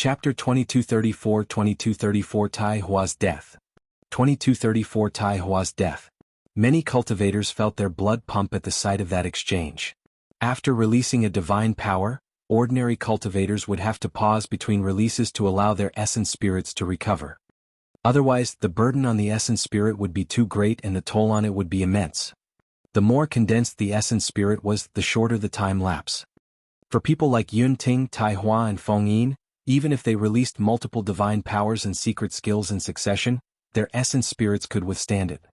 Chapter 2234 Tai Hua's Death. 2234 Tai Hua's Death. Many cultivators felt their blood pump at the sight of that exchange. After releasing a divine power, ordinary cultivators would have to pause between releases to allow their essence spirits to recover. Otherwise, the burden on the essence spirit would be too great and the toll on it would be immense. The more condensed the essence spirit was, the shorter the time lapse. For people like Yunting, Tai Hua and Feng Yin, even if they released multiple divine powers and secret skills in succession, their essence spirits could withstand it.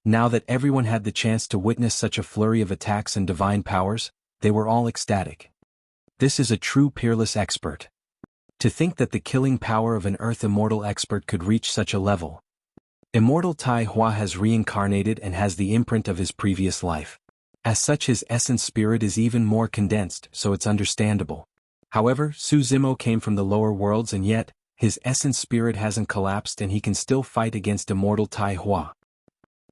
Now that everyone had the chance to witness such a flurry of attacks and divine powers, they were all ecstatic. This is a true peerless expert. To think that the killing power of an Earth Immortal expert could reach such a level. Immortal Tai Hua has reincarnated and has the imprint of his previous life. As such, his essence spirit is even more condensed, so it's understandable. However, Su Zimo came from the lower worlds and yet, his essence spirit hasn't collapsed and he can still fight against Immortal Tai Hua.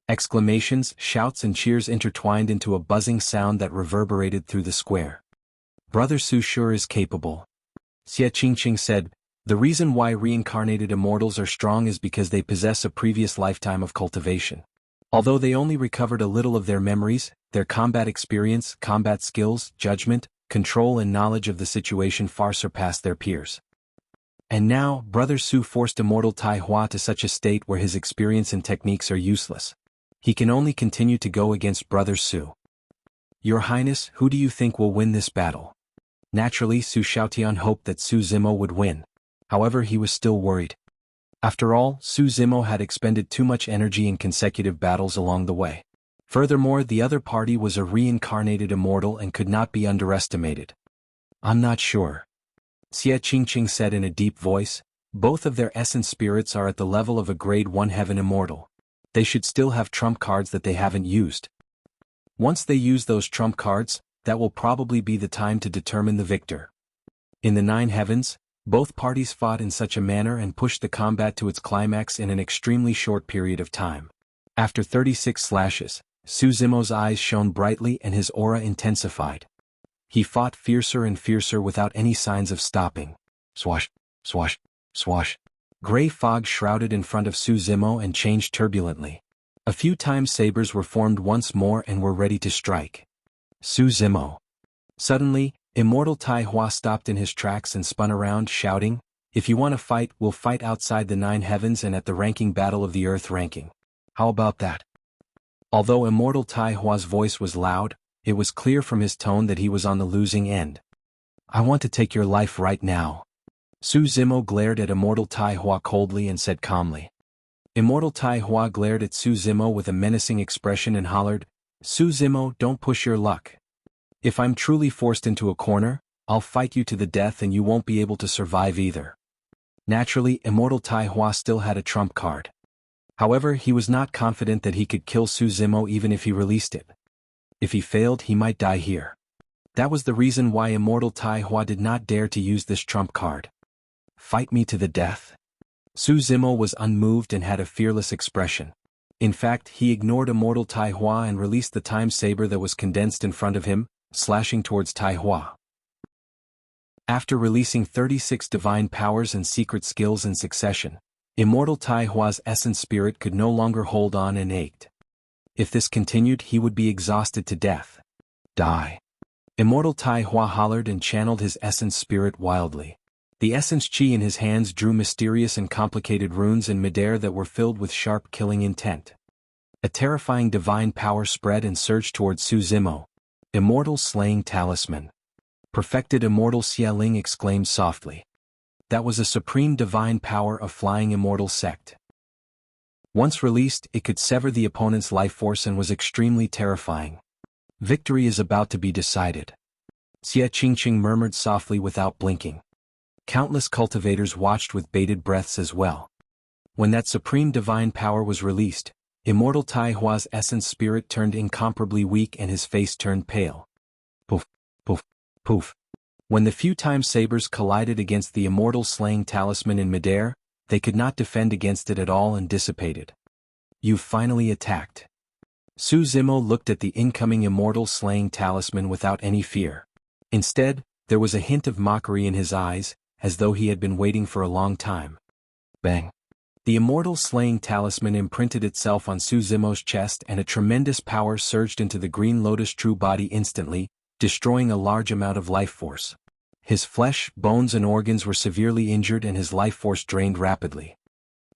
Exclamations, shouts and cheers intertwined into a buzzing sound that reverberated through the square. Brother Su sure is capable. Xie Qingqing said, the reason why reincarnated immortals are strong is because they possess a previous lifetime of cultivation. Although they only recovered a little of their memories, their combat experience, combat skills, judgment, control and knowledge of the situation far surpassed their peers. And now, Brother Su forced Immortal Tai Hua to such a state where his experience and techniques are useless. He can only continue to go against Brother Su. Your Highness, who do you think will win this battle? Naturally, Su Xiaotian hoped that Su Zimo would win. However, he was still worried. After all, Su Zimo had expended too much energy in consecutive battles along the way. Furthermore, the other party was a reincarnated immortal and could not be underestimated. I'm not sure. Xie Qingqing said in a deep voice, both of their essence spirits are at the level of a grade 1 heaven immortal. They should still have trump cards that they haven't used. Once they use those trump cards, that will probably be the time to determine the victor. In the 9 heavens, both parties fought in such a manner and pushed the combat to its climax in an extremely short period of time. After 36 slashes, Su Zimo's eyes shone brightly and his aura intensified. He fought fiercer and fiercer without any signs of stopping. Swash, swash, swash. Gray fog shrouded in front of Su Zimo and changed turbulently. A few times sabers were formed once more and were ready to strike. Su Zimo. Suddenly, Immortal Tai Hua stopped in his tracks and spun around, shouting, if you want to fight, we'll fight outside the 9 heavens and at the ranking battle of the Earth ranking. How about that? Although Immortal Tai Hua's voice was loud, it was clear from his tone that he was on the losing end. I want to take your life right now. Su Zimo glared at Immortal Tai Hua coldly and said calmly. Immortal Tai Hua glared at Su Zimo with a menacing expression and hollered, Su Zimo, don't push your luck. If I'm truly forced into a corner, I'll fight you to the death and you won't be able to survive either. Naturally, Immortal Tai Hua still had a trump card. However, he was not confident that he could kill Su Zimo even if he released it. If he failed, he might die here. That was the reason why Immortal Tai Hua did not dare to use this trump card. Fight me to the death. Su Zimo was unmoved and had a fearless expression. In fact, he ignored Immortal Tai Hua and released the time saber that was condensed in front of him, slashing towards Tai Hua. After releasing 36 divine powers and secret skills in succession, Immortal Tai Hua's essence spirit could no longer hold on and ached. If this continued, he would be exhausted to death. Die. Immortal Tai Hua hollered and channeled his essence spirit wildly. The essence chi in his hands drew mysterious and complicated runes in midair that were filled with sharp killing intent. A terrifying divine power spread and surged towards Su Zimo. Immortal Slaying Talisman. Perfected Immortal Xia Ling exclaimed softly. That was a supreme divine power of Flying Immortal Sect. Once released, it could sever the opponent's life force and was extremely terrifying. Victory is about to be decided. Xie Qingqing murmured softly without blinking. Countless cultivators watched with bated breaths as well. When that supreme divine power was released, Immortal Tai Hua's essence spirit turned incomparably weak and his face turned pale. Poof, poof, poof. When the few times sabers collided against the Immortal Slaying Talisman in midair, they could not defend against it at all and dissipated. You've finally attacked. Su Zimo looked at the incoming Immortal Slaying Talisman without any fear. Instead, there was a hint of mockery in his eyes. as though he had been waiting for a long time. Bang! The immortal slaying talisman imprinted itself on Su Zimo's chest and a tremendous power surged into the Green Lotus true body instantly, destroying a large amount of life force. His flesh, bones and organs were severely injured and his life force drained rapidly.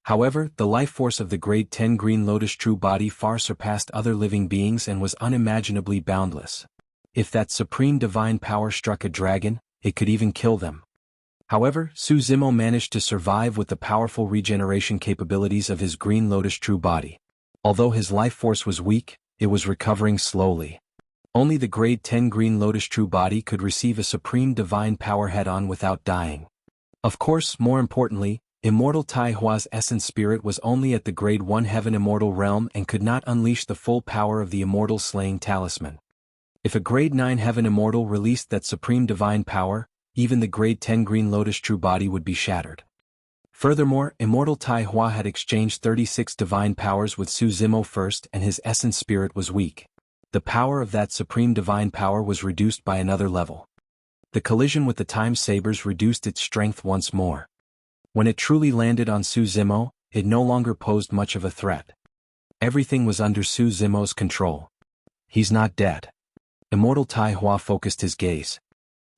However, the life force of the grade 10 Green Lotus true body far surpassed other living beings and was unimaginably boundless. If that supreme divine power struck a dragon, it could even kill them. However, Su Zimo managed to survive with the powerful regeneration capabilities of his Green Lotus true body. Although his life force was weak, it was recovering slowly. Only the grade 10 Green Lotus true body could receive a supreme divine power head-on without dying. Of course, more importantly, Immortal Tai Hua's essence spirit was only at the grade 1 Heaven Immortal realm and could not unleash the full power of the immortal slaying talisman. If a grade 9 Heaven Immortal released that supreme divine power, even the grade 10 Green Lotus true body would be shattered. Furthermore, Immortal Tai Hua had exchanged 36 divine powers with Su Zimo first and his essence spirit was weak. The power of that supreme divine power was reduced by another level. The collision with the time sabers reduced its strength once more. When it truly landed on Su Zimo, it no longer posed much of a threat. Everything was under Su Zimo's control. He's not dead. Immortal Tai Hua focused his gaze.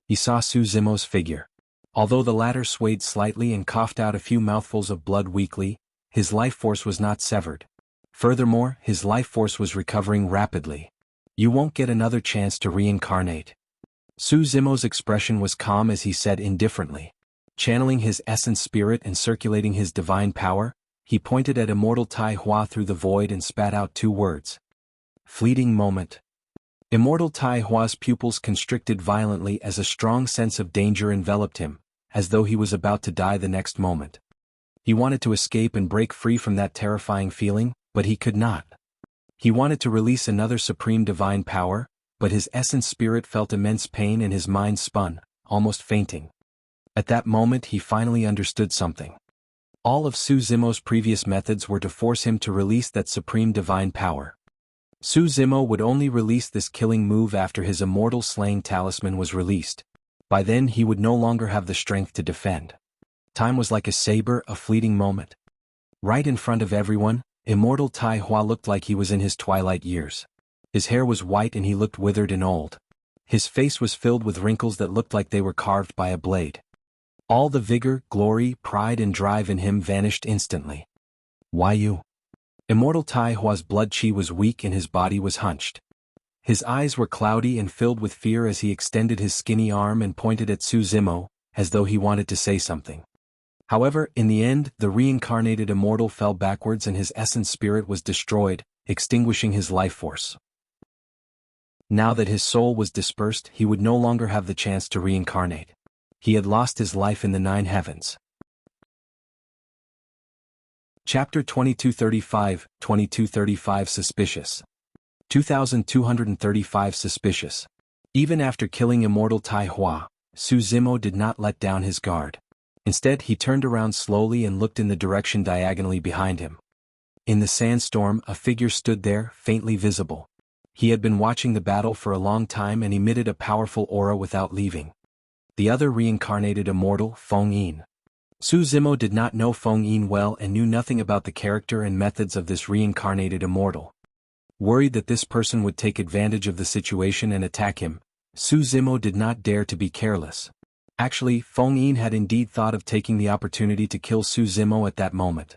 He saw Su Zimo's figure. Although the latter swayed slightly and coughed out a few mouthfuls of blood weakly, his life force was not severed. Furthermore, his life force was recovering rapidly. You won't get another chance to reincarnate. Su Zimo's expression was calm as he said indifferently. Channeling his essence spirit and circulating his divine power, he pointed at Immortal Tai Hua through the void and spat out 2 words. Fleeting moment. Immortal Tai Hua's pupils constricted violently as a strong sense of danger enveloped him, as though he was about to die the next moment. He wanted to escape and break free from that terrifying feeling, but he could not. He wanted to release another supreme divine power, but his essence spirit felt immense pain and his mind spun, almost fainting. At that moment he finally understood something. All of Su Zimo's previous methods were to force him to release that supreme divine power. Su Zimo would only release this killing move after his immortal slaying talisman was released. By then he would no longer have the strength to defend. Time was like a saber, a fleeting moment. Right in front of everyone, Immortal Tai Hua looked like he was in his twilight years. His hair was white and he looked withered and old. His face was filled with wrinkles that looked like they were carved by a blade. All the vigor, glory, pride and drive in him vanished instantly. Why you? Immortal Tai Hua's blood chi was weak and his body was hunched. His eyes were cloudy and filled with fear as he extended his skinny arm and pointed at Su Zimo, as though he wanted to say something. However, in the end, the reincarnated immortal fell backwards and his essence spirit was destroyed, extinguishing his life force. Now that his soul was dispersed, he would no longer have the chance to reincarnate. He had lost his life in the 9 heavens. Chapter 2235 Suspicious. 2235 Suspicious. Even after killing Immortal Tai Hua, Su Zimo did not let down his guard. Instead he turned around slowly and looked in the direction diagonally behind him. In the sandstorm a figure stood there, faintly visible. He had been watching the battle for a long time and emitted a powerful aura without leaving. The other reincarnated immortal, Feng Yin. Su Zimo did not know Feng Yin well and knew nothing about the character and methods of this reincarnated immortal. Worried that this person would take advantage of the situation and attack him, Su Zimo did not dare to be careless. Actually, Feng Yin had indeed thought of taking the opportunity to kill Su Zimo at that moment.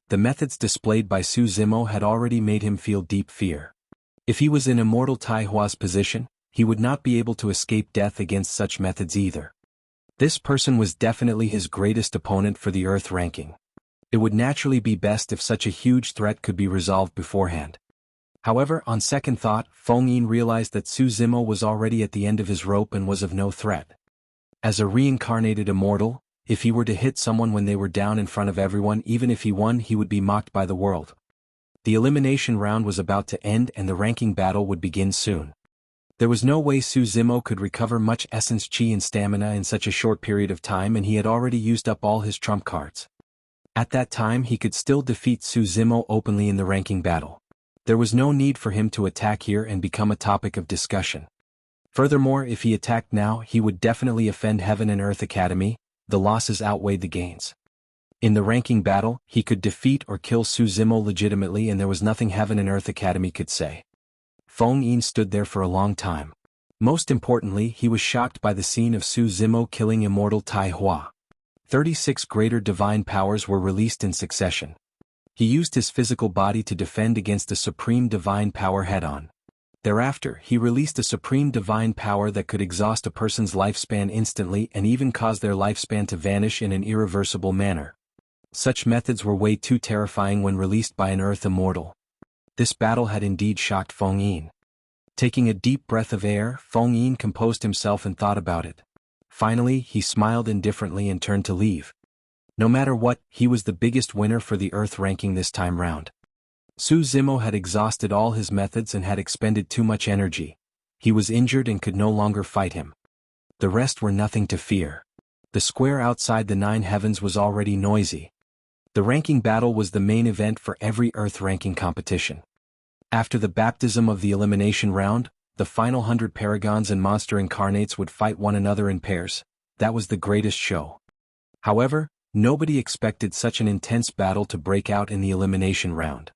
The methods displayed by Su Zimo had already made him feel deep fear. If he was in Immortal Tai Hua's position, he would not be able to escape death against such methods either. This person was definitely his greatest opponent for the Earth ranking. It would naturally be best if such a huge threat could be resolved beforehand. However, on second thought, Feng Yin realized that Su Zimo was already at the end of his rope and was of no threat. As a reincarnated immortal, if he were to hit someone when they were down in front of everyone, even if he won, he would be mocked by the world. The elimination round was about to end and the ranking battle would begin soon. There was no way Su Zimo could recover much essence chi and stamina in such a short period of time, and he had already used up all his trump cards. At that time he could still defeat Su Zimo openly in the ranking battle. There was no need for him to attack here and become a topic of discussion. Furthermore, if he attacked now, he would definitely offend Heaven and Earth Academy, the losses outweighed the gains. In the ranking battle, he could defeat or kill Su Zimo legitimately, and there was nothing Heaven and Earth Academy could say. Feng Yin stood there for a long time. Most importantly, he was shocked by the scene of Su Zimo killing immortal Tai Hua. 36 greater divine powers were released in succession. He used his physical body to defend against a supreme divine power head-on. Thereafter, he released a supreme divine power that could exhaust a person's lifespan instantly and even cause their lifespan to vanish in an irreversible manner. Such methods were way too terrifying when released by an Earth Immortal. This battle had indeed shocked Feng Yin. Taking a deep breath of air, Feng Yin composed himself and thought about it. Finally, he smiled indifferently and turned to leave. No matter what, he was the biggest winner for the Earth ranking this time round. Su Zimo had exhausted all his methods and had expended too much energy. He was injured and could no longer fight him. The rest were nothing to fear. The square outside the 9 heavens was already noisy. The ranking battle was the main event for every Earth ranking competition. After the baptism of the elimination round, the final 100 paragons and monster incarnates would fight one another in pairs. That was the greatest show. However, nobody expected such an intense battle to break out in the elimination round.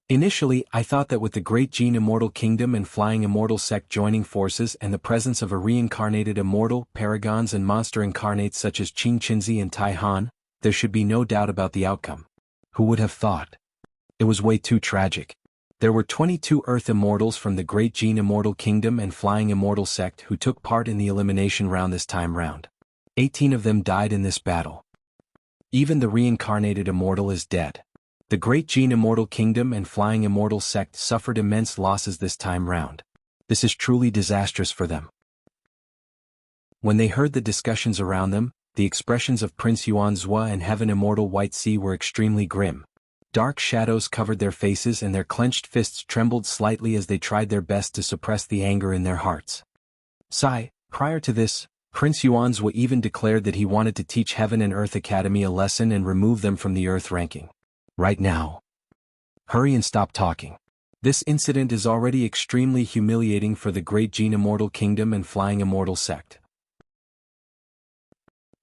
Initially, I thought that with the Great Gene Immortal Kingdom and Flying Immortal Sect joining forces and the presence of a reincarnated immortal, paragons and monster incarnates such as Qing Qinzi and Tai Han, there should be no doubt about the outcome. Who would have thought? It was way too tragic. There were 22 Earth Immortals from the Great Gene Immortal Kingdom and Flying Immortal Sect who took part in the elimination round this time round. 18 of them died in this battle. Even the reincarnated immortal is dead. The Great Gene Immortal Kingdom and Flying Immortal Sect suffered immense losses this time round. This is truly disastrous for them. When they heard the discussions around them, the expressions of Prince Yuan Zhua and Heaven Immortal White Sea were extremely grim. Dark shadows covered their faces and their clenched fists trembled slightly as they tried their best to suppress the anger in their hearts. Prior to this, Prince Yuan Zhua even declared that he wanted to teach Heaven and Earth Academy a lesson and remove them from the Earth ranking. Right now. Hurry and stop talking. This incident is already extremely humiliating for the Great Gene Immortal Kingdom and Flying Immortal Sect.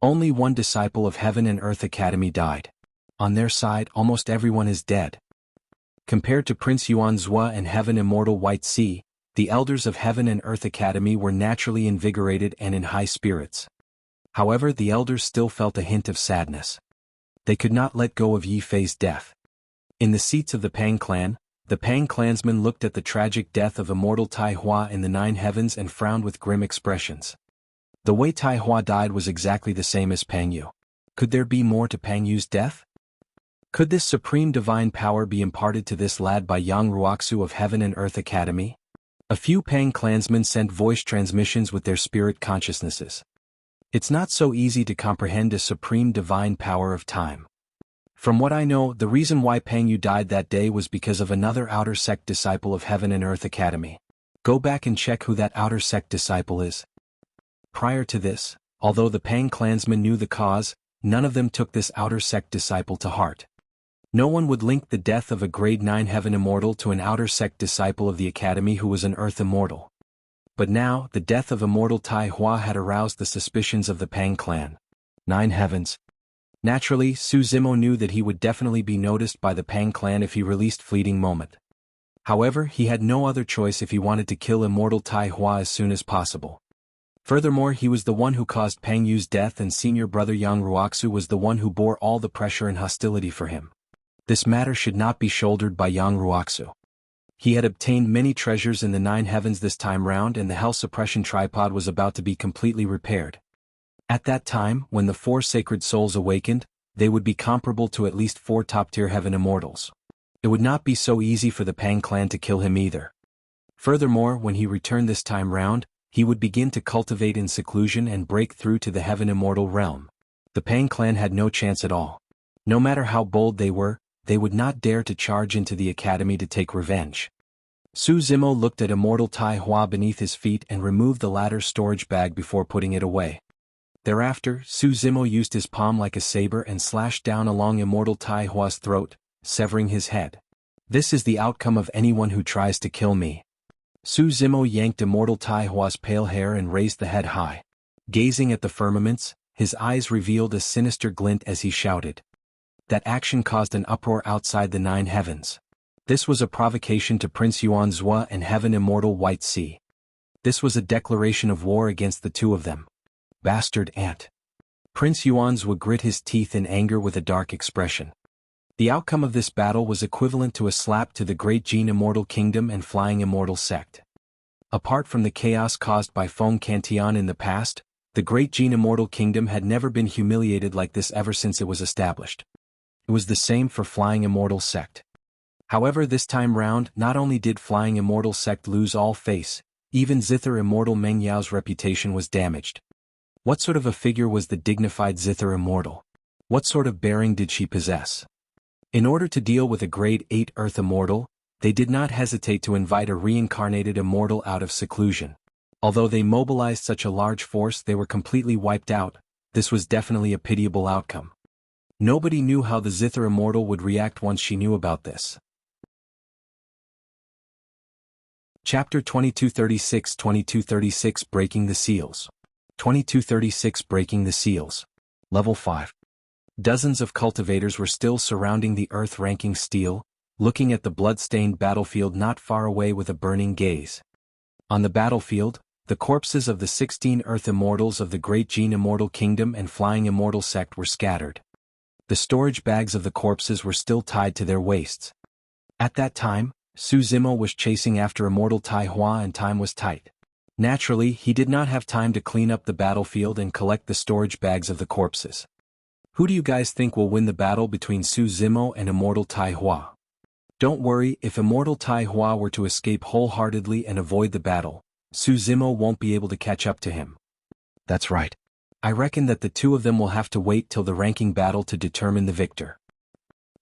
Only one disciple of Heaven and Earth Academy died. On their side, almost everyone is dead. Compared to Prince Yuan Zhua and Heaven Immortal White Sea, the elders of Heaven and Earth Academy were naturally invigorated and in high spirits. However, the elders still felt a hint of sadness. They could not let go of Yi Fei's death. In the seats of the Pang clan, the Pang clansmen looked at the tragic death of immortal Tai Hua in the 9 heavens and frowned with grim expressions. The way Tai Hua died was exactly the same as Pang Yu. Could there be more to Pang Yu's death? Could this supreme divine power be imparted to this lad by Yang Ruoxu of Heaven and Earth Academy? A few Pang clansmen sent voice transmissions with their spirit consciousnesses. It's not so easy to comprehend a supreme divine power of time. From what I know, the reason why Pang Yu died that day was because of another outer sect disciple of Heaven and Earth Academy. Go back and check who that outer sect disciple is. Prior to this, although the Pang clansmen knew the cause, none of them took this outer sect disciple to heart. No one would link the death of a grade 9 Heaven Immortal to an outer sect disciple of the Academy who was an Earth Immortal. But now, the death of immortal Tai Hua had aroused the suspicions of the Pang clan. 9 heavens. Naturally, Su Zimo knew that he would definitely be noticed by the Pang clan if he released Fleeting Moment. However, he had no other choice if he wanted to kill immortal Tai Hua as soon as possible. Furthermore, he was the one who caused Pang Yu's death and senior brother Yang Ruoxu was the one who bore all the pressure and hostility for him. This matter should not be shouldered by Yang Ruoxu. He had obtained many treasures in the 9 heavens this time round and the hell suppression tripod was about to be completely repaired. At that time, when the 4 sacred souls awakened, they would be comparable to at least 4 top-tier Heaven Immortals. It would not be so easy for the Pang clan to kill him either. Furthermore, when he returned this time round, he would begin to cultivate in seclusion and break through to the Heaven Immortal realm. The Pang clan had no chance at all. No matter how bold they were, they would not dare to charge into the academy to take revenge. Su Zimo looked at immortal Tai Hua beneath his feet and removed the latter's storage bag before putting it away. Thereafter, Su Zimo used his palm like a saber and slashed down along immortal Tai Hua's throat, severing his head. This is the outcome of anyone who tries to kill me. Su Zimo yanked immortal Tai Hua's pale hair and raised the head high. Gazing at the firmaments, his eyes revealed a sinister glint as he shouted. That action caused an uproar outside the 9 heavens. This was a provocation to Prince Yuanzhua and Heaven Immortal White Sea. This was a declaration of war against the two of them. Bastard ant. Prince Yuanzhua grit his teeth in anger with a dark expression. The outcome of this battle was equivalent to a slap to the Great Jin Immortal Kingdom and Flying Immortal Sect. Apart from the chaos caused by Feng Cantian in the past, the Great Jin Immortal Kingdom had never been humiliated like this ever since it was established. It was the same for Flying Immortal Sect. However, this time round, not only did Flying Immortal Sect lose all face, even Zither Immortal Meng Yao's reputation was damaged. What sort of a figure was the dignified Zither Immortal? What sort of bearing did she possess? In order to deal with a Grade 8 Earth Immortal, they did not hesitate to invite a reincarnated Immortal out of seclusion. Although they mobilized such a large force, they were completely wiped out. This was definitely a pitiable outcome. Nobody knew how the Zither Immortal would react once she knew about this. Chapter 2236 Breaking the Seals. 2236 Breaking the Seals. Level 5. Dozens of cultivators were still surrounding the earth-ranking Stele, looking at the blood-stained battlefield not far away with a burning gaze. On the battlefield, the corpses of the 16 Earth Immortals of the Great Jin Immortal Kingdom and Flying Immortal Sect were scattered. The storage bags of the corpses were still tied to their waists. At that time, Su Zimo was chasing after Immortal Tai Hua and time was tight. Naturally, he did not have time to clean up the battlefield and collect the storage bags of the corpses. Who do you guys think will win the battle between Su Zimo and Immortal Tai Hua? Don't worry, if Immortal Tai Hua were to escape wholeheartedly and avoid the battle, Su Zimo won't be able to catch up to him. That's right. I reckon that the two of them will have to wait till the ranking battle to determine the victor.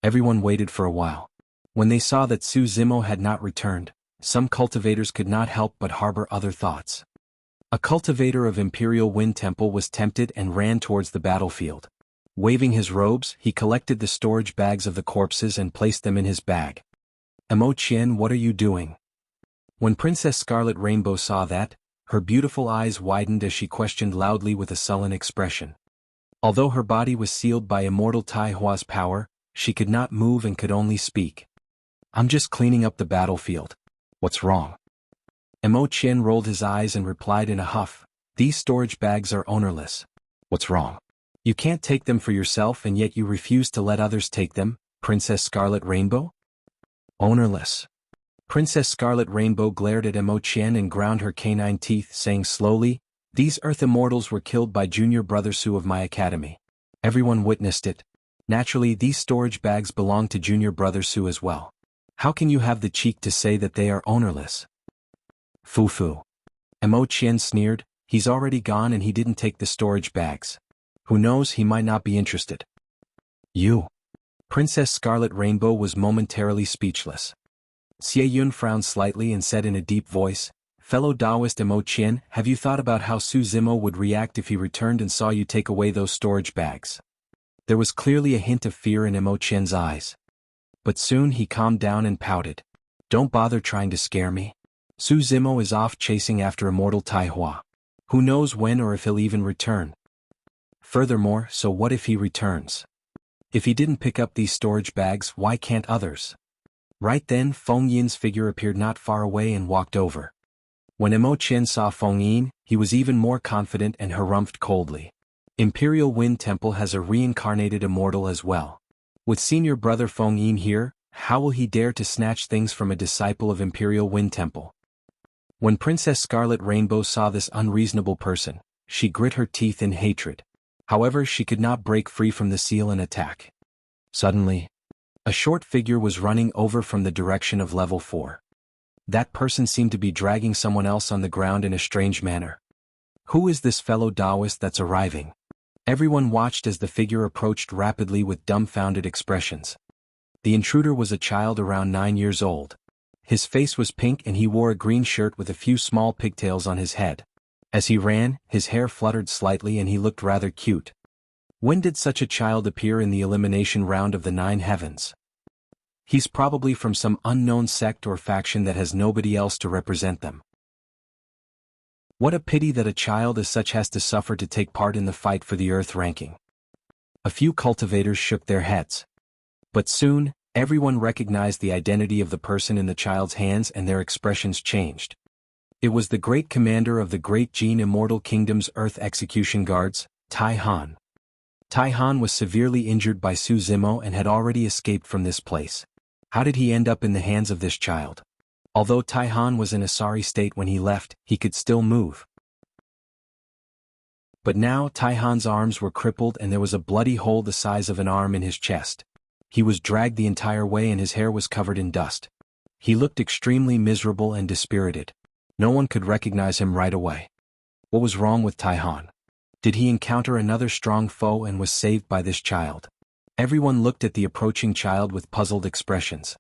Everyone waited for a while. When they saw that Su Zimo had not returned, some cultivators could not help but harbor other thoughts. A cultivator of Imperial Wind Temple was tempted and ran towards the battlefield. Waving his robes, he collected the storage bags of the corpses and placed them in his bag. Emo Qian, what are you doing? When Princess Scarlet Rainbow saw that, her beautiful eyes widened as she questioned loudly with a sullen expression. Although her body was sealed by Immortal Tai Hua's power, she could not move and could only speak. I'm just cleaning up the battlefield. What's wrong? Emo Qian rolled his eyes and replied in a huff, these storage bags are ownerless. What's wrong? You can't take them for yourself and yet you refuse to let others take them, Princess Scarlet Rainbow? Ownerless. Princess Scarlet Rainbow glared at Emo Qian and ground her canine teeth, saying slowly, these Earth Immortals were killed by Junior Brother Su of my academy. Everyone witnessed it. Naturally, these storage bags belong to Junior Brother Su as well. How can you have the cheek to say that they are ownerless? Foo-foo. Emo Qian sneered, he's already gone and he didn't take the storage bags. Who knows, he might not be interested. You. Princess Scarlet Rainbow was momentarily speechless. Xie Yun frowned slightly and said in a deep voice, fellow Taoist Emo Qian, have you thought about how Su Zimo would react if he returned and saw you take away those storage bags? There was clearly a hint of fear in Emo Qian's eyes. But soon he calmed down and pouted. Don't bother trying to scare me. Su Zimo is off chasing after Immortal Tai Hua. Who knows when or if he'll even return. Furthermore, so what if he returns? If he didn't pick up these storage bags, why can't others? Right then, Feng Yin's figure appeared not far away and walked over. When Emo Qian saw Feng Yin, he was even more confident and harumphed coldly. Imperial Wind Temple has a reincarnated immortal as well. With senior brother Feng Yin here, how will he dare to snatch things from a disciple of Imperial Wind Temple? When Princess Scarlet Rainbow saw this unreasonable person, she grit her teeth in hatred. However, she could not break free from the seal and attack. Suddenly, a short figure was running over from the direction of level 4. That person seemed to be dragging someone else on the ground in a strange manner. Who is this fellow Taoist that's arriving? Everyone watched as the figure approached rapidly with dumbfounded expressions. The intruder was a child around 9 years old. His face was pink and he wore a green shirt with a few small pigtails on his head. As he ran, his hair fluttered slightly and he looked rather cute. When did such a child appear in the elimination round of the 9 heavens? He's probably from some unknown sect or faction that has nobody else to represent them. What a pity that a child as such has to suffer to take part in the fight for the Earth ranking. A few cultivators shook their heads. But soon, everyone recognized the identity of the person in the child's hands and their expressions changed. It was the great commander of the Great Jin Immortal Kingdom's Earth Execution Guards, Tai Han. Tai Han was severely injured by Su Zimo and had already escaped from this place. How did he end up in the hands of this child? Although Tai Han was in a sorry state when he left, he could still move. But now Tai Han's arms were crippled and there was a bloody hole the size of an arm in his chest. He was dragged the entire way and his hair was covered in dust. He looked extremely miserable and dispirited. No one could recognize him right away. What was wrong with Tai Han? Did he encounter another strong foe and was saved by this child? Everyone looked at the approaching child with puzzled expressions.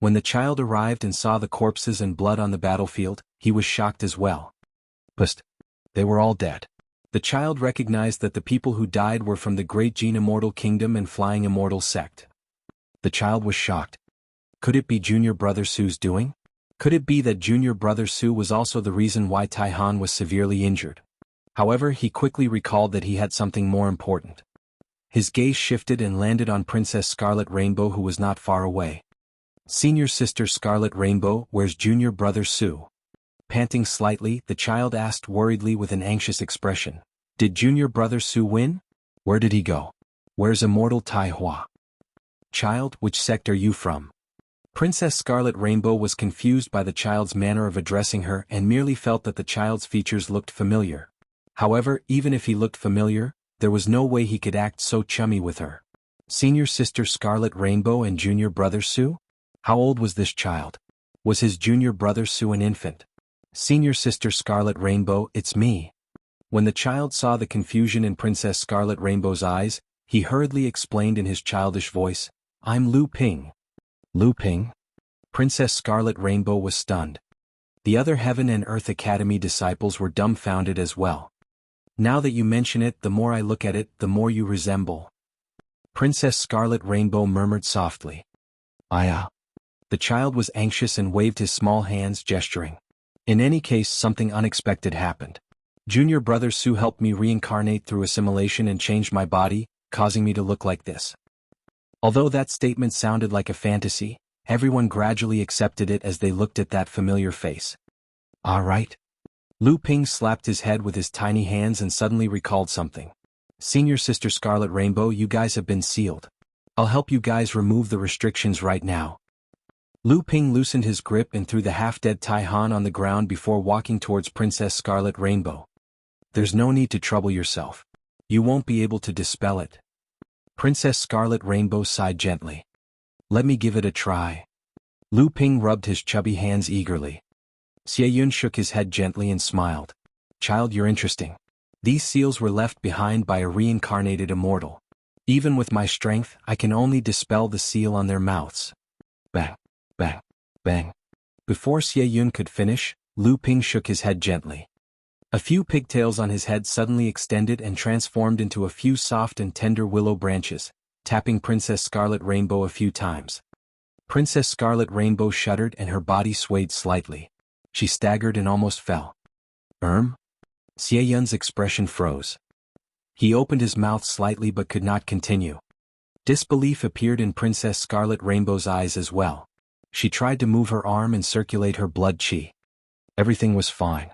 When the child arrived and saw the corpses and blood on the battlefield, he was shocked as well. But they were all dead. The child recognized that the people who died were from the Great Jin Immortal Kingdom and Flying Immortal Sect. The child was shocked. Could it be Junior Brother Su's doing? Could it be that Junior Brother Su was also the reason why Tai Han was severely injured? However, he quickly recalled that he had something more important. His gaze shifted and landed on Princess Scarlet Rainbow, who was not far away. Senior Sister Scarlet Rainbow, where's Junior Brother Su? Panting slightly, the child asked worriedly with an anxious expression. Did Junior Brother Su win? Where did he go? Where's Immortal Tai Hua? Child, which sect are you from? Princess Scarlet Rainbow was confused by the child's manner of addressing her and merely felt that the child's features looked familiar. However, even if he looked familiar, there was no way he could act so chummy with her. Senior Sister Scarlet Rainbow and Junior Brother Su? How old was this child? Was his Junior Brother Su an infant? Senior Sister Scarlet Rainbow, it's me. When the child saw the confusion in Princess Scarlet Rainbow's eyes, he hurriedly explained in his childish voice, I'm Lu Ping. Lu Ping? Princess Scarlet Rainbow was stunned. The other Heaven and Earth Academy disciples were dumbfounded as well. Now that you mention it, the more I look at it, the more you resemble. Princess Scarlet Rainbow murmured softly. Aya. The child was anxious and waved his small hands, gesturing. In any case, something unexpected happened. Junior Brother Su helped me reincarnate through assimilation and changed my body, causing me to look like this. Although that statement sounded like a fantasy, everyone gradually accepted it as they looked at that familiar face. All right. Lu Ping slapped his head with his tiny hands and suddenly recalled something. Senior Sister Scarlet Rainbow, you guys have been sealed. I'll help you guys remove the restrictions right now. Lu Ping loosened his grip and threw the half-dead Tai Han on the ground before walking towards Princess Scarlet Rainbow. There's no need to trouble yourself. You won't be able to dispel it. Princess Scarlet Rainbow sighed gently. Let me give it a try. Lu Ping rubbed his chubby hands eagerly. Xie Yun shook his head gently and smiled. Child, you're interesting. These seals were left behind by a reincarnated immortal. Even with my strength, I can only dispel the seal on their mouths. Bang, bang, bang. Before Xie Yun could finish, Lu Ping shook his head gently. A few pigtails on his head suddenly extended and transformed into a few soft and tender willow branches, tapping Princess Scarlet Rainbow a few times. Princess Scarlet Rainbow shuddered and her body swayed slightly. She staggered and almost fell. Xie Yun's expression froze. He opened his mouth slightly but could not continue. Disbelief appeared in Princess Scarlet Rainbow's eyes as well. She tried to move her arm and circulate her blood chi. Everything was fine.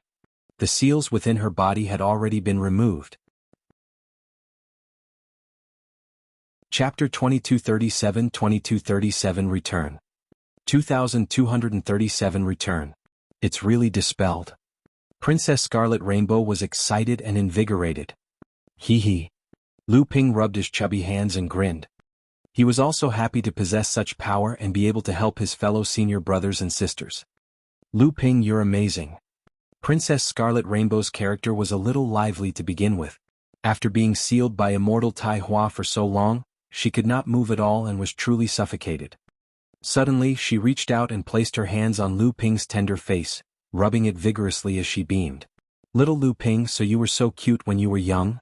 The seals within her body had already been removed. Chapter 2237 Return. 2237 Return. It's really dispelled. Princess Scarlet Rainbow was excited and invigorated. Hee hee. Lu Ping rubbed his chubby hands and grinned. He was also happy to possess such power and be able to help his fellow senior brothers and sisters. Lu Ping, you're amazing. Princess Scarlet Rainbow's character was a little lively to begin with. After being sealed by Immortal Tai Hua for so long, she could not move at all and was truly suffocated. Suddenly, she reached out and placed her hands on Lu Ping's tender face, rubbing it vigorously as she beamed. Little Lu Ping, so you were so cute when you were young?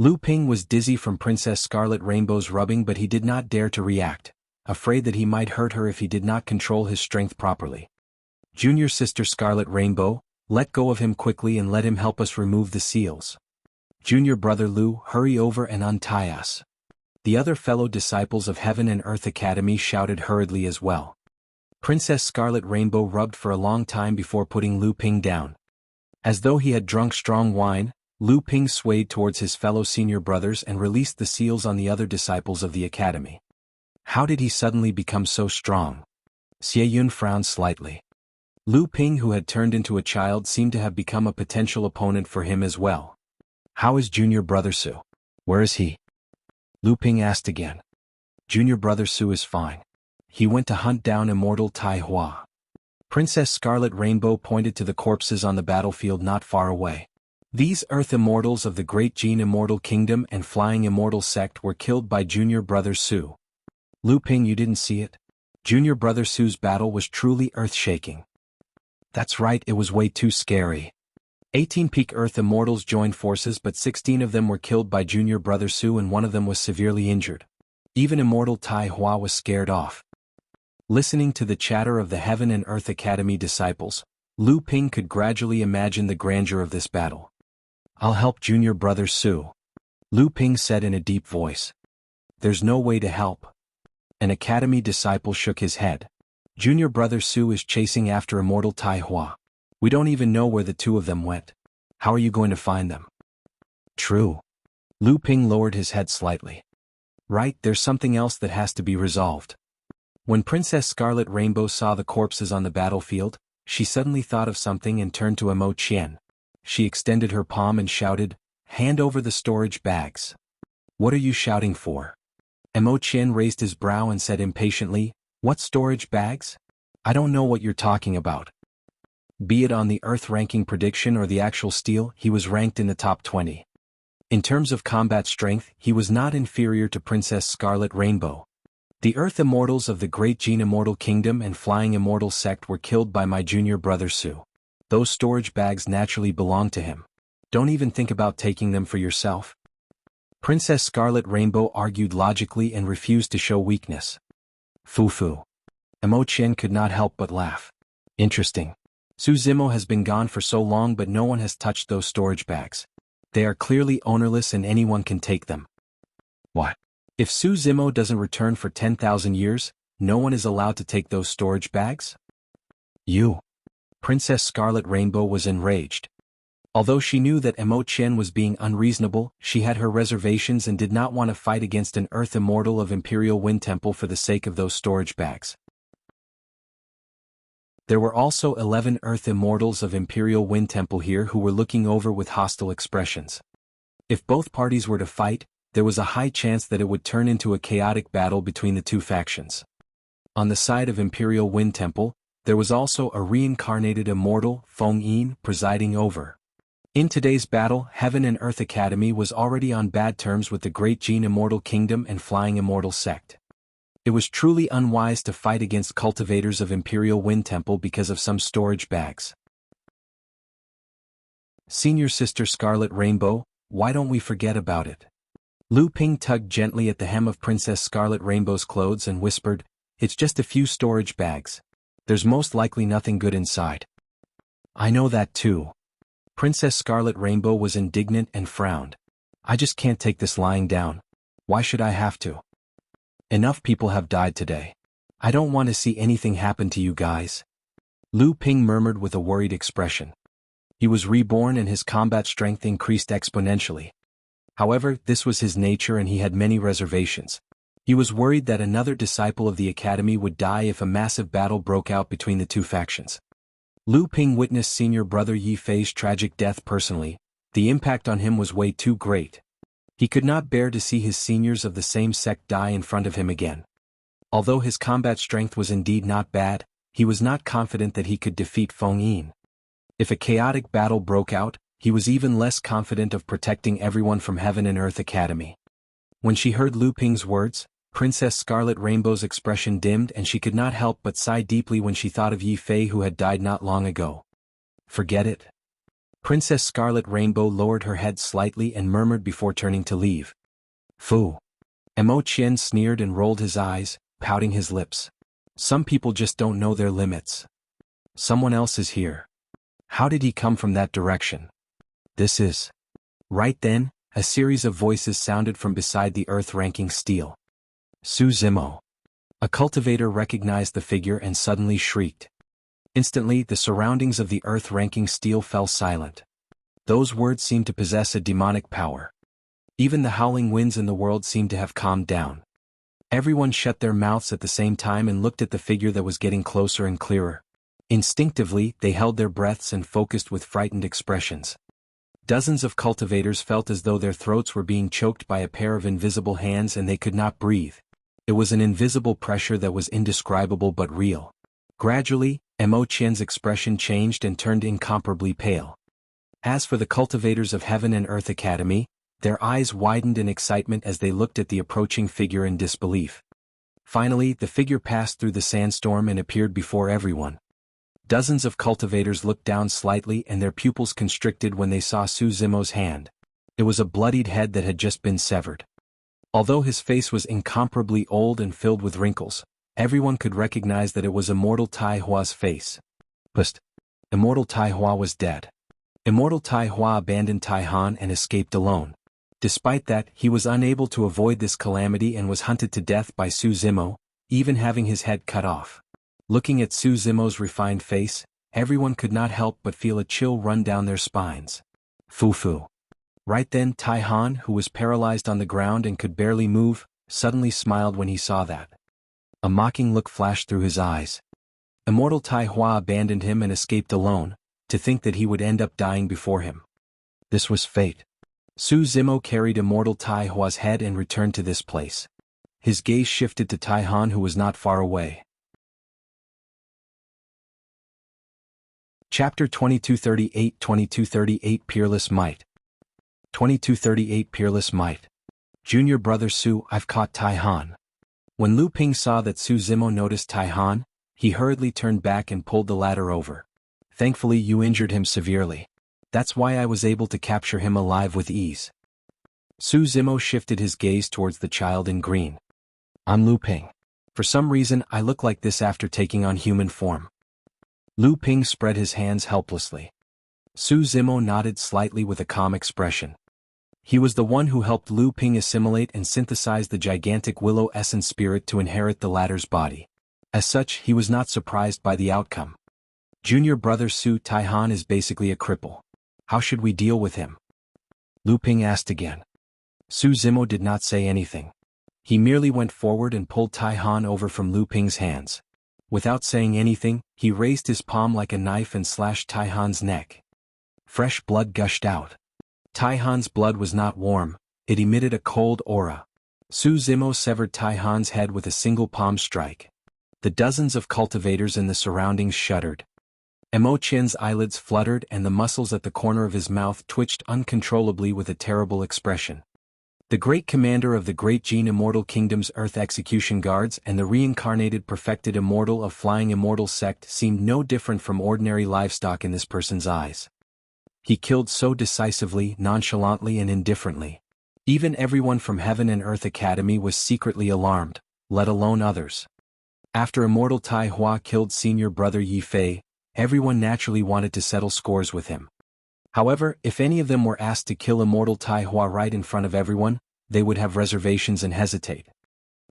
Lu Ping was dizzy from Princess Scarlet Rainbow's rubbing, but he did not dare to react, afraid that he might hurt her if he did not control his strength properly. Junior Sister Scarlet Rainbow, Let go of him quickly and let him help us remove the seals. Junior brother Lu, hurry over and untie us. The other fellow disciples of Heaven and Earth Academy shouted hurriedly as well. Princess Scarlet Rainbow rubbed for a long time before putting Lu Ping down. As though he had drunk strong wine, Lu Ping swayed towards his fellow senior brothers and released the seals on the other disciples of the academy. How did he suddenly become so strong? Xie Yun frowned slightly. Lu Ping, who had turned into a child, seemed to have become a potential opponent for him as well. How is junior brother Su? Where is he? Lu Ping asked again. Junior brother Su is fine. He went to hunt down immortal Tai Hua. Princess Scarlet Rainbow pointed to the corpses on the battlefield not far away. These Earth Immortals of the Great Gene Immortal Kingdom and Flying Immortal Sect were killed by Junior Brother Su. Lu Ping, you didn't see it? Junior Brother Su's battle was truly earth-shaking. That's right, it was way too scary. 18 peak Earth Immortals joined forces, but 16 of them were killed by Junior Brother Su and one of them was severely injured. Even Immortal Tai Hua was scared off. Listening to the chatter of the Heaven and Earth Academy disciples, Lu Ping could gradually imagine the grandeur of this battle. I'll help Junior Brother Su, Lu Ping said in a deep voice. There's no way to help. An academy disciple shook his head. Junior Brother Su is chasing after immortal Tai Hua. We don't even know where the two of them went. How are you going to find them? True. Lu Ping lowered his head slightly. Right, there's something else that has to be resolved. When Princess Scarlet Rainbow saw the corpses on the battlefield, she suddenly thought of something and turned to Emo Qian. She extended her palm and shouted, "Hand over the storage bags." What are you shouting for? Emo Qian raised his brow and said impatiently, What storage bags? I don't know what you're talking about. Be it on the Earth ranking prediction or the actual Stele, he was ranked in the top 20. In terms of combat strength, he was not inferior to Princess Scarlet Rainbow. The Earth Immortals of the Great Gene Immortal Kingdom and Flying Immortal Sect were killed by my junior brother Su. Those storage bags naturally belong to him. Don't even think about taking them for yourself. Princess Scarlet Rainbow argued logically and refused to show weakness. Fu. Emo Qian could not help but laugh. Interesting. Su Zimo has been gone for so long but no one has touched those storage bags. They are clearly ownerless and anyone can take them. What? If Su Zimo doesn't return for 10,000 years, no one is allowed to take those storage bags? You. Princess Scarlet Rainbow was enraged. Although she knew that Emo Qian was being unreasonable, she had her reservations and did not want to fight against an Earth Immortal of Imperial Wind Temple for the sake of those storage bags. There were also 11 Earth Immortals of Imperial Wind Temple here who were looking over with hostile expressions. If both parties were to fight, there was a high chance that it would turn into a chaotic battle between the two factions. On the side of Imperial Wind Temple, there was also a reincarnated immortal, Feng Yin, presiding over. In today's battle, Heaven and Earth Academy was already on bad terms with the Great Gene Immortal Kingdom and Flying Immortal Sect. It was truly unwise to fight against cultivators of Imperial Wind Temple because of some storage bags. Senior Sister Scarlet Rainbow, why don't we forget about it? Lu Ping tugged gently at the hem of Princess Scarlet Rainbow's clothes and whispered, It's just a few storage bags. There's most likely nothing good inside. I know that too. Princess Scarlet Rainbow was indignant and frowned. I just can't take this lying down. Why should I have to? Enough people have died today. I don't want to see anything happen to you guys. Lu Ping murmured with a worried expression. He was reborn and his combat strength increased exponentially. However, this was his nature and he had many reservations. He was worried that another disciple of the academy would die if a massive battle broke out between the two factions. Lu Ping witnessed senior brother Yi Fei's tragic death personally. The impact on him was way too great. He could not bear to see his seniors of the same sect die in front of him again. Although his combat strength was indeed not bad, he was not confident that he could defeat Feng Yin. If a chaotic battle broke out, he was even less confident of protecting everyone from Heaven and Earth Academy. When she heard Lu Ping's words, Princess Scarlet Rainbow's expression dimmed and she could not help but sigh deeply when she thought of Yi Fei who had died not long ago. Forget it. Princess Scarlet Rainbow lowered her head slightly and murmured before turning to leave. Fu. Emo Qian sneered and rolled his eyes, pouting his lips. Some people just don't know their limits. Someone else is here. How did he come from that direction? This is... Right then, a series of voices sounded from beside the earth-ranking Stele. Su Zimo. A cultivator recognized the figure and suddenly shrieked. Instantly, the surroundings of the earth-ranking Stele fell silent. Those words seemed to possess a demonic power. Even the howling winds in the world seemed to have calmed down. Everyone shut their mouths at the same time and looked at the figure that was getting closer and clearer. Instinctively, they held their breaths and focused with frightened expressions. Dozens of cultivators felt as though their throats were being choked by a pair of invisible hands and they could not breathe. It was an invisible pressure that was indescribable but real. Gradually, Mo Qian's expression changed and turned incomparably pale. As for the cultivators of Heaven and Earth Academy, their eyes widened in excitement as they looked at the approaching figure in disbelief. Finally, the figure passed through the sandstorm and appeared before everyone. Dozens of cultivators looked down slightly and their pupils constricted when they saw Su Zimo's hand. It was a bloodied head that had just been severed. Although his face was incomparably old and filled with wrinkles, everyone could recognize that it was Immortal Tai Hua's face. Pust. Immortal Tai Hua was dead. Immortal Tai Hua abandoned Tai Han and escaped alone. Despite that, he was unable to avoid this calamity and was hunted to death by Su Zimo, even having his head cut off. Looking at Su Zimo's refined face, everyone could not help but feel a chill run down their spines. Fu. Right then Tai Han, who was paralyzed on the ground and could barely move, suddenly smiled when he saw that. A mocking look flashed through his eyes. Immortal Tai Hua abandoned him and escaped alone, to think that he would end up dying before him. This was fate. Su Zimo carried Immortal Tai Hua's head and returned to this place. His gaze shifted to Tai Han, who was not far away. Chapter 2238 Peerless Might. 2238 Peerless Might. Junior brother Su, I've caught Tai Han. When Lu Ping saw that Su Zimo noticed Tai Han, he hurriedly turned back and pulled the ladder over. Thankfully you injured him severely. That's why I was able to capture him alive with ease. Su Zimo shifted his gaze towards the child in green. I'm Lu Ping. For some reason I look like this after taking on human form. Lu Ping spread his hands helplessly. Su Zimo nodded slightly with a calm expression. He was the one who helped Lu Ping assimilate and synthesize the gigantic willow essence spirit to inherit the latter's body. As such, he was not surprised by the outcome. Junior brother Su, Tai Han is basically a cripple. How should we deal with him? Lu Ping asked again. Su Zimo did not say anything. He merely went forward and pulled Tai Han over from Lu Ping's hands. Without saying anything, he raised his palm like a knife and slashed Tai Han's neck. Fresh blood gushed out. Tai Han's blood was not warm, it emitted a cold aura. Su Zimo severed Tai Han's head with a single palm strike. The dozens of cultivators in the surroundings shuddered. Mo Qian's eyelids fluttered and the muscles at the corner of his mouth twitched uncontrollably with a terrible expression. The great commander of the Great Jin Immortal Kingdom's Earth Execution Guards and the reincarnated perfected immortal of Flying Immortal sect seemed no different from ordinary livestock in this person's eyes. He killed so decisively, nonchalantly and indifferently. Even everyone from Heaven and Earth Academy was secretly alarmed, let alone others. After Immortal Tai Hua killed senior brother Yi Fei, everyone naturally wanted to settle scores with him. However, if any of them were asked to kill Immortal Tai Hua right in front of everyone, they would have reservations and hesitate.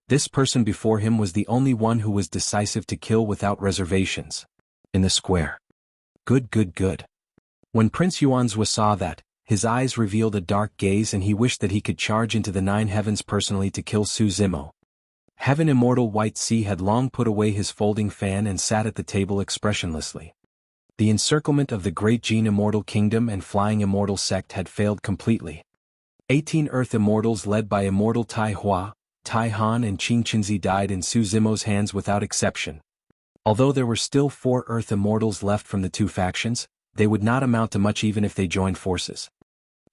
This person before him was the only one who was decisive to kill without reservations. In the square. Good. When Prince Yuanzhua saw that, his eyes revealed a dark gaze and he wished that he could charge into the 9 heavens personally to kill Su Zimo. Heaven Immortal White Sea had long put away his folding fan and sat at the table expressionlessly. The encirclement of the Great Jin Immortal Kingdom and Flying Immortal sect had failed completely. 18 Earth Immortals led by Immortal Tai Hua, Tai Han and Qing Qinzi died in Su Zimo's hands without exception. Although there were still 4 Earth Immortals left from the 2 factions, they would not amount to much even if they joined forces.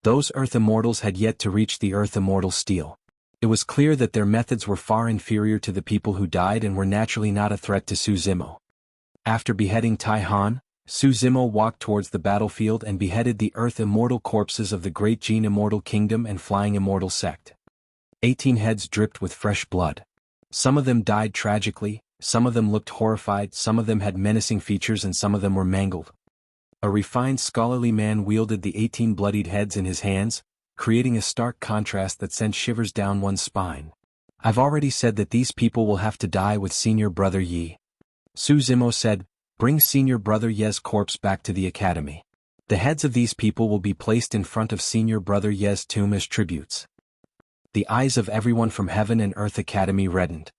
Those Earth Immortals had yet to reach the Earth Immortal Stele. It was clear that their methods were far inferior to the people who died and were naturally not a threat to Su Zimo. After beheading Tai Han, Su Zimo walked towards the battlefield and beheaded the Earth Immortal corpses of the Great Jin Immortal Kingdom and Flying Immortal sect. 18 heads dripped with fresh blood. Some of them died tragically, some of them looked horrified, some of them had menacing features and some of them were mangled. A refined scholarly man wielded the 18 bloodied heads in his hands, creating a stark contrast that sent shivers down one's spine. I've already said that these people will have to die with Senior Brother Yi. Su Zimo said, bring Senior Brother Ye's corpse back to the academy. The heads of these people will be placed in front of Senior Brother Ye's tomb as tributes. The eyes of everyone from Heaven and Earth Academy reddened.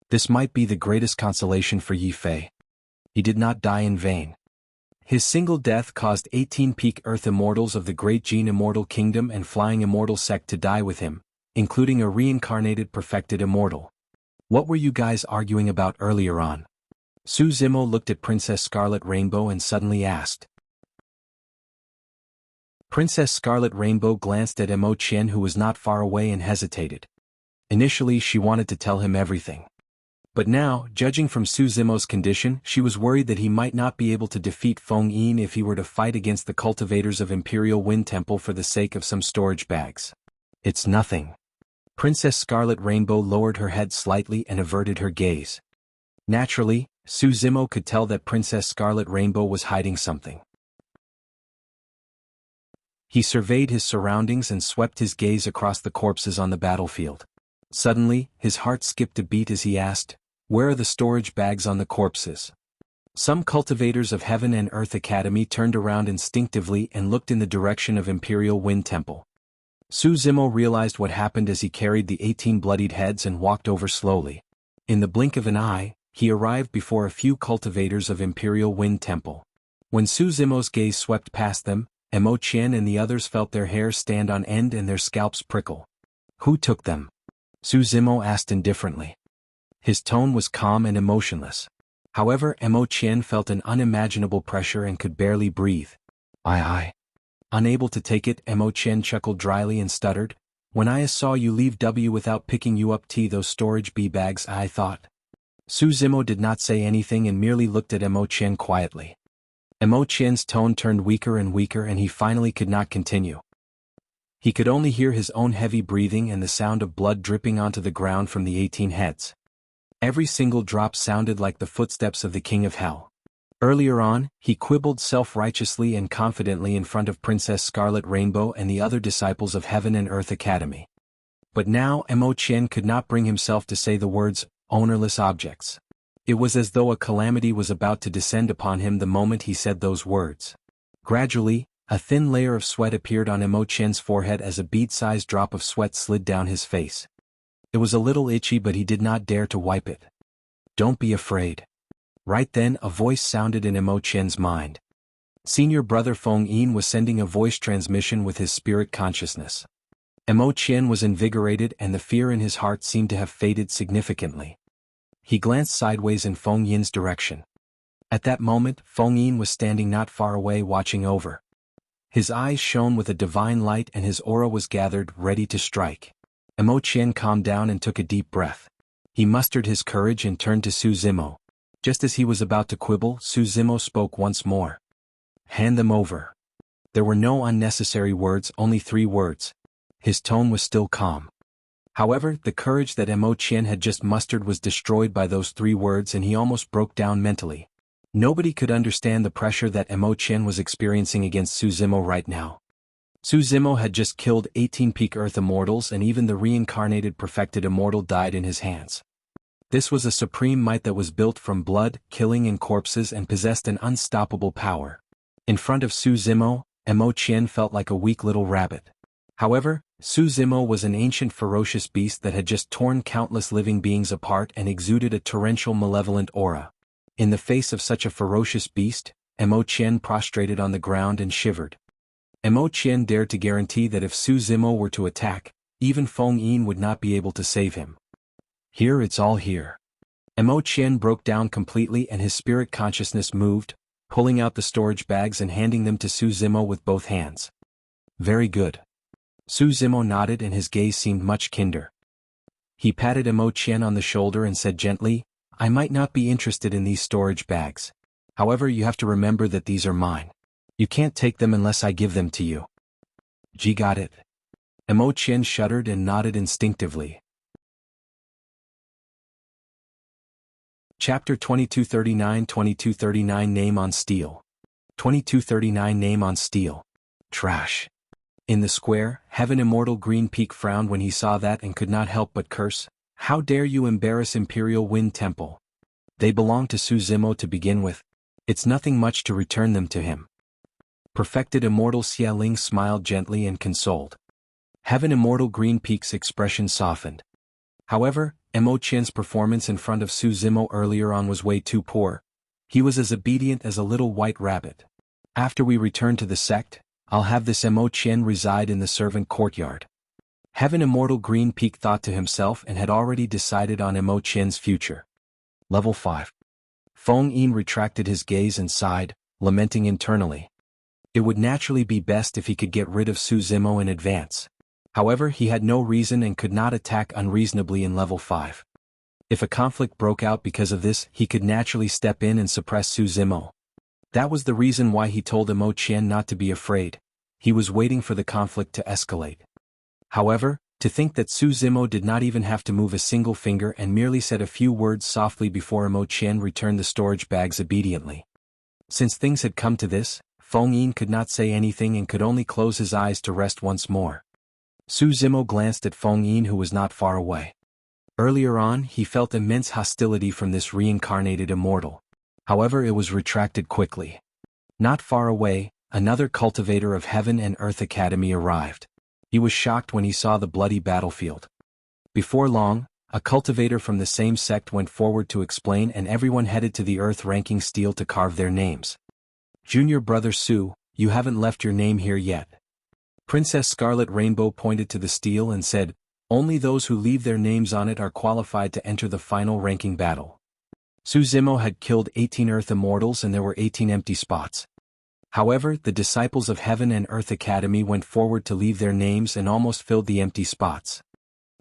This might be the greatest consolation for Yi Fei. He did not die in vain. His single death caused 18 peak Earth Immortals of the Great Gene Immortal Kingdom and Flying Immortal Sect to die with him, including a reincarnated perfected immortal. What were you guys arguing about earlier on? Su Zimo looked at Princess Scarlet Rainbow and suddenly asked. Princess Scarlet Rainbow glanced at Mo Qian, who was not far away, and hesitated. Initially she wanted to tell him everything. But now, judging from Su Zimo's condition, she was worried that he might not be able to defeat Feng Yin if he were to fight against the cultivators of Imperial Wind Temple for the sake of some storage bags. It's nothing. Princess Scarlet Rainbow lowered her head slightly and averted her gaze. Naturally, Su Zimo could tell that Princess Scarlet Rainbow was hiding something. He surveyed his surroundings and swept his gaze across the corpses on the battlefield. Suddenly, his heart skipped a beat as he asked, where are the storage bags on the corpses? Some cultivators of Heaven and Earth Academy turned around instinctively and looked in the direction of Imperial Wind Temple. Su Zimo realized what happened as he carried the 18 bloodied heads and walked over slowly. In the blink of an eye, he arrived before a few cultivators of Imperial Wind Temple. When Su Zimo's gaze swept past them, Mo Qian and the others felt their hair stand on end and their scalps prickle. Who took them? Su Zimo asked indifferently. His tone was calm and emotionless. However, Mo Qian felt an unimaginable pressure and could barely breathe. I. Unable to take it, Mo Qian chuckled dryly and stuttered. When I saw you leave W without picking you up those storage B bags, I thought. Su Zimo did not say anything and merely looked at Mo Qian quietly. Mo Qian's tone turned weaker and weaker and he finally could not continue. He could only hear his own heavy breathing and the sound of blood dripping onto the ground from the 18 heads. Every single drop sounded like the footsteps of the King of Hell. Earlier on, he quibbled self-righteously and confidently in front of Princess Scarlet Rainbow and the other disciples of Heaven and Earth Academy. But now Mo Qian could not bring himself to say the words, ownerless objects. It was as though a calamity was about to descend upon him the moment he said those words. Gradually, a thin layer of sweat appeared on Mo Qian's forehead as a bead-sized drop of sweat slid down his face. It was a little itchy, but he did not dare to wipe it. Don't be afraid. Right then, a voice sounded in Mo Qian's mind. Senior Brother Feng Yin was sending a voice transmission with his spirit consciousness. Mo Qian was invigorated and the fear in his heart seemed to have faded significantly. He glanced sideways in Feng Yin's direction. At that moment, Feng Yin was standing not far away watching over. His eyes shone with a divine light and his aura was gathered, ready to strike. Mo Qian calmed down and took a deep breath. He mustered his courage and turned to Su Zimo. Just as he was about to quibble, Su Zimo spoke once more. Hand them over. There were no unnecessary words, only 3 words. His tone was still calm. However, the courage that Mo Qian had just mustered was destroyed by those 3 words and he almost broke down mentally. Nobody could understand the pressure that Mo Qian was experiencing against Su Zimo right now. Su Zimo had just killed 18 peak Earth Immortals and even the reincarnated perfected immortal died in his hands. This was a supreme might that was built from blood, killing and corpses and possessed an unstoppable power. In front of Su Zimo, Mo Qian felt like a weak little rabbit. However, Su Zimo was an ancient ferocious beast that had just torn countless living beings apart and exuded a torrential malevolent aura. In the face of such a ferocious beast, Mo Qian prostrated on the ground and shivered. Mo Qian dared to guarantee that if Su Zimo were to attack, even Feng Yin would not be able to save him. Here it's all here. Mo Qian broke down completely and his spirit consciousness moved, pulling out the storage bags and handing them to Su Zimo with both hands. Very good. Su Zimo nodded and his gaze seemed much kinder. He patted Mo Qian on the shoulder and said gently, I might not be interested in these storage bags. However, you have to remember that these are mine. You can't take them unless I give them to you. Ji got it. Mo Qian shuddered and nodded instinctively. Chapter 2239 Name on Stele. 2239 name on steel. Trash. In the square, Heaven Immortal Green Peak frowned when he saw that and could not help but curse. How dare you embarrass Imperial Wind Temple? They belong to Su Zimo to begin with. It's nothing much to return them to him. Perfected Immortal Xia Ling smiled gently and consoled. Heaven Immortal Green Peak's expression softened. However, Mo Qian's performance in front of Su Zimo earlier on was way too poor. He was as obedient as a little white rabbit. After we return to the sect, I'll have this Mo Qian reside in the servant courtyard. Heaven Immortal Green Peak thought to himself and had already decided on Mo Qian's future. Level 5. Feng Yin retracted his gaze and sighed, lamenting internally. It would naturally be best if he could get rid of Su Zimo in advance. However, he had no reason and could not attack unreasonably in level 5. If a conflict broke out because of this, he could naturally step in and suppress Su Zimo. That was the reason why he told Mo Qian not to be afraid. He was waiting for the conflict to escalate. However, to think that Su Zimo did not even have to move a single finger and merely said a few words softly before Mo Qian returned the storage bags obediently. Since things had come to this, Feng Yin could not say anything and could only close his eyes to rest once more. Su Zimo glanced at Feng Yin, who was not far away. Earlier on, he felt immense hostility from this reincarnated immortal. However, it was retracted quickly. Not far away, another cultivator of Heaven and Earth Academy arrived. He was shocked when he saw the bloody battlefield. Before long, a cultivator from the same sect went forward to explain, and everyone headed to the Earth ranking stele to carve their names. Junior Brother Su, you haven't left your name here yet. Princess Scarlet Rainbow pointed to the stele and said, only those who leave their names on it are qualified to enter the final ranking battle. Su Zimo had killed 18 Earth Immortals and there were 18 empty spots. However, the disciples of Heaven and Earth Academy went forward to leave their names and almost filled the empty spots.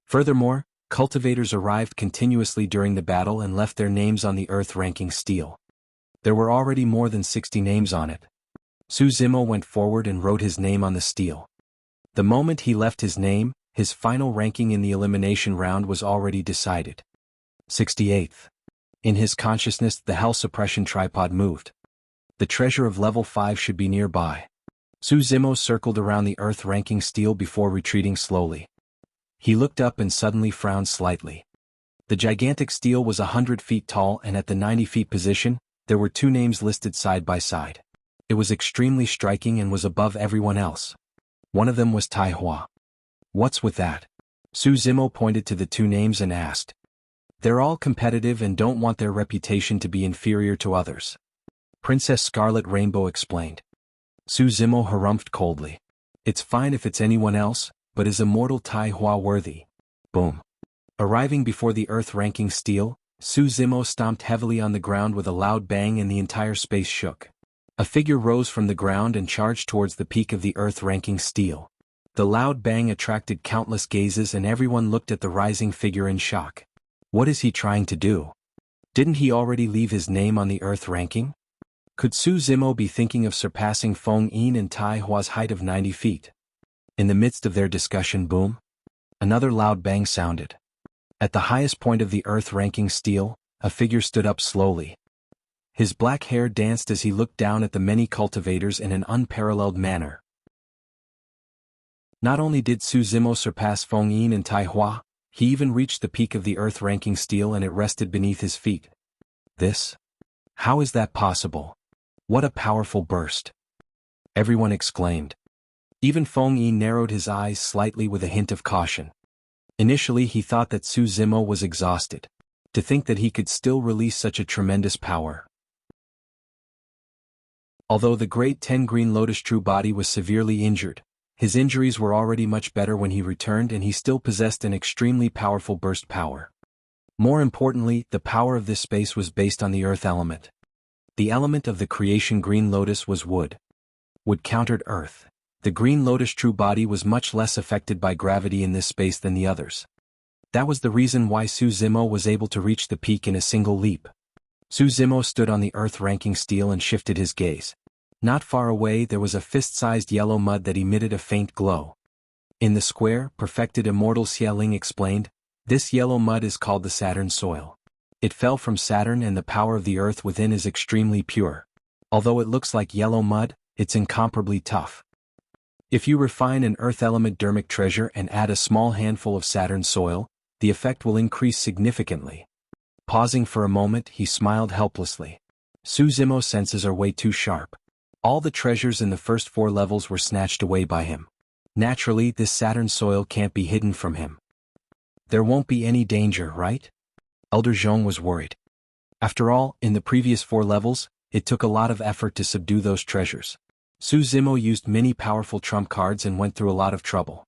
Furthermore, cultivators arrived continuously during the battle and left their names on the Earth ranking stele. There were already more than 60 names on it. Su Zimo went forward and wrote his name on the stele. The moment he left his name, his final ranking in the elimination round was already decided. 68th. In his consciousness, the Hell Suppression tripod moved. The treasure of level 5 should be nearby. Su Zimo circled around the Earth ranking stele before retreating slowly. He looked up and suddenly frowned slightly. The gigantic stele was 100 feet tall, and at the 90 feet position, there were 2 names listed side by side. It was extremely striking and was above everyone else. One of them was Tai Hua. What's with that? Su Zimo pointed to the 2 names and asked. They're all competitive and don't want their reputation to be inferior to others. Princess Scarlet Rainbow explained. Su Zimo harumphed coldly. It's fine if it's anyone else, but is immortal Tai Hua worthy? Boom. Arriving before the Earth ranking stele, Su Zimo stomped heavily on the ground with a loud bang and the entire space shook. A figure rose from the ground and charged towards the peak of the Earth ranking stele. The loud bang attracted countless gazes and everyone looked at the rising figure in shock. What is he trying to do? Didn't he already leave his name on the Earth ranking? Could Su Zimo be thinking of surpassing Feng Yin and Tai Hua's height of 90 feet? In the midst of their discussion, boom! Another loud bang sounded. At the highest point of the Earth ranking stele, a figure stood up slowly. His black hair danced as he looked down at the many cultivators in an unparalleled manner. Not only did Su Zimo surpass Feng Yin and Tai Hua, he even reached the peak of the Earth ranking stele and it rested beneath his feet. This? How is that possible? What a powerful burst! Everyone exclaimed. Even Feng Yin narrowed his eyes slightly with a hint of caution. Initially he thought that Su Zimo was exhausted. To think that he could still release such a tremendous power. Although the Great 10 Green Lotus True Body was severely injured, his injuries were already much better when he returned and he still possessed an extremely powerful burst power. More importantly, the power of this space was based on the earth element. The element of the creation Green Lotus was wood. Wood countered earth. The Green Lotus True Body was much less affected by gravity in this space than the others. That was the reason why Su Zimo was able to reach the peak in a single leap. Su Zimo stood on the Earth ranking stele and shifted his gaze. Not far away there was a fist-sized yellow mud that emitted a faint glow. In the square, perfected Immortal Xia Ling explained, this yellow mud is called the Saturn soil. It fell from Saturn and the power of the earth within is extremely pure. Although it looks like yellow mud, it's incomparably tough. If you refine an earth element dermic treasure and add a small handful of Saturn soil, the effect will increase significantly. Pausing for a moment, he smiled helplessly. Suzimo's senses are way too sharp. All the treasures in the first 4 levels were snatched away by him. Naturally, this Saturn soil can't be hidden from him. There won't be any danger, right? Elder Zhong was worried. After all, in the previous 4 levels, it took a lot of effort to subdue those treasures. Suzimo used many powerful trump cards and went through a lot of trouble.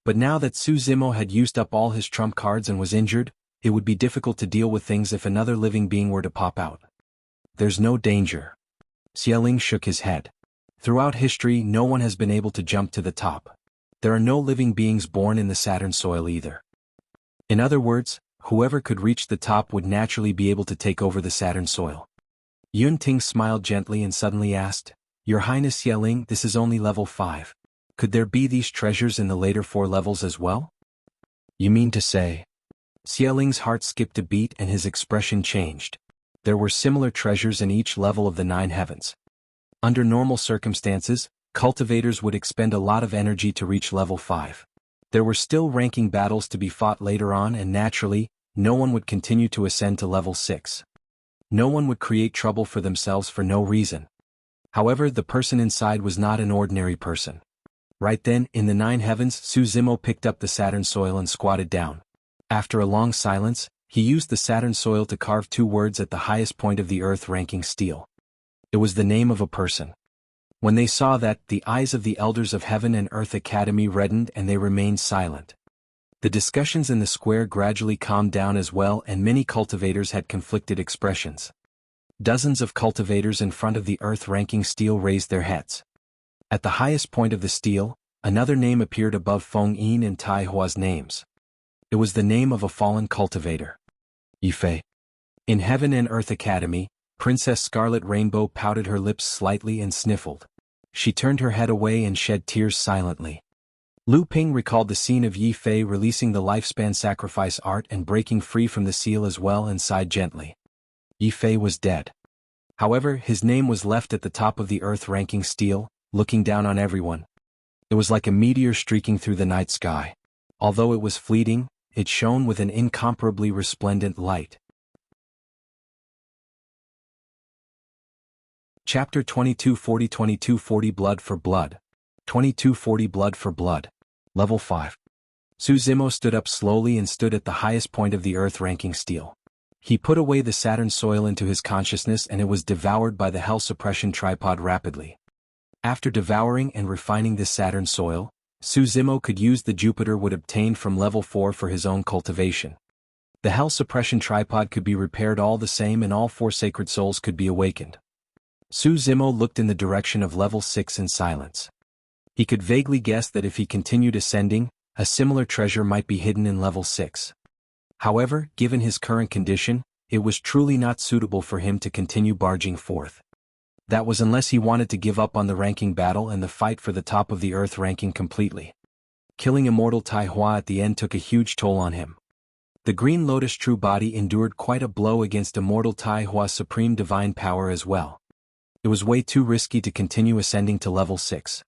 But now that Suzimo had used up all his trump cards and was injured, it would be difficult to deal with things if another living being were to pop out. There's no danger. Xiaoling shook his head. Throughout history, no one has been able to jump to the top. There are no living beings born in the Saturn soil either. In other words, whoever could reach the top would naturally be able to take over the Saturn soil. Yun Ting smiled gently and suddenly asked, Your Highness Xiaoling, this is only level 5. Could there be these treasures in the later 4 levels as well? You mean to say? Xiaoling's heart skipped a beat and his expression changed. There were similar treasures in each level of the 9 heavens. Under normal circumstances, cultivators would expend a lot of energy to reach level 5. There were still ranking battles to be fought later on and naturally, no one would continue to ascend to level 6. No one would create trouble for themselves for no reason. However, the person inside was not an ordinary person. Right then, in the 9 heavens, Suzimo picked up the Saturn soil and squatted down. After a long silence, he used the Saturn soil to carve 2 words at the highest point of the earth ranking Stele. It was the name of a person. When they saw that, the eyes of the elders of Heaven and Earth Academy reddened and they remained silent. The discussions in the square gradually calmed down as well, and many cultivators had conflicted expressions. Dozens of cultivators in front of the earth ranking Stele raised their heads. At the highest point of the Stele, another name appeared above Feng Yin and Tai Hua's names. It was the name of a fallen cultivator. Yifei. In Heaven and Earth Academy, Princess Scarlet Rainbow pouted her lips slightly and sniffled. She turned her head away and shed tears silently. Lu Ping recalled the scene of Yifei releasing the lifespan sacrifice art and breaking free from the seal as well and sighed gently. Yifei was dead. However, his name was left at the top of the earth ranking Stele, looking down on everyone. It was like a meteor streaking through the night sky. Although it was fleeting, it shone with an incomparably resplendent light. Chapter 2240 2240 Blood for Blood. 2240 Blood for Blood. Level 5. Suzimo stood up slowly and stood at the highest point of the earth ranking Stele. He put away the Saturn soil into his consciousness and it was devoured by the hell suppression tripod rapidly. After devouring and refining this Saturn soil, Suzimo could use the Jupiter would obtain from level 4 for his own cultivation. The hell suppression tripod could be repaired all the same and all 4 sacred souls could be awakened. Suzimo looked in the direction of level 6 in silence. He could vaguely guess that if he continued ascending, a similar treasure might be hidden in level 6. However, given his current condition, it was truly not suitable for him to continue barging forth. That was unless he wanted to give up on the ranking battle and the fight for the top of the earth ranking completely. Killing Immortal Tai Hua at the end took a huge toll on him. The Green Lotus true body endured quite a blow against Immortal Tai Hua's supreme divine power as well. It was way too risky to continue ascending to level 6.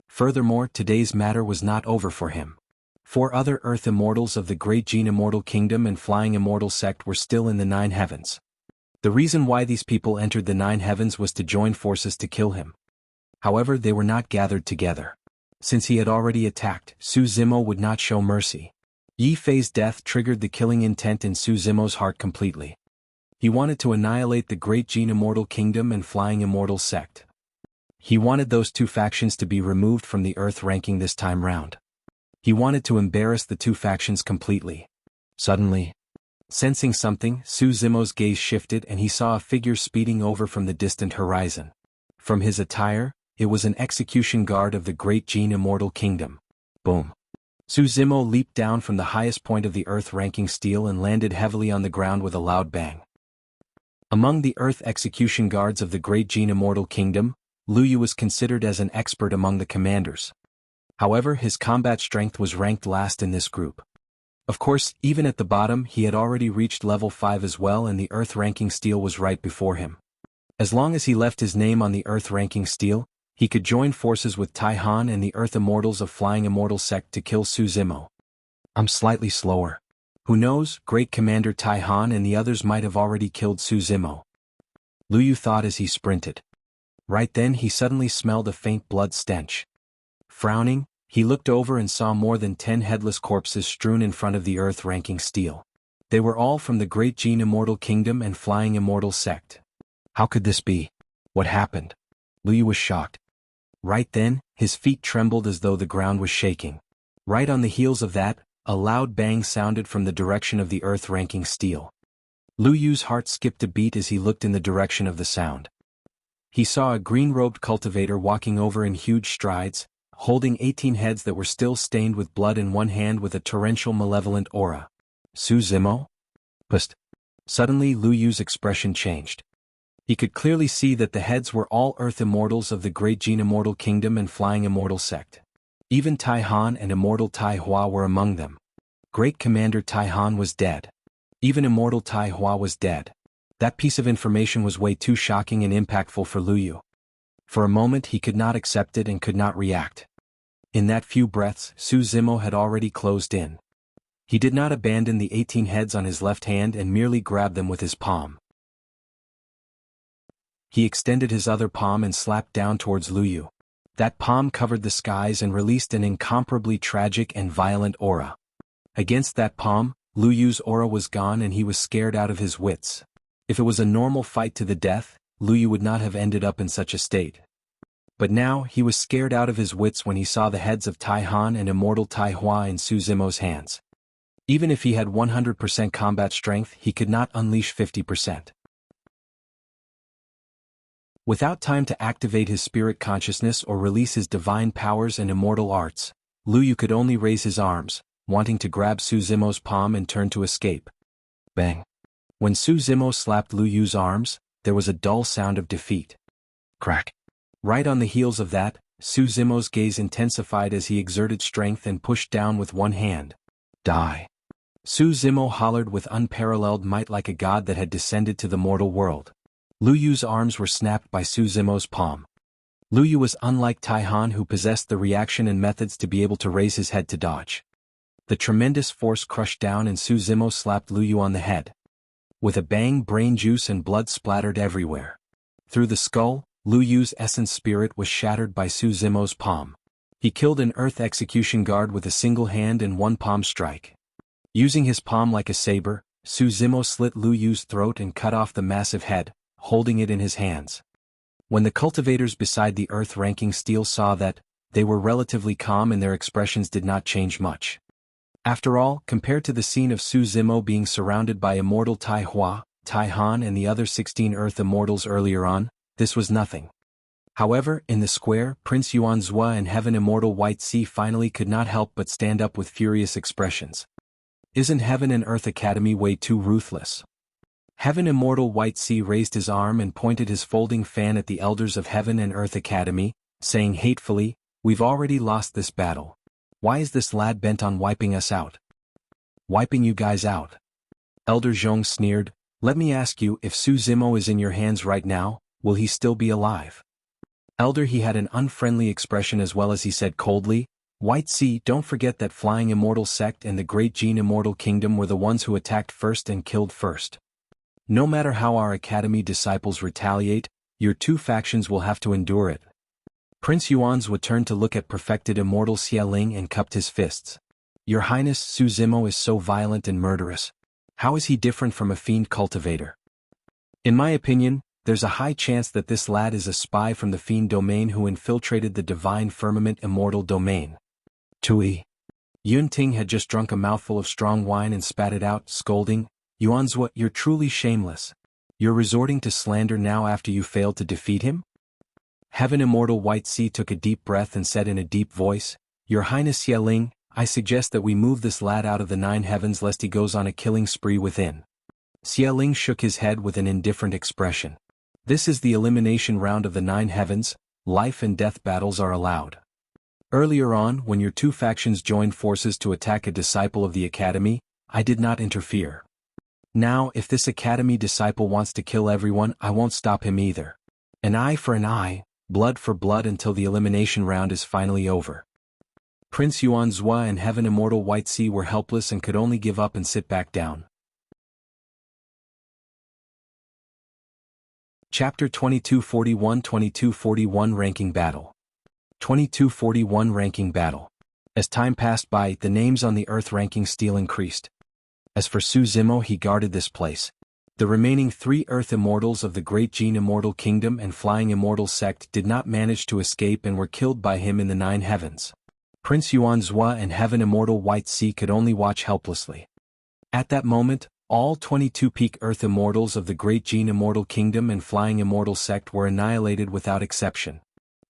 Furthermore, today's matter was not over for him. 4 other Earth Immortals of the Great Jin Immortal Kingdom and Flying Immortal Sect were still in the 9 heavens. The reason why these people entered the 9 heavens was to join forces to kill him. However, they were not gathered together. Since he had already attacked, Suzimo would not show mercy. Yifei's death triggered the killing intent in Suzimo's heart completely. He wanted to annihilate the Great Jin Immortal Kingdom and Flying Immortal Sect. He wanted those 2 factions to be removed from the Earth ranking this time round. He wanted to embarrass the 2 factions completely. Suddenly, sensing something, Suzimo's gaze shifted and he saw a figure speeding over from the distant horizon. From his attire, it was an execution guard of the Great Jin Immortal Kingdom. Boom. Suzimo leaped down from the highest point of the Earth ranking Stele and landed heavily on the ground with a loud bang. Among the Earth execution guards of the Great Jin Immortal Kingdom, Lu Yu was considered as an expert among the commanders. However, his combat strength was ranked last in this group. Of course, even at the bottom he had already reached level 5 as well and the Earth ranking Stele was right before him. As long as he left his name on the Earth-ranking Stele, he could join forces with Tai Han and the Earth Immortals of Flying Immortal Sect to kill Su Zimo. I'm slightly slower. Who knows, Great Commander Tai Han and the others might have already killed Su Zimo. Lu Yu thought as he sprinted. Right then he suddenly smelled a faint blood stench. Frowning, he looked over and saw more than 10 headless corpses strewn in front of the Earth-ranking Stele. They were all from the Great Jin Immortal Kingdom and Flying Immortal Sect. How could this be? What happened? Lu Yu was shocked. Right then, his feet trembled as though the ground was shaking. Right on the heels of that, a loud bang sounded from the direction of the Earth-ranking Stele. Lu Yu's heart skipped a beat as he looked in the direction of the sound. He saw a green-robed cultivator walking over in huge strides, holding 18 heads that were still stained with blood in one hand with a torrential malevolent aura. Su Zimo? Psst. Suddenly Lu Yu's expression changed. He could clearly see that the heads were all Earth Immortals of the Great Jin Immortal Kingdom and Flying Immortal Sect. Even Tai Han and Immortal Tai Hua were among them. Great Commander Tai Han was dead. Even Immortal Tai Hua was dead. That piece of information was way too shocking and impactful for Lu Yu. For a moment he could not accept it and could not react. In that few breaths, Su Zimo had already closed in. He did not abandon the 18 heads on his left hand and merely grabbed them with his palm. He extended his other palm and slapped down towards Lu Yu. That palm covered the skies and released an incomparably tragic and violent aura. Against that palm, Lu Yu's aura was gone and he was scared out of his wits. If it was a normal fight to the death, Lu Yu would not have ended up in such a state. But now, he was scared out of his wits when he saw the heads of Tai Han and Immortal Tai Hua in Su Zimo's hands. Even if he had 100% combat strength, he could not unleash 50%. Without time to activate his spirit consciousness or release his divine powers and immortal arts, Lu Yu could only raise his arms, wanting to grab Su Zimo's palm and turn to escape. Bang. When Su Zimo slapped Lu Yu's arms, there was a dull sound of defeat. Crack. Right on the heels of that, Su Zimo's gaze intensified as he exerted strength and pushed down with one hand. Die. Su Zimo hollered with unparalleled might like a god that had descended to the mortal world. Lu Yu's arms were snapped by Su Zimo's palm. Lu Yu was unlike Tai Han, who possessed the reaction and methods to be able to raise his head to dodge. The tremendous force crushed down and Su Zimo slapped Lu Yu on the head. With a bang, brain juice and blood splattered everywhere. Through the skull, Lu Yu's essence spirit was shattered by Su Zimo's palm. He killed an Earth Execution Guard with a single hand and one palm strike. Using his palm like a saber, Su Zimo slit Lu Yu's throat and cut off the massive head, holding it in his hands. When the cultivators beside the Earth-ranking Stele saw that, they were relatively calm and their expressions did not change much. After all, compared to the scene of Su Zimo being surrounded by Immortal Tai Hua, Tai Han and the other 16 Earth Immortals earlier on, this was nothing. However, in the square, Prince Yuanzhua and Heaven Immortal White Sea finally could not help but stand up with furious expressions. Isn't Heaven and Earth Academy way too ruthless? Heaven Immortal White Sea raised his arm and pointed his folding fan at the elders of Heaven and Earth Academy, saying hatefully, "We've already lost this battle. Why is this lad bent on wiping us out?" "Wiping you guys out?" Elder Zhong sneered. "Let me ask you, if Su Zimo is in your hands right now, will he still be alive?" Elder, he had an unfriendly expression as well as he said coldly, "White Sea, don't forget that Flying Immortal Sect and the Great Jin Immortal Kingdom were the ones who attacked first and killed first. No matter how our Academy disciples retaliate, your two factions will have to endure it." Prince Yuanzhua turned to look at perfected Immortal Xieling and cupped his fists. "Your Highness, Su Zimo is so violent and murderous. How is he different from a fiend cultivator? In my opinion, there's a high chance that this lad is a spy from the fiend domain who infiltrated the divine firmament immortal domain." Tui. Yun Ting had just drunk a mouthful of strong wine and spat it out, scolding, "Yuanzhua, you're truly shameless. You're resorting to slander now after you failed to defeat him?" Heaven Immortal White Sea took a deep breath and said in a deep voice, "Your Highness Xieling, I suggest that we move this lad out of the 9 heavens lest he goes on a killing spree within." Xieling shook his head with an indifferent expression. "This is the elimination round of the 9 heavens, life and death battles are allowed. Earlier on, when your two factions joined forces to attack a disciple of the Academy, I did not interfere. Now, if this academy disciple wants to kill everyone, I won't stop him either. An eye for an eye, blood for blood until the elimination round is finally over. Prince Yuanzhua and Heaven Immortal White Sea were helpless and could only give up and sit back down. Chapter 2241 Ranking Battle. 2241 Ranking Battle. As time passed by, the names on the Earth ranking Stele increased. As for Su Zimo, he guarded this place. The remaining 3 Earth Immortals of the Great Jin Immortal Kingdom and Flying Immortal Sect did not manage to escape and were killed by him in the 9 heavens. Prince Yuanzhua and Heaven Immortal White Sea could only watch helplessly. At that moment, all 22 peak Earth Immortals of the Great Jin Immortal Kingdom and Flying Immortal Sect were annihilated without exception.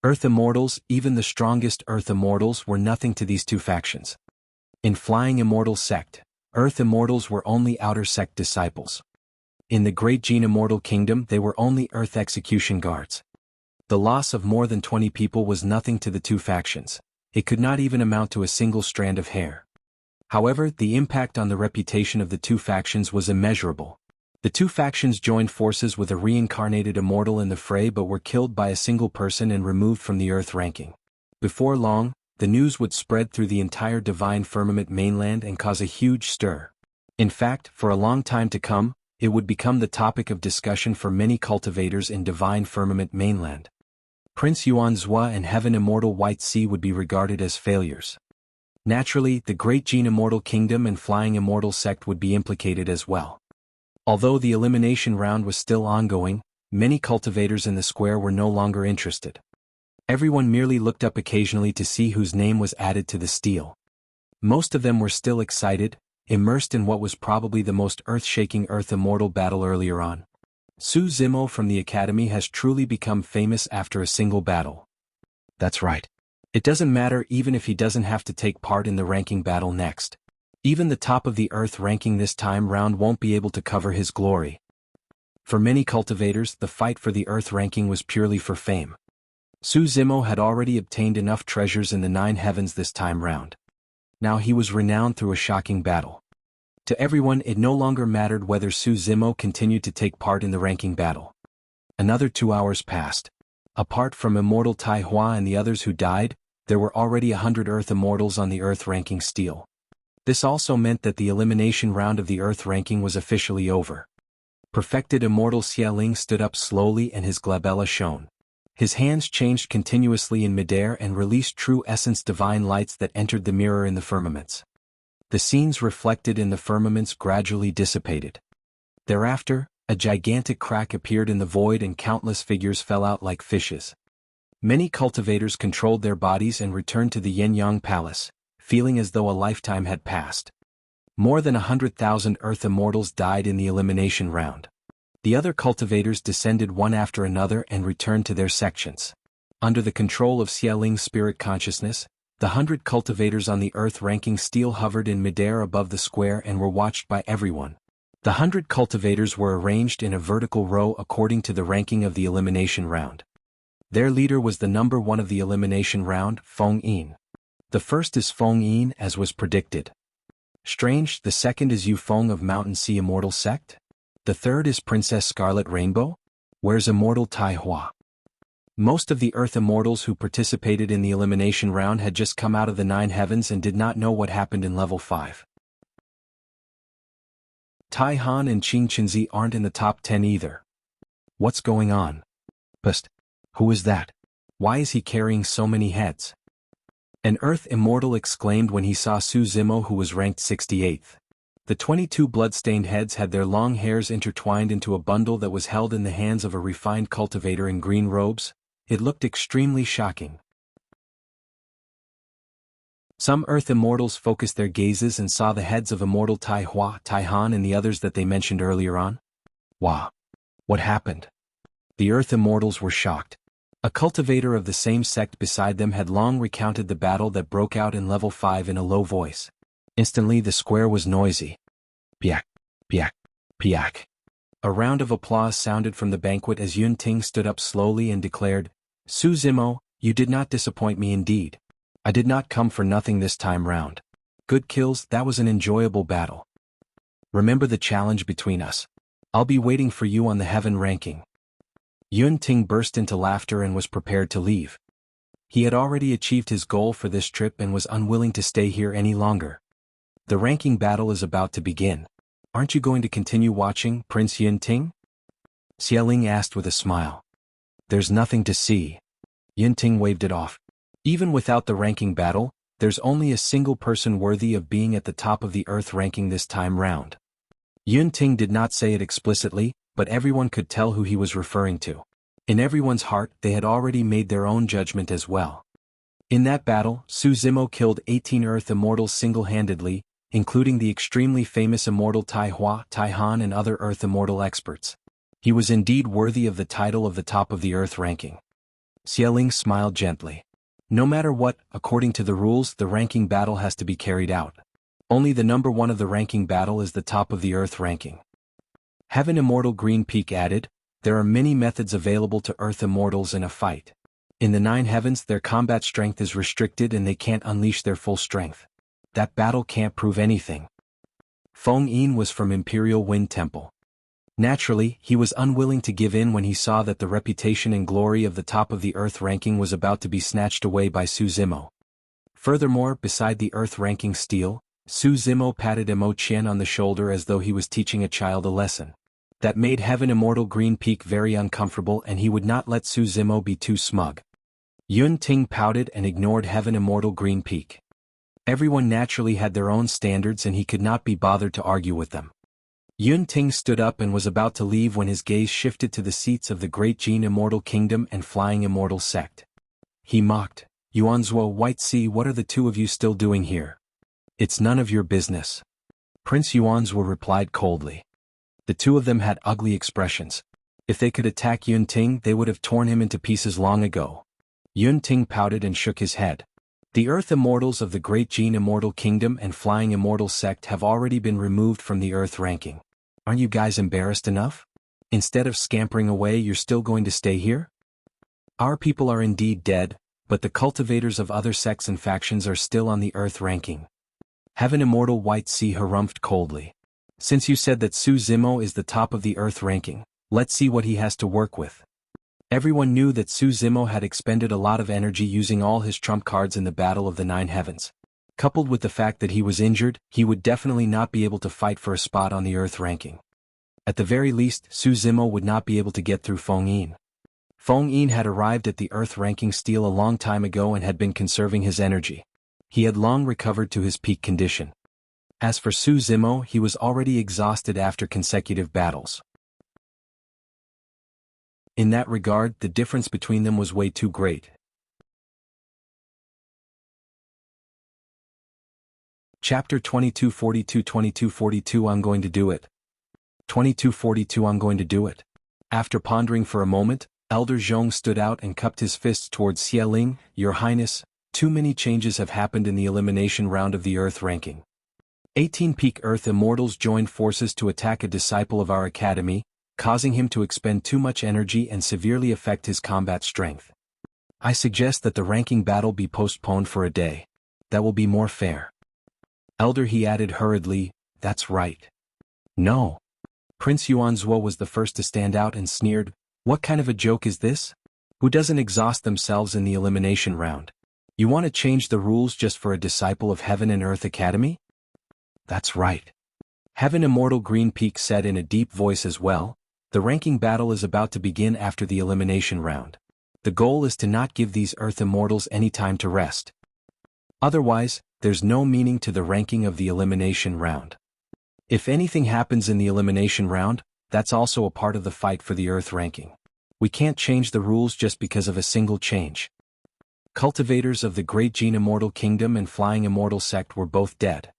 Earth Immortals, even the strongest Earth Immortals, were nothing to these 2 factions. In Flying Immortal Sect, Earth Immortals were only Outer Sect disciples. In the Great Jin Immortal Kingdom they were only Earth Execution Guards. The loss of more than 20 people was nothing to the 2 factions. It could not even amount to a single strand of hair. However, the impact on the reputation of the 2 factions was immeasurable. The 2 factions joined forces with a reincarnated immortal in the fray but were killed by a single person and removed from the Earth ranking. Before long, the news would spread through the entire Divine Firmament mainland and cause a huge stir. In fact, for a long time to come, it would become the topic of discussion for many cultivators in Divine Firmament mainland. Prince Yuanzhua and Heaven Immortal White Sea would be regarded as failures. Naturally, the Great Jin Immortal Kingdom and Flying Immortal Sect would be implicated as well. Although the elimination round was still ongoing, many cultivators in the square were no longer interested. Everyone merely looked up occasionally to see whose name was added to the Stele. Most of them were still excited, immersed in what was probably the most earth-shaking Earth Immortal battle earlier on. Su Zimo from the Academy has truly become famous after a single battle. That's right. It doesn't matter even if he doesn't have to take part in the ranking battle next. Even the top of the Earth ranking this time round won't be able to cover his glory. For many cultivators, the fight for the Earth ranking was purely for fame. Su Zimo had already obtained enough treasures in the 9 heavens this time round. Now he was renowned through a shocking battle. To everyone, it no longer mattered whether Su Zimo continued to take part in the ranking battle. Another 2 hours passed. Apart from Immortal Tai Hua and the others who died, there were already 100 Earth Immortals on the Earth ranking Stele. This also meant that the elimination round of the Earth ranking was officially over. Perfected Immortal Xialing stood up slowly and his glabella shone. His hands changed continuously in midair and released true essence divine lights that entered the mirror in the firmaments. The scenes reflected in the firmaments gradually dissipated. Thereafter, a gigantic crack appeared in the void and countless figures fell out like fishes. Many cultivators controlled their bodies and returned to the Yin-Yang Palace, feeling as though a lifetime had passed. More than 100,000 Earth Immortals died in the elimination round. The other cultivators descended one after another and returned to their sections. Under the control of Xialing's spirit consciousness, the 100 cultivators on the Earth ranking Stele hovered in midair above the square and were watched by everyone. The 100 cultivators were arranged in a vertical row according to the ranking of the elimination round. Their leader was the number 1 of the elimination round, Feng Yin. The first is Feng Yin as was predicted. Strange, the second is Yu Feng of Mountain Sea Immortal Sect? The third is Princess Scarlet Rainbow? Where's Immortal Tai Hua? Most of the Earth Immortals who participated in the elimination round had just come out of the 9 heavens and did not know what happened in level 5. Tai Han and Qing Qinzi aren't in the top 10 either. What's going on? Psst. Who is that? Why is he carrying so many heads? An Earth Immortal exclaimed when he saw Su Zimo, who was ranked 68th. The 22 blood-stained heads had their long hairs intertwined into a bundle that was held in the hands of a refined cultivator in green robes. It looked extremely shocking. Some Earth Immortals focused their gazes and saw the heads of Immortal Tai Hua, Tai Han and the others that they mentioned earlier on. Wow! What happened? The Earth Immortals were shocked. A cultivator of the same sect beside them had long recounted the battle that broke out in level 5 in a low voice. Instantly the square was noisy. Piak, piak, piak. A round of applause sounded from the banquet as Yun Ting stood up slowly and declared, Su Zimo, you did not disappoint me indeed. I did not come for nothing this time round. Good kills, that was an enjoyable battle. Remember the challenge between us. I'll be waiting for you on the heaven ranking. Yun Ting burst into laughter and was prepared to leave. He had already achieved his goal for this trip and was unwilling to stay here any longer. The ranking battle is about to begin. Aren't you going to continue watching, Prince Yun Ting? Xialing asked with a smile. There's nothing to see. Yun Ting waved it off. Even without the ranking battle, there's only a single person worthy of being at the top of the Earth ranking this time round. Yun Ting did not say it explicitly, but everyone could tell who he was referring to. In everyone's heart, they had already made their own judgment as well. In that battle, Su Zimo killed 18 Earth Immortals single-handedly, including the extremely famous Immortal Tai Hua, Tai Han and other Earth Immortal experts. He was indeed worthy of the title of the top of the Earth ranking. Xialing smiled gently. No matter what, according to the rules, the ranking battle has to be carried out. Only the number one of the ranking battle is the top of the Earth ranking. Heaven Immortal Green Peak added, there are many methods available to Earth Immortals in a fight. In the 9 heavens their combat strength is restricted and they can't unleash their full strength. That battle can't prove anything. Feng Yin was from Imperial Wind Temple. Naturally, he was unwilling to give in when he saw that the reputation and glory of the top of the Earth ranking was about to be snatched away by Su Zimo. Furthermore, beside the Earth ranking Stele, Su Zimo patted Imo Qian on the shoulder as though he was teaching a child a lesson. That made Heaven Immortal Green Peak very uncomfortable and he would not let Su Zimo be too smug. Yun Ting pouted and ignored Heaven Immortal Green Peak. Everyone naturally had their own standards and he could not be bothered to argue with them. Yun Ting stood up and was about to leave when his gaze shifted to the seats of the Great Jin Immortal Kingdom and Flying Immortal Sect. He mocked, Yuanzhuo White Sea, what are the two of you still doing here? It's none of your business. Prince Yuanzhuo replied coldly. The two of them had ugly expressions. If they could attack Yun Ting, they would have torn him into pieces long ago. Yun Ting pouted and shook his head. The Earth Immortals of the Great Jin Immortal Kingdom and Flying Immortal Sect have already been removed from the Earth ranking. Aren't you guys embarrassed enough? Instead of scampering away, you're still going to stay here? Our people are indeed dead, but the cultivators of other sects and factions are still on the Earth ranking. Heaven Immortal White Sea harumphed coldly. Since you said that Su Zimo is the top of the Earth ranking, let's see what he has to work with. Everyone knew that Su Zimo had expended a lot of energy using all his trump cards in the Battle of the 9 Heavens. Coupled with the fact that he was injured, he would definitely not be able to fight for a spot on the Earth ranking. At the very least, Su Zimo would not be able to get through Feng Yin. Feng Yin had arrived at the Earth ranking Stele a long time ago and had been conserving his energy. He had long recovered to his peak condition. As for Su Zimo, he was already exhausted after consecutive battles. In that regard, the difference between them was way too great. Chapter 2242 I'm going to do it. 2242 I'm going to do it. After pondering for a moment, Elder Zhong stood out and cupped his fists towards Xialing. Your Highness, too many changes have happened in the elimination round of the Earth ranking. 18 peak Earth Immortals joined forces to attack a disciple of our academy, causing him to expend too much energy and severely affect his combat strength. I suggest that the ranking battle be postponed for a day. That will be more fair. Elder, he added hurriedly, that's right. No. Prince Yuanzhuo was the first to stand out and sneered, what kind of a joke is this? Who doesn't exhaust themselves in the elimination round? You want to change the rules just for a disciple of Heaven and Earth Academy? That's right. Heaven Immortal Green Peak said in a deep voice as well, the ranking battle is about to begin after the elimination round. The goal is to not give these Earth Immortals any time to rest. Otherwise, there's no meaning to the ranking of the elimination round. If anything happens in the elimination round, that's also a part of the fight for the Earth ranking. We can't change the rules just because of a single change. Cultivators of the Great Jin Immortal Kingdom and Flying Immortal Sect were both dead.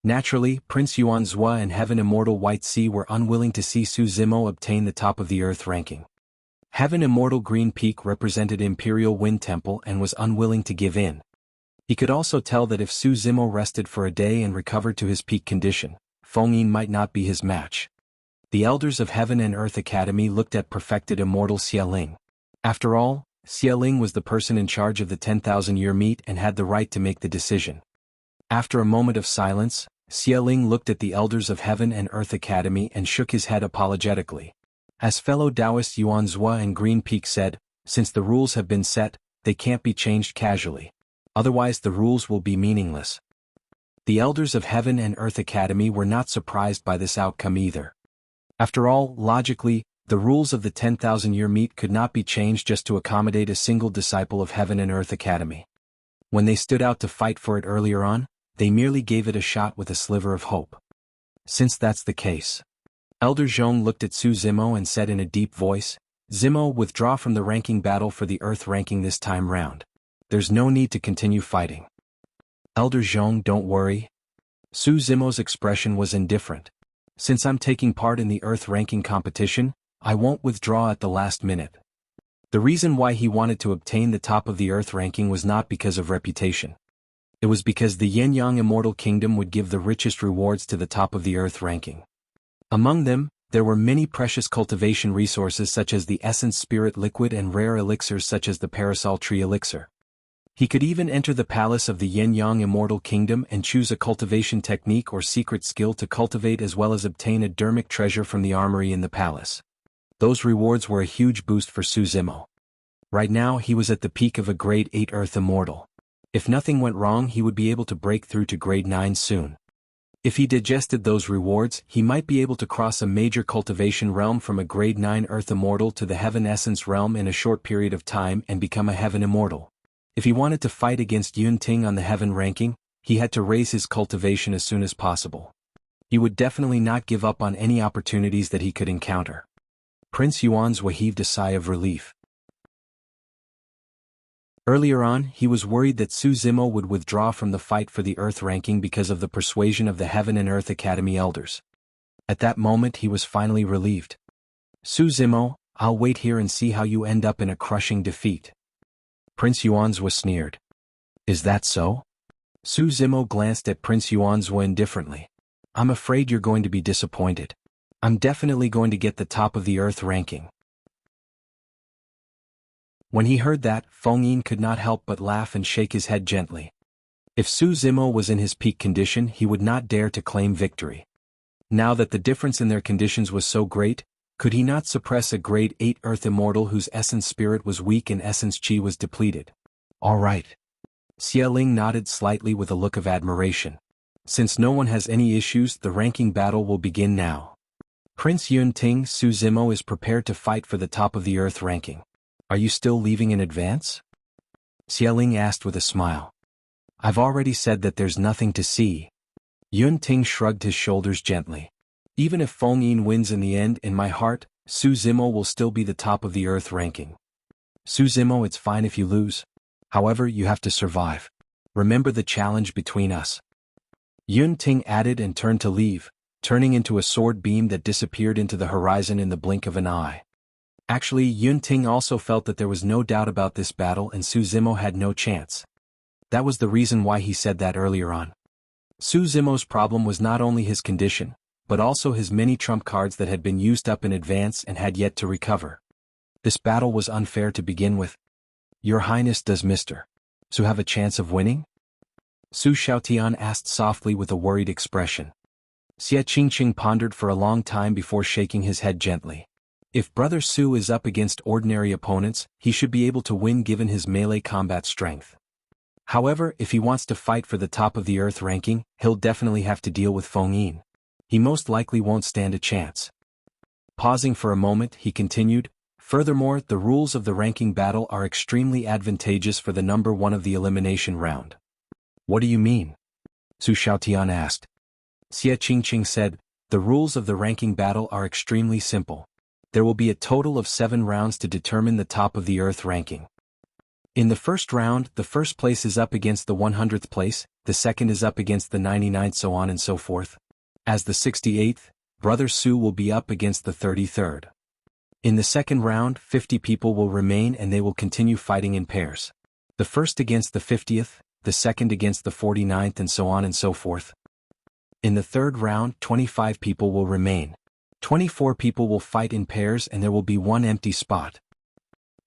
Naturally, Prince Yuanzhua and Heaven Immortal White Sea were unwilling to see Su Zimo obtain the top of the Earth ranking. Heaven Immortal Green Peak represented Imperial Wind Temple and was unwilling to give in. He could also tell that if Su Zimo rested for a day and recovered to his peak condition, Feng Yin might not be his match. The elders of Heaven and Earth Academy looked at perfected Immortal Xialing. After all, Xialing was the person in charge of the 10,000-year meet and had the right to make the decision. After a moment of silence, Xie looked at the elders of Heaven and Earth Academy and shook his head apologetically. As fellow Taoist Yuan Zhua and Green Peak said, since the rules have been set, they can't be changed casually. Otherwise the rules will be meaningless. The elders of Heaven and Earth Academy were not surprised by this outcome either. After all, logically, the rules of the 10,000-year meet could not be changed just to accommodate a single disciple of Heaven and Earth Academy. When they stood out to fight for it earlier on, they merely gave it a shot with a sliver of hope. Since that's the case. Elder Zhong looked at Su Zimo and said in a deep voice, Zimo, withdraw from the ranking battle for the Earth ranking this time round. There's no need to continue fighting. Elder Zhong, don't worry. Su Zimo's expression was indifferent. Since I'm taking part in the Earth ranking competition, I won't withdraw at the last minute. The reason why he wanted to obtain the top of the Earth ranking was not because of reputation. It was because the Yin-Yang Immortal Kingdom would give the richest rewards to the top of the Earth ranking. Among them, there were many precious cultivation resources such as the Essence Spirit Liquid and rare elixirs such as the Parasol Tree Elixir. He could even enter the palace of the Yin-Yang Immortal Kingdom and choose a cultivation technique or secret skill to cultivate as well as obtain a dermic treasure from the armory in the palace. Those rewards were a huge boost for Su Zimo. Right now he was at the peak of a grade 8 Earth Immortal. If nothing went wrong he would be able to break through to grade 9 soon. If he digested those rewards, he might be able to cross a major cultivation realm from a grade 9 Earth Immortal to the Heaven Essence realm in a short period of time and become a Heaven Immortal. If he wanted to fight against Yun Ting on the Heaven ranking, he had to raise his cultivation as soon as possible. He would definitely not give up on any opportunities that he could encounter. Prince Yuanzhua heaved a sigh of relief. Earlier on, he was worried that Su Zimo would withdraw from the fight for the Earth ranking because of the persuasion of the Heaven and Earth Academy elders. At that moment he was finally relieved. Su Zimo, I'll wait here and see how you end up in a crushing defeat. Prince Yuanzhua sneered. Is that so? Su Zimo glanced at Prince Yuanzhua indifferently. I'm afraid you're going to be disappointed. I'm definitely going to get the top of the Earth ranking. When he heard that, Feng Yin could not help but laugh and shake his head gently. If Su Zimo was in his peak condition he would not dare to claim victory. Now that the difference in their conditions was so great, could he not suppress a grade 8 Earth Immortal whose essence spirit was weak and essence chi was depleted? All right. Xie nodded slightly with a look of admiration. Since no one has any issues, the ranking battle will begin now. Prince Yun Ting, Su Zimo is prepared to fight for the top of the Earth ranking. Are you still leaving in advance? Xie asked with a smile. I've already said that there's nothing to see. Yun Ting shrugged his shoulders gently. Even if Feng Yin wins in the end, in my heart, Su Zimo will still be the top of the Earth ranking. Su Zimo, it's fine if you lose. However, you have to survive. Remember the challenge between us. Yun Ting added and turned to leave, turning into a sword beam that disappeared into the horizon in the blink of an eye. Actually, Yun Ting also felt that there was no doubt about this battle and Su Zimo had no chance. That was the reason why he said that earlier on. Su Zimo's problem was not only his condition, but also his many trump cards that had been used up in advance and had yet to recover. This battle was unfair to begin with. Your Highness, does Mr. Su have a chance of winning? Su Xiaotian asked softly with a worried expression. Xie Qingqing pondered for a long time before shaking his head gently. If Brother Su is up against ordinary opponents, he should be able to win given his melee combat strength. However, if he wants to fight for the top of the Earth ranking, he'll definitely have to deal with Feng Yin. He most likely won't stand a chance. Pausing for a moment, he continued, furthermore, the rules of the ranking battle are extremely advantageous for the number 1 of the elimination round. What do you mean? Su Xiaotian asked. Xie Qingqing said, the rules of the ranking battle are extremely simple. There will be a total of 7 rounds to determine the top of the Earth ranking. In the first round, the first place is up against the 100th place, the second is up against the 99th, so on and so forth. As the 68th, Brother Su will be up against the 33rd. In the second round, 50 people will remain and they will continue fighting in pairs. The first against the 50th, the second against the 49th, and so on and so forth. In the third round, 25 people will remain. 24 people will fight in pairs and there will be 1 empty spot.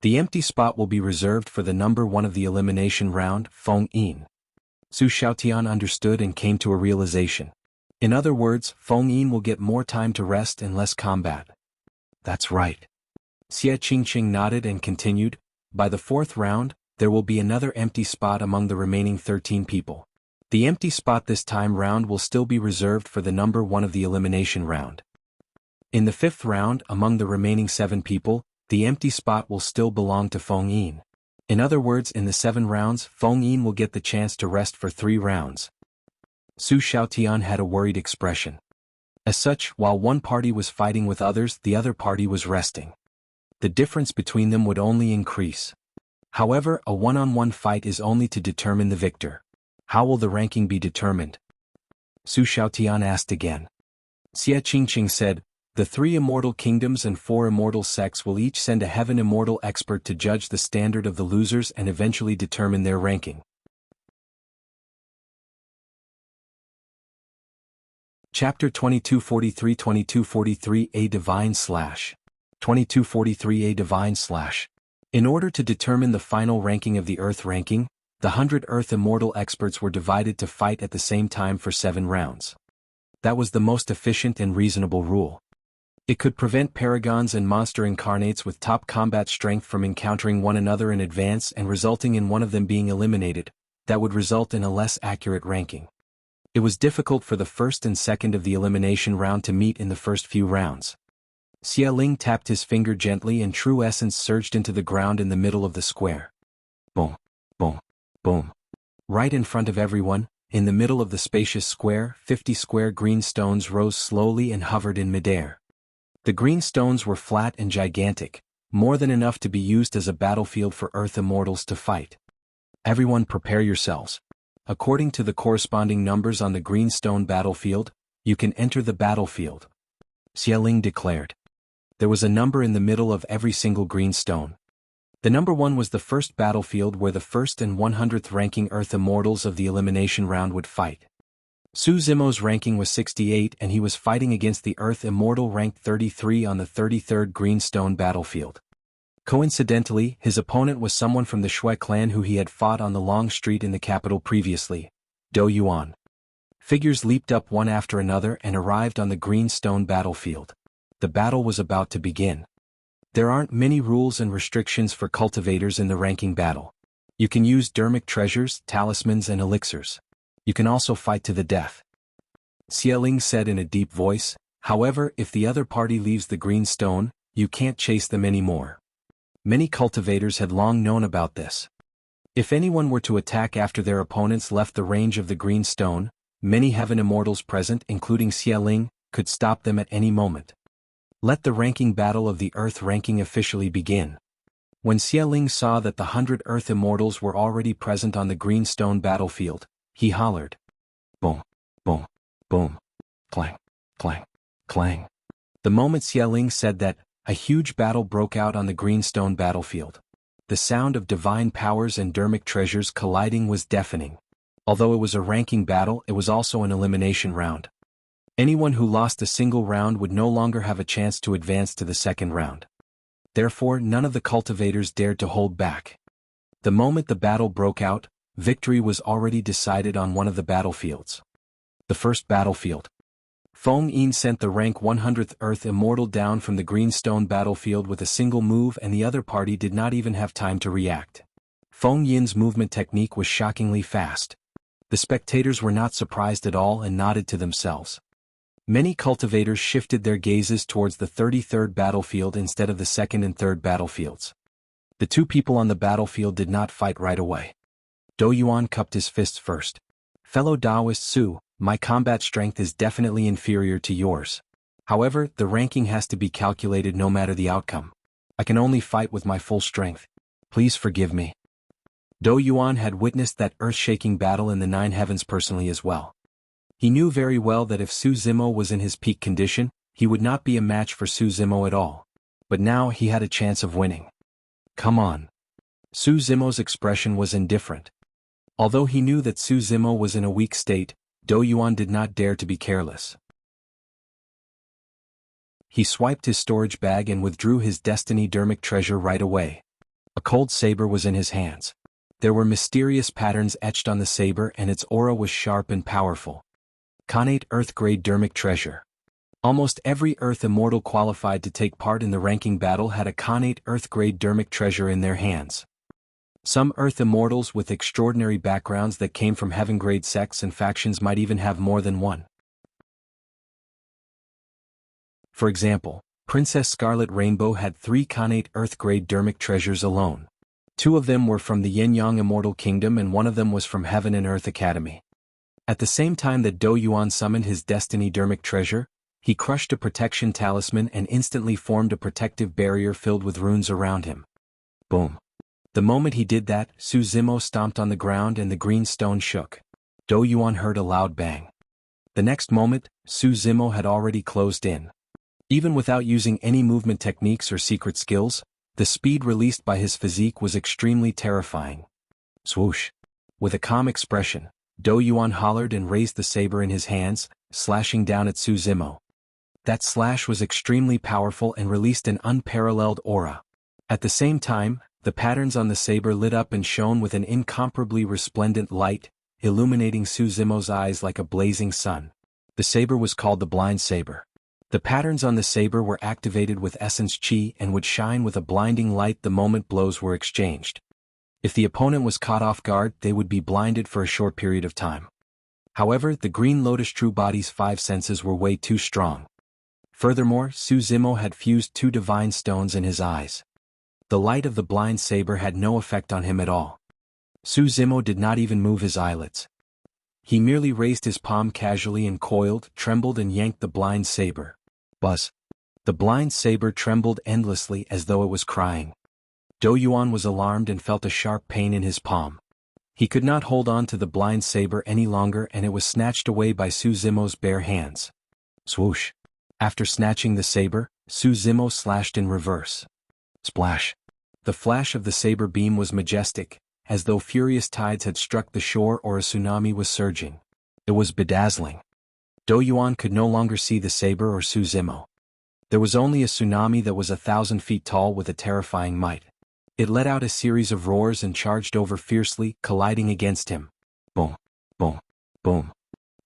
The empty spot will be reserved for the number 1 of the elimination round, Feng Yin. Su Xiaotian understood and came to a realization. In other words, Feng Yin will get more time to rest and less combat. That's right. Xie Qingqing nodded and continued, by the 4th round, there will be another empty spot among the remaining 13 people. The empty spot this time round will still be reserved for the number 1 of the elimination round. In the 5th round, among the remaining 7 people, the empty spot will still belong to Feng Yin. In other words, in the 7 rounds, Feng Yin will get the chance to rest for 3 rounds. Su Xiaotian had a worried expression. As such, while one party was fighting with others, the other party was resting. The difference between them would only increase. However, a one-on-one fight is only to determine the victor. How will the ranking be determined? Su Xiaotian asked again. Xie Qingqing said, the 3 immortal kingdoms and 4 immortal sects will each send a heaven immortal expert to judge the standard of the losers and eventually determine their ranking. Chapter 2243 A Divine Slash 2243 A Divine Slash. In order to determine the final ranking of the Earth ranking, the 100 Earth Immortal experts were divided to fight at the same time for 7 rounds. That was the most efficient and reasonable rule. It could prevent paragons and monster incarnates with top combat strength from encountering one another in advance and resulting in one of them being eliminated. That would result in a less accurate ranking. It was difficult for the 1st and 2nd of the elimination round to meet in the first few rounds. Xie Ling tapped his finger gently and true essence surged into the ground in the middle of the square. Boom, boom, boom. Right in front of everyone, in the middle of the spacious square, 50 square green stones rose slowly and hovered in midair. The green stones were flat and gigantic, more than enough to be used as a battlefield for Earth Immortals to fight. Everyone prepare yourselves. According to the corresponding numbers on the green stone battlefield, you can enter the battlefield. Xie Ling declared. There was a number in the middle of every single green stone. The number 1 was the first battlefield where the 1st and 100th ranking Earth Immortals of the elimination round would fight. Su Zimo's ranking was 68 and he was fighting against the Earth Immortal ranked 33 on the 33rd green stone battlefield. Coincidentally, his opponent was someone from the Shui clan who he had fought on the long street in the capital previously, Do Yuan. Figures leaped up one after another and arrived on the green stone battlefield. The battle was about to begin. There aren't many rules and restrictions for cultivators in the ranking battle. You can use dermic treasures, talismans and elixirs. You can also fight to the death. Xie Ling said in a deep voice, however, if the other party leaves the green stone, you can't chase them anymore. Many cultivators had long known about this. If anyone were to attack after their opponents left the range of the green stone, many heaven immortals present, including Xie Ling, could stop them at any moment. Let the ranking battle of the Earth ranking officially begin. When Xie Ling saw that the 100 Earth Immortals were already present on the green stone battlefield, he hollered. Boom, boom, boom, clang, clang, clang. The moment Xie Ling said that, a huge battle broke out on the green stone battlefield. The sound of divine powers and dermic treasures colliding was deafening. Although it was a ranking battle, it was also an elimination round. Anyone who lost a single round would no longer have a chance to advance to the 2nd round. Therefore, none of the cultivators dared to hold back. The moment the battle broke out, victory was already decided on one of the battlefields. The first battlefield. Feng Yin sent the rank 100th Earth Immortal down from the green stone battlefield with a single move and the other party did not even have time to react. Feng Yin's movement technique was shockingly fast. The spectators were not surprised at all and nodded to themselves. Many cultivators shifted their gazes towards the 33rd battlefield instead of the 2nd and 3rd battlefields. The 2 people on the battlefield did not fight right away. Do Yuan cupped his fists first. Fellow Taoist Su, my combat strength is definitely inferior to yours. However, the ranking has to be calculated no matter the outcome. I can only fight with my full strength. Please forgive me. Do Yuan had witnessed that earth-shaking battle in the 9 heavens personally as well. He knew very well that if Su Zimo was in his peak condition, he would not be a match for Su Zimo at all. But now he had a chance of winning. Come on. Su Zimo's expression was indifferent. Although he knew that Su Zimo was in a weak state, Do Yuan did not dare to be careless. He swiped his storage bag and withdrew his destiny dermic treasure right away. A cold saber was in his hands. There were mysterious patterns etched on the saber and its aura was sharp and powerful. Connate Earth-grade Dermic Treasure. Almost every Earth Immortal qualified to take part in the ranking battle had a Connate Earth-grade Dermic Treasure in their hands. Some Earth Immortals with extraordinary backgrounds that came from Heaven-grade sects and factions might even have more than one. For example, Princess Scarlet Rainbow had 3 Connate Earth-grade Dermic Treasures alone. 2 of them were from the Yin-Yang Immortal Kingdom and 1 of them was from Heaven and Earth Academy. At the same time that Do Yuan summoned his Destiny Dermic Treasure, he crushed a protection talisman and instantly formed a protective barrier filled with runes around him. Boom. The moment he did that, Su Zimo stomped on the ground and the green stone shook. Do Yuan heard a loud bang. The next moment, Su Zimo had already closed in. Even without using any movement techniques or secret skills, the speed released by his physique was extremely terrifying. Swoosh. With a calm expression, Do Yuan hollered and raised the saber in his hands, slashing down at Su Zimo. That slash was extremely powerful and released an unparalleled aura. At the same time, the patterns on the saber lit up and shone with an incomparably resplendent light, illuminating Su Zimo's eyes like a blazing sun. The saber was called the Blind Saber. The patterns on the saber were activated with essence chi and would shine with a blinding light the moment blows were exchanged. If the opponent was caught off guard, they would be blinded for a short period of time. However, the Green Lotus True Body's 5 senses were way too strong. Furthermore, Su Zimo had fused 2 divine stones in his eyes. The light of the blind saber had no effect on him at all. Su Zimo did not even move his eyelids. He merely raised his palm casually and coiled, trembled and yanked the blind saber. Buzz. The blind saber trembled endlessly as though it was crying. Do Yuan was alarmed and felt a sharp pain in his palm. He could not hold on to the blind saber any longer and it was snatched away by Su Zimo's bare hands. Swoosh. After snatching the saber, Su Zimo slashed in reverse. Splash. The flash of the saber beam was majestic, as though furious tides had struck the shore or a tsunami was surging. It was bedazzling. Do Yuan could no longer see the saber or Su Zimo. There was only a tsunami that was 1,000 feet tall with a terrifying might. It let out a series of roars and charged over fiercely, colliding against him. Boom, boom, boom.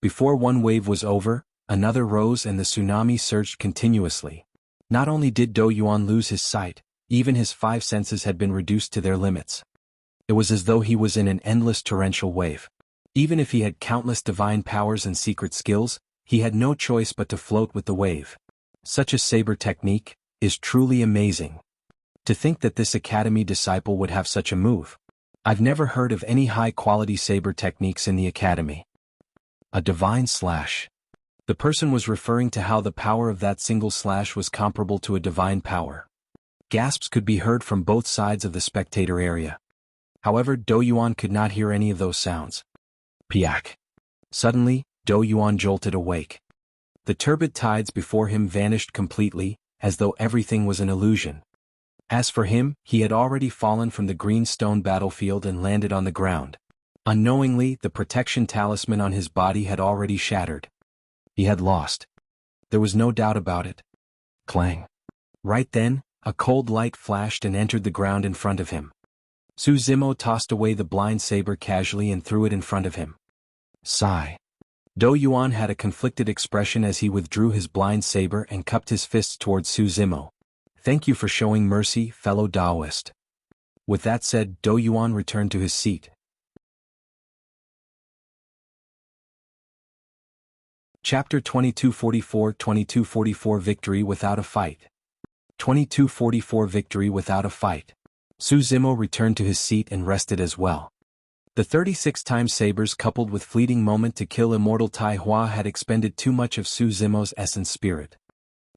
Before one wave was over, another rose and the tsunami surged continuously. Not only did Do Yuan lose his sight, even his 5 senses had been reduced to their limits. It was as though he was in an endless torrential wave. Even if he had countless divine powers and secret skills, he had no choice but to float with the wave. Such a saber technique is truly amazing. To think that this academy disciple would have such a move. I've never heard of any high-quality saber techniques in the academy. A divine slash. The person was referring to how the power of that single slash was comparable to a divine power. Gasps could be heard from both sides of the spectator area. However, Do Yuan could not hear any of those sounds. Piak. Suddenly, Do Yuan jolted awake. The turbid tides before him vanished completely, as though everything was an illusion. As for him, he had already fallen from the green stone battlefield and landed on the ground. Unknowingly, the protection talisman on his body had already shattered. He had lost. There was no doubt about it. Clang. Right then, a cold light flashed and entered the ground in front of him. Su Zimo tossed away the blind saber casually and threw it in front of him. Sigh. Do Yuan had a conflicted expression as he withdrew his blind saber and cupped his fists towards Su Zimo. Thank you for showing mercy, fellow Taoist. With that said, Do Yuan returned to his seat. Chapter 2244 Victory Without a Fight. 2244 Victory Without a Fight. Su Zimo returned to his seat and rested as well. The 36-time sabers coupled with fleeting moment to kill immortal Tai Hua had expended too much of Su Zimo's essence spirit.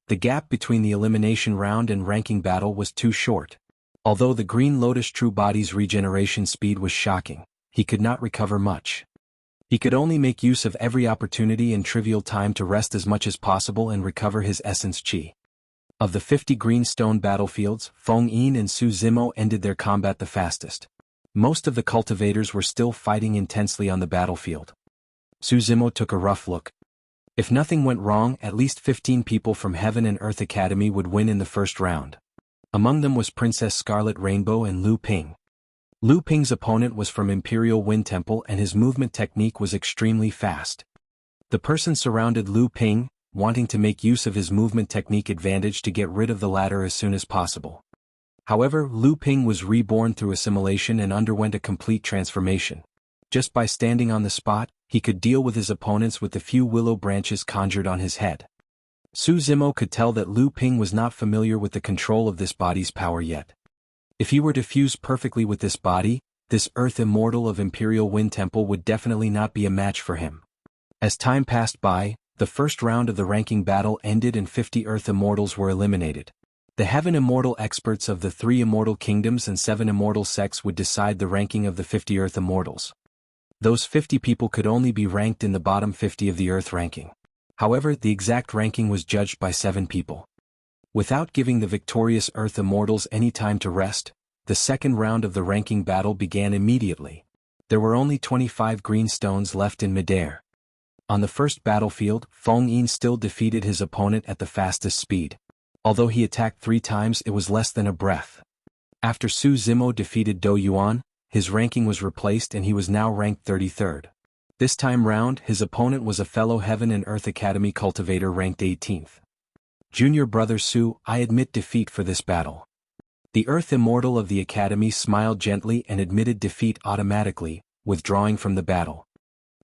The gap between the elimination round and ranking battle was too short. Although the Green Lotus True Body's regeneration speed was shocking, he could not recover much. He could only make use of every opportunity and trivial time to rest as much as possible and recover his essence chi. Of the 50 green stone battlefields, Feng Yin and Su Zimo ended their combat the fastest. Most of the cultivators were still fighting intensely on the battlefield. Su Zimo took a rough look. If nothing went wrong, at least 15 people from Heaven and Earth Academy would win in the first round. Among them was Princess Scarlet Rainbow and Lu Ping. Lu Ping's opponent was from Imperial Wind Temple and his movement technique was extremely fast. The person surrounded Lu Ping, wanting to make use of his movement technique advantage to get rid of the latter as soon as possible. However, Lu Ping was reborn through assimilation and underwent a complete transformation. Just by standing on the spot, he could deal with his opponents with the few willow branches conjured on his head. Su Zimo could tell that Lu Ping was not familiar with the control of this body's power yet. If he were to fuse perfectly with this body, this Earth Immortal of Imperial Wind Temple would definitely not be a match for him. As time passed by, the first round of the ranking battle ended and 50 Earth Immortals were eliminated. The Heaven Immortal experts of the 3 Immortal Kingdoms and 7 Immortal sects would decide the ranking of the 50 Earth Immortals. Those 50 people could only be ranked in the bottom 50 of the Earth ranking. However, the exact ranking was judged by 7 people. Without giving the victorious Earth Immortals any time to rest, the second round of the ranking battle began immediately. There were only 25 green stones left in midair. On the first battlefield, Feng Yin still defeated his opponent at the fastest speed. Although he attacked 3 times, it was less than a breath. After Su Zimo defeated Do Yuan, his ranking was replaced and he was now ranked 33rd. This time round, his opponent was a fellow Heaven and Earth Academy cultivator ranked 18th. Junior brother Su, I admit defeat for this battle. The Earth Immortal of the Academy smiled gently and admitted defeat automatically, withdrawing from the battle.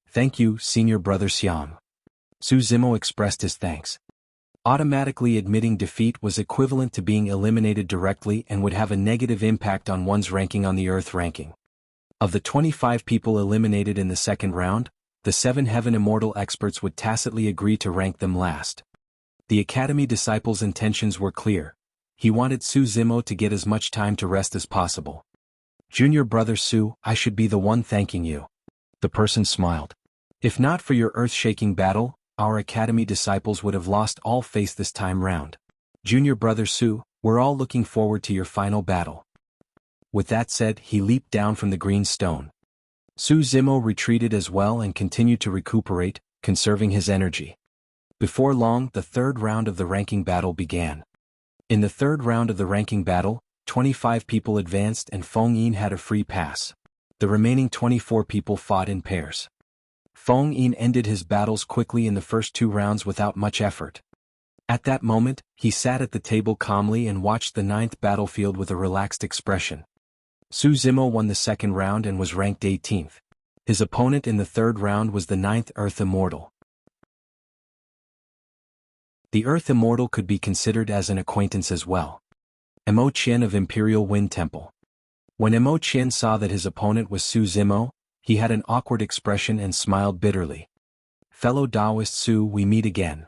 Thank you, senior brother Xiang. Su Zimo expressed his thanks. Automatically admitting defeat was equivalent to being eliminated directly and would have a negative impact on one's ranking on the Earth ranking. Of the 25 people eliminated in the second round, the 7 Heaven Immortal experts would tacitly agree to rank them last. The Academy disciple's intentions were clear. He wanted Su Zimo to get as much time to rest as possible. Junior brother Su, I should be the one thanking you. The person smiled. If not for your earth-shaking battle, our Academy disciples would have lost all faith this time round. Junior brother Su, we're all looking forward to your final battle. With that said, he leaped down from the green stone. Su Zimo retreated as well and continued to recuperate, conserving his energy. Before long, the third round of the ranking battle began. In the third round of the ranking battle, 25 people advanced and Feng Yin had a free pass. The remaining 24 people fought in pairs. Feng Yin ended his battles quickly in the first 2 rounds without much effort. At that moment, he sat at the table calmly and watched the 9th battlefield with a relaxed expression. Su Zimo won the second round and was ranked 18th. His opponent in the third round was the 9th Earth Immortal. The Earth Immortal could be considered as an acquaintance as well. Emo Qian of Imperial Wind Temple. When Emo Qian saw that his opponent was Su Zimo, he had an awkward expression and smiled bitterly. Fellow Taoist Su, we meet again.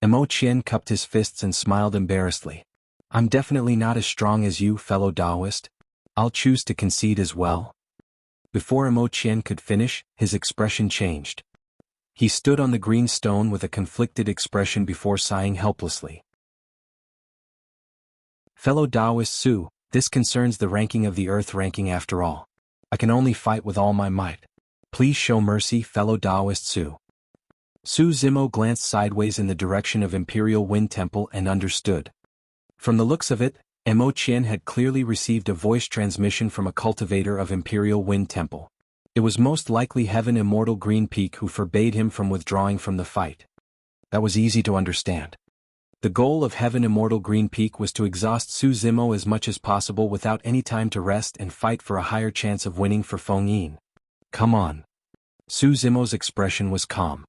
Emo Qian cupped his fists and smiled embarrassedly. I'm definitely not as strong as you, fellow Taoist. I'll choose to concede as well. Before Emo Qian could finish, his expression changed. He stood on the green stone with a conflicted expression before sighing helplessly. Fellow Taoist Su, this concerns the ranking of the Earth ranking after all. I can only fight with all my might. Please show mercy, fellow Taoist Su. Su Zimo glanced sideways in the direction of Imperial Wind Temple and understood. From the looks of it, Emo Qian had clearly received a voice transmission from a cultivator of Imperial Wind Temple. It was most likely Heaven Immortal Green Peak who forbade him from withdrawing from the fight. That was easy to understand. The goal of Heaven Immortal Green Peak was to exhaust Su Zimo as much as possible without any time to rest and fight for a higher chance of winning for Feng Yin. Come on. Su Zimo's expression was calm.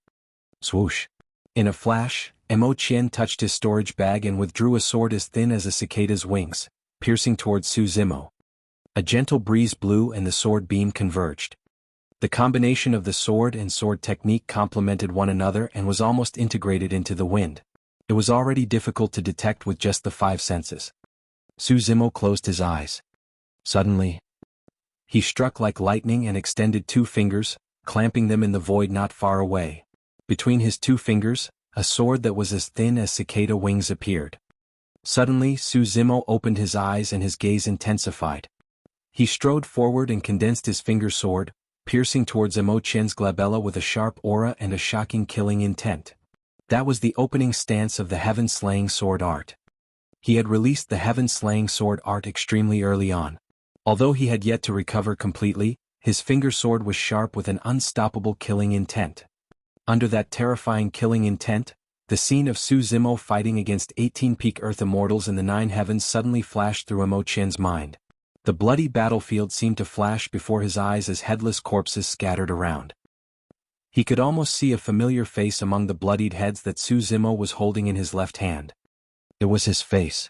Swoosh. In a flash, Emo Qian touched his storage bag and withdrew a sword as thin as a cicada's wings, piercing towards Su Zimo. A gentle breeze blew and the sword beam converged. The combination of the sword and sword technique complemented one another and was almost integrated into the wind. It was already difficult to detect with just the 5 senses. Su Zimo closed his eyes. Suddenly, he struck like lightning and extended 2 fingers, clamping them in the void not far away. Between his 2 fingers, a sword that was as thin as cicada wings appeared. Suddenly, Su Zimo opened his eyes and his gaze intensified. He strode forward and condensed his finger sword, piercing towards Emo Qian's glabella with a sharp aura and a shocking killing intent. That was the opening stance of the Heaven-Slaying Sword art. He had released the Heaven-Slaying Sword art extremely early on. Although he had yet to recover completely, his finger sword was sharp with an unstoppable killing intent. Under that terrifying killing intent, the scene of Su Zimo fighting against 18 peak Earth Immortals in the Nine Heavens suddenly flashed through Imo Qian's mind. The bloody battlefield seemed to flash before his eyes as headless corpses scattered around. He could almost see a familiar face among the bloodied heads that Su Zimo was holding in his left hand. It was his face.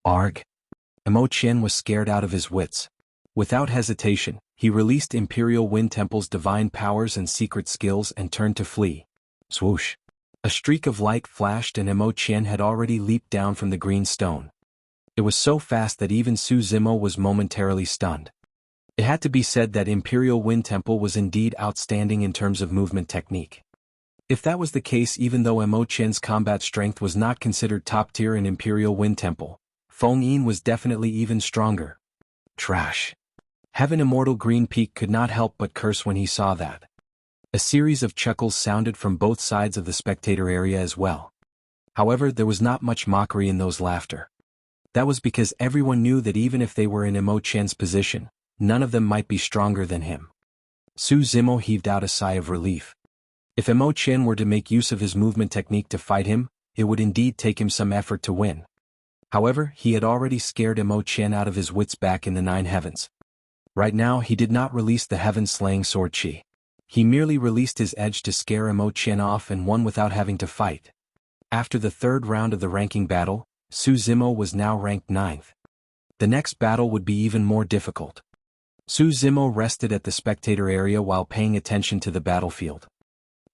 Arg. Imo Qian was scared out of his wits. Without hesitation, he released Imperial Wind Temple's divine powers and secret skills and turned to flee. Swoosh. A streak of light flashed and Imo Qian had already leaped down from the green stone. It was so fast that even Su Zimo was momentarily stunned. It had to be said that Imperial Wind Temple was indeed outstanding in terms of movement technique. If that was the case, even though Imo Qian's combat strength was not considered top tier in Imperial Wind Temple, Feng Yin was definitely even stronger. Trash. Heaven Immortal Green Peak could not help but curse when he saw that. A series of chuckles sounded from both sides of the spectator area as well. However, there was not much mockery in those laughter. That was because everyone knew that even if they were in Imo Qian's position, none of them might be stronger than him. Su Zimo heaved out a sigh of relief. If Imo Qian were to make use of his movement technique to fight him, it would indeed take him some effort to win. However, he had already scared Imo Qian out of his wits back in the Nine Heavens. Right now he did not release the heaven-slaying sword chi. He merely released his edge to scare Imo Qian off and won without having to fight. After the third round of the ranking battle, Su Zimo was now ranked 9th. The next battle would be even more difficult. Su Zimo rested at the spectator area while paying attention to the battlefield.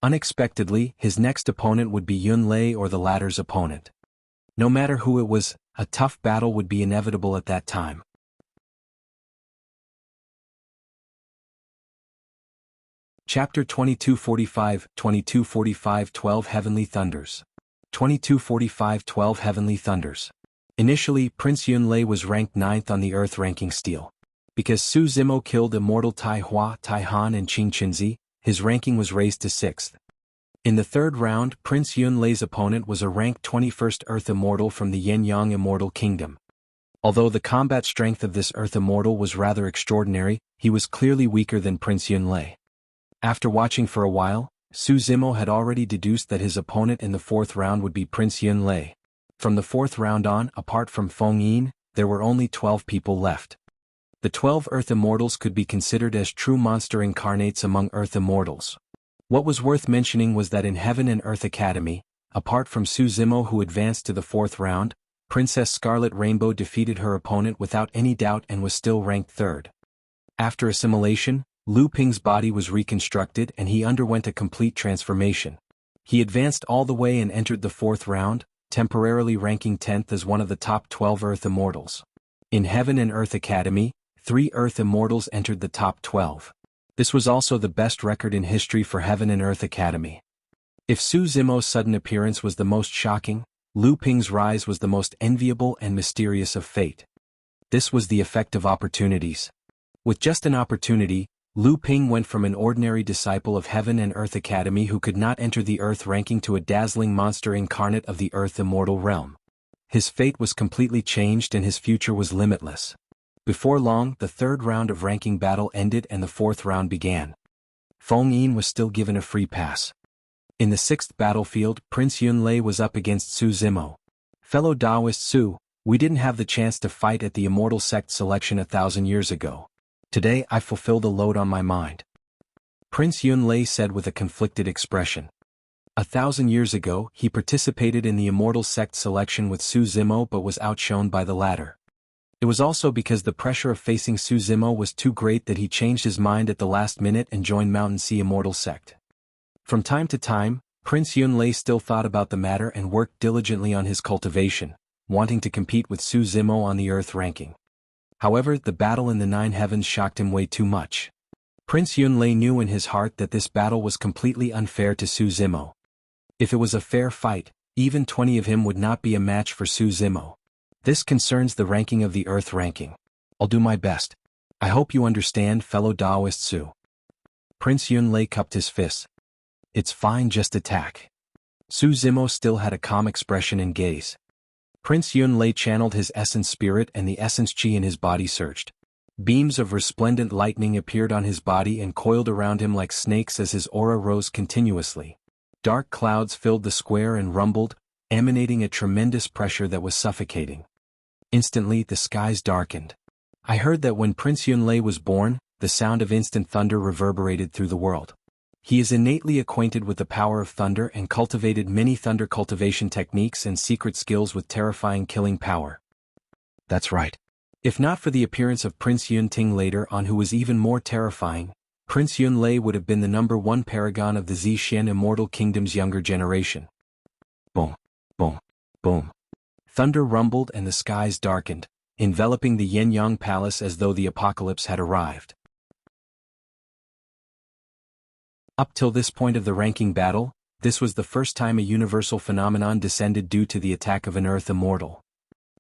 Unexpectedly, his next opponent would be Yun Lei or the latter's opponent. No matter who it was, a tough battle would be inevitable at that time. Chapter 2245, 2245 12 Heavenly Thunders. 2245 12 Heavenly Thunders. Initially, Prince Yun Lei was ranked 9th on the Earth ranking Stele. Because Su Zimo killed Immortal Tai Hua, Tai Han and Qing Qinzi, his ranking was raised to 6th. In the third round, Prince Yun Lei's opponent was a ranked 21st Earth Immortal from the Yenyang Immortal Kingdom. Although the combat strength of this Earth Immortal was rather extraordinary, he was clearly weaker than Prince Yun Lei. After watching for a while, Su Zimo had already deduced that his opponent in the fourth round would be Prince Yun Lei. From the fourth round on, apart from Feng Yin, there were only 12 people left. The 12 Earth Immortals could be considered as true monster incarnates among Earth Immortals. What was worth mentioning was that in Heaven and Earth Academy, apart from Su Zimo who advanced to the fourth round, Princess Scarlet Rainbow defeated her opponent without any doubt and was still ranked 3rd. After assimilation, Lu Ping's body was reconstructed and he underwent a complete transformation. He advanced all the way and entered the fourth round, temporarily ranking 10th as one of the top 12 Earth Immortals. In Heaven and Earth Academy, 3 Earth Immortals entered the top 12. This was also the best record in history for Heaven and Earth Academy. If Su Zimo's sudden appearance was the most shocking, Lu Ping's rise was the most enviable and mysterious of fate. This was the effect of opportunities. With just an opportunity, Lu Ping went from an ordinary disciple of Heaven and Earth Academy who could not enter the Earth ranking to a dazzling monster incarnate of the Earth Immortal realm. His fate was completely changed and his future was limitless. Before long, the third round of ranking battle ended and the fourth round began. Feng Yin was still given a free pass. In the sixth battlefield, Prince Yun Lei was up against Su Zimo. Fellow Taoist Su, we didn't have the chance to fight at the Immortal Sect selection 1,000 years ago. Today I fulfilled a load on my mind. Prince Yun Lei said with a conflicted expression. 1,000 years ago, he participated in the Immortal Sect selection with Su Zimo but was outshone by the latter. It was also because the pressure of facing Su Zimo was too great that he changed his mind at the last minute and joined Mountain Sea Immortal Sect. From time to time, Prince Yun Lei still thought about the matter and worked diligently on his cultivation, wanting to compete with Su Zimo on the Earth ranking. However, the battle in the Nine Heavens shocked him way too much. Prince Yun Lei knew in his heart that this battle was completely unfair to Su Zimo. If it was a fair fight, even 20 of him would not be a match for Su Zimo. This concerns the ranking of the Earth ranking. I'll do my best. I hope you understand, fellow Taoist Su. Prince Yun Lei cupped his fists. It's fine, just attack. Su Zimo still had a calm expression and gaze. Prince Yun Lei channeled his essence spirit and the essence chi in his body surged. Beams of resplendent lightning appeared on his body and coiled around him like snakes as his aura rose continuously. Dark clouds filled the square and rumbled, emanating a tremendous pressure that was suffocating. Instantly the skies darkened. I heard that when Prince Yunlei was born, the sound of instant thunder reverberated through the world. He is innately acquainted with the power of thunder and cultivated many thunder cultivation techniques and secret skills with terrifying killing power. That's right. If not for the appearance of Prince Yunting later on, who was even more terrifying, Prince Yunlei would have been the #1 paragon of the Zixuan Immortal Kingdom's younger generation. Boom, boom, boom. Thunder rumbled and the skies darkened, enveloping the Yenyang Palace as though the apocalypse had arrived. Up till this point of the ranking battle, this was the first time a universal phenomenon descended due to the attack of an Earth Immortal.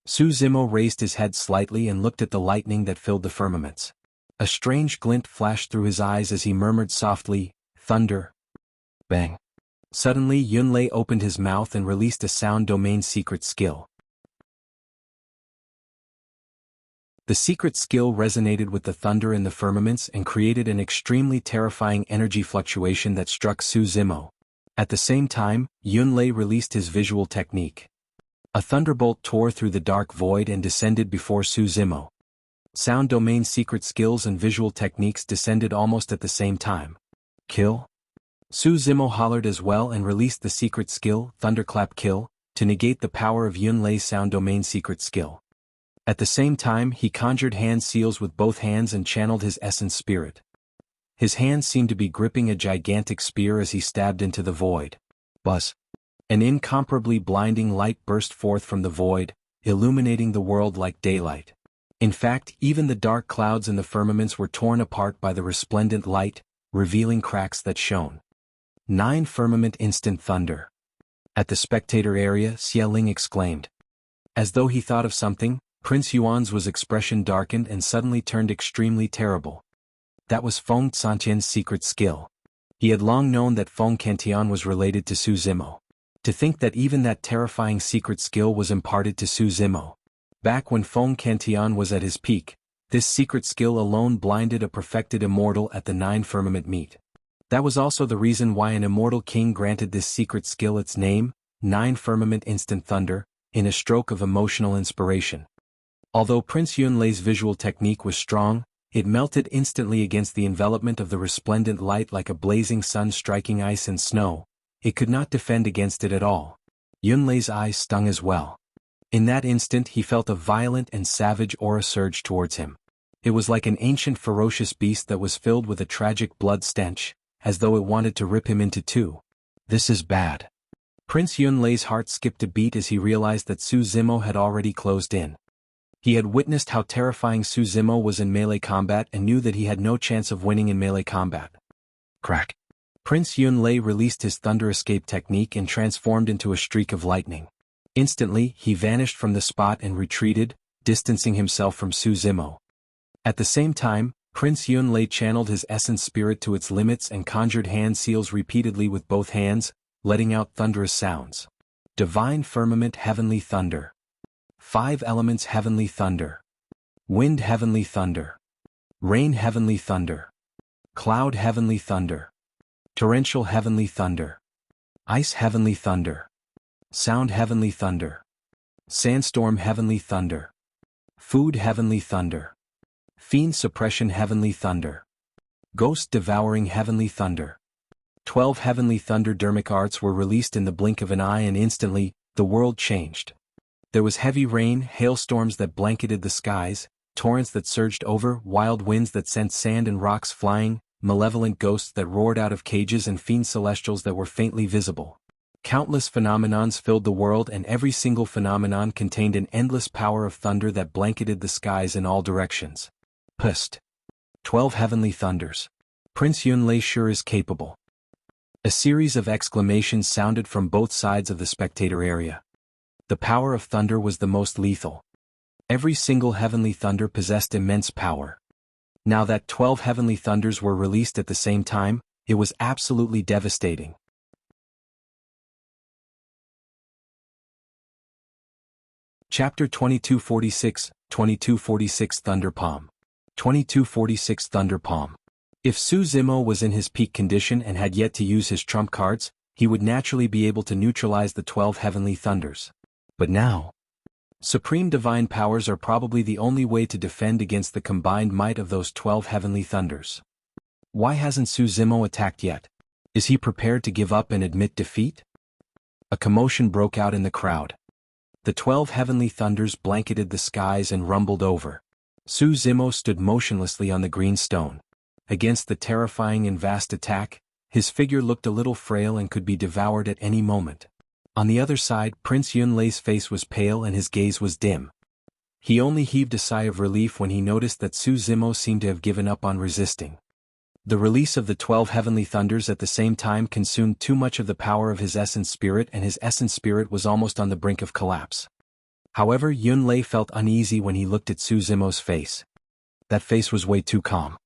Su Zimo raised his head slightly and looked at the lightning that filled the firmaments. A strange glint flashed through his eyes as he murmured softly, "Thunder." Bang. Suddenly Yunlei opened his mouth and released a sound domain secret skill. The secret skill resonated with the thunder in the firmaments and created an extremely terrifying energy fluctuation that struck Su Zimo. At the same time, Yunlei released his visual technique. A thunderbolt tore through the dark void and descended before Su Zimo. Sound domain secret skills and visual techniques descended almost at the same time. Kill? Su Zimo hollered as well and released the secret skill, Thunderclap Kill, to negate the power of Yunlei's sound domain secret skill. At the same time, he conjured hand seals with both hands and channeled his essence spirit. His hands seemed to be gripping a gigantic spear as he stabbed into the void. Buzz. An incomparably blinding light burst forth from the void, illuminating the world like daylight. In fact, even the dark clouds in the firmaments were torn apart by the resplendent light, revealing cracks that shone. 9 firmament instant thunder. At the spectator area, Xie Ling exclaimed. As though he thought of something, Prince Yuan's expression darkened and suddenly turned extremely terrible. That was Feng Santian's secret skill. He had long known that Feng Cantian was related to Su Zimo. To think that even that terrifying secret skill was imparted to Su Zimo. Back when Feng Cantian was at his peak, this secret skill alone blinded a perfected immortal at the 9 firmament meet. That was also the reason why an immortal king granted this secret skill its name, 9 firmament instant thunder, in a stroke of emotional inspiration. Although Prince Yunlei's visual technique was strong, it melted instantly against the envelopment of the resplendent light like a blazing sun striking ice and snow. It could not defend against it at all. Yunlei's eyes stung as well. In that instant he felt a violent and savage aura surge towards him. It was like an ancient ferocious beast that was filled with a tragic blood stench, as though it wanted to rip him into two. This is bad. Prince Yunlei's heart skipped a beat as he realized that Su Zimo had already closed in. He had witnessed how terrifying Su Zimo was in melee combat and knew that he had no chance of winning in melee combat. Crack. Prince Yunlei released his thunder escape technique and transformed into a streak of lightning. Instantly, he vanished from the spot and retreated, distancing himself from Su Zimo. At the same time, Prince Yunlei channeled his essence spirit to its limits and conjured hand seals repeatedly with both hands, letting out thunderous sounds. Divine Firmament Heavenly Thunder. 5 Elements Heavenly Thunder. Wind Heavenly Thunder. Rain Heavenly Thunder. Cloud Heavenly Thunder. Torrential Heavenly Thunder. Ice Heavenly Thunder. Sound Heavenly Thunder. Sandstorm Heavenly Thunder. Food Heavenly Thunder. Fiend Suppression Heavenly Thunder. Ghost Devouring Heavenly Thunder. 12 Heavenly Thunderdermic arts were released in the blink of an eye, and instantly, the world changed. There was heavy rain, hailstorms that blanketed the skies, torrents that surged over, wild winds that sent sand and rocks flying, malevolent ghosts that roared out of cages, and fiend celestials that were faintly visible. Countless phenomenons filled the world, and every single phenomenon contained an endless power of thunder that blanketed the skies in all directions. Pust. 12 Heavenly Thunders. Prince Yunlei sure is capable. A series of exclamations sounded from both sides of the spectator area. The power of thunder was the most lethal. Every single heavenly thunder possessed immense power. Now that 12 heavenly thunders were released at the same time, it was absolutely devastating. Chapter 2246, 2246 Thunder Palm. 2246 Thunder Palm. If Su Zimo was in his peak condition and had yet to use his trump cards, he would naturally be able to neutralize the 12 heavenly thunders. But now, supreme divine powers are probably the only way to defend against the combined might of those 12 heavenly thunders. Why hasn't Su Zimo attacked yet? Is he prepared to give up and admit defeat? A commotion broke out in the crowd. The 12 heavenly thunders blanketed the skies and rumbled over. Su Zimo stood motionlessly on the green stone. Against the terrifying and vast attack, his figure looked a little frail and could be devoured at any moment. On the other side, Prince Yunlei's face was pale and his gaze was dim. He only heaved a sigh of relief when he noticed that Su Zimo seemed to have given up on resisting. The release of the 12 heavenly thunders at the same time consumed too much of the power of his essence spirit, and his essence spirit was almost on the brink of collapse. However, Yunlei felt uneasy when he looked at Su Zimo's face. That face was way too calm.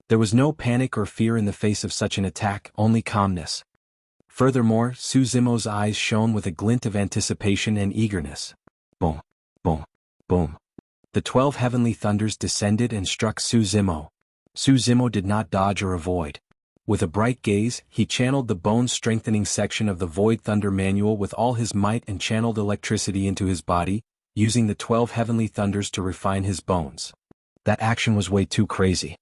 There was no panic or fear in the face of such an attack, only calmness. Furthermore, Su Zimo's eyes shone with a glint of anticipation and eagerness. Boom, boom, boom. The 12 heavenly thunders descended and struck Su Zimo. Su Zimo did not dodge or avoid. With a bright gaze, he channeled the bone-strengthening section of the Void Thunder Manual with all his might and channeled electricity into his body, using the 12 heavenly thunders to refine his bones. That action was way too crazy.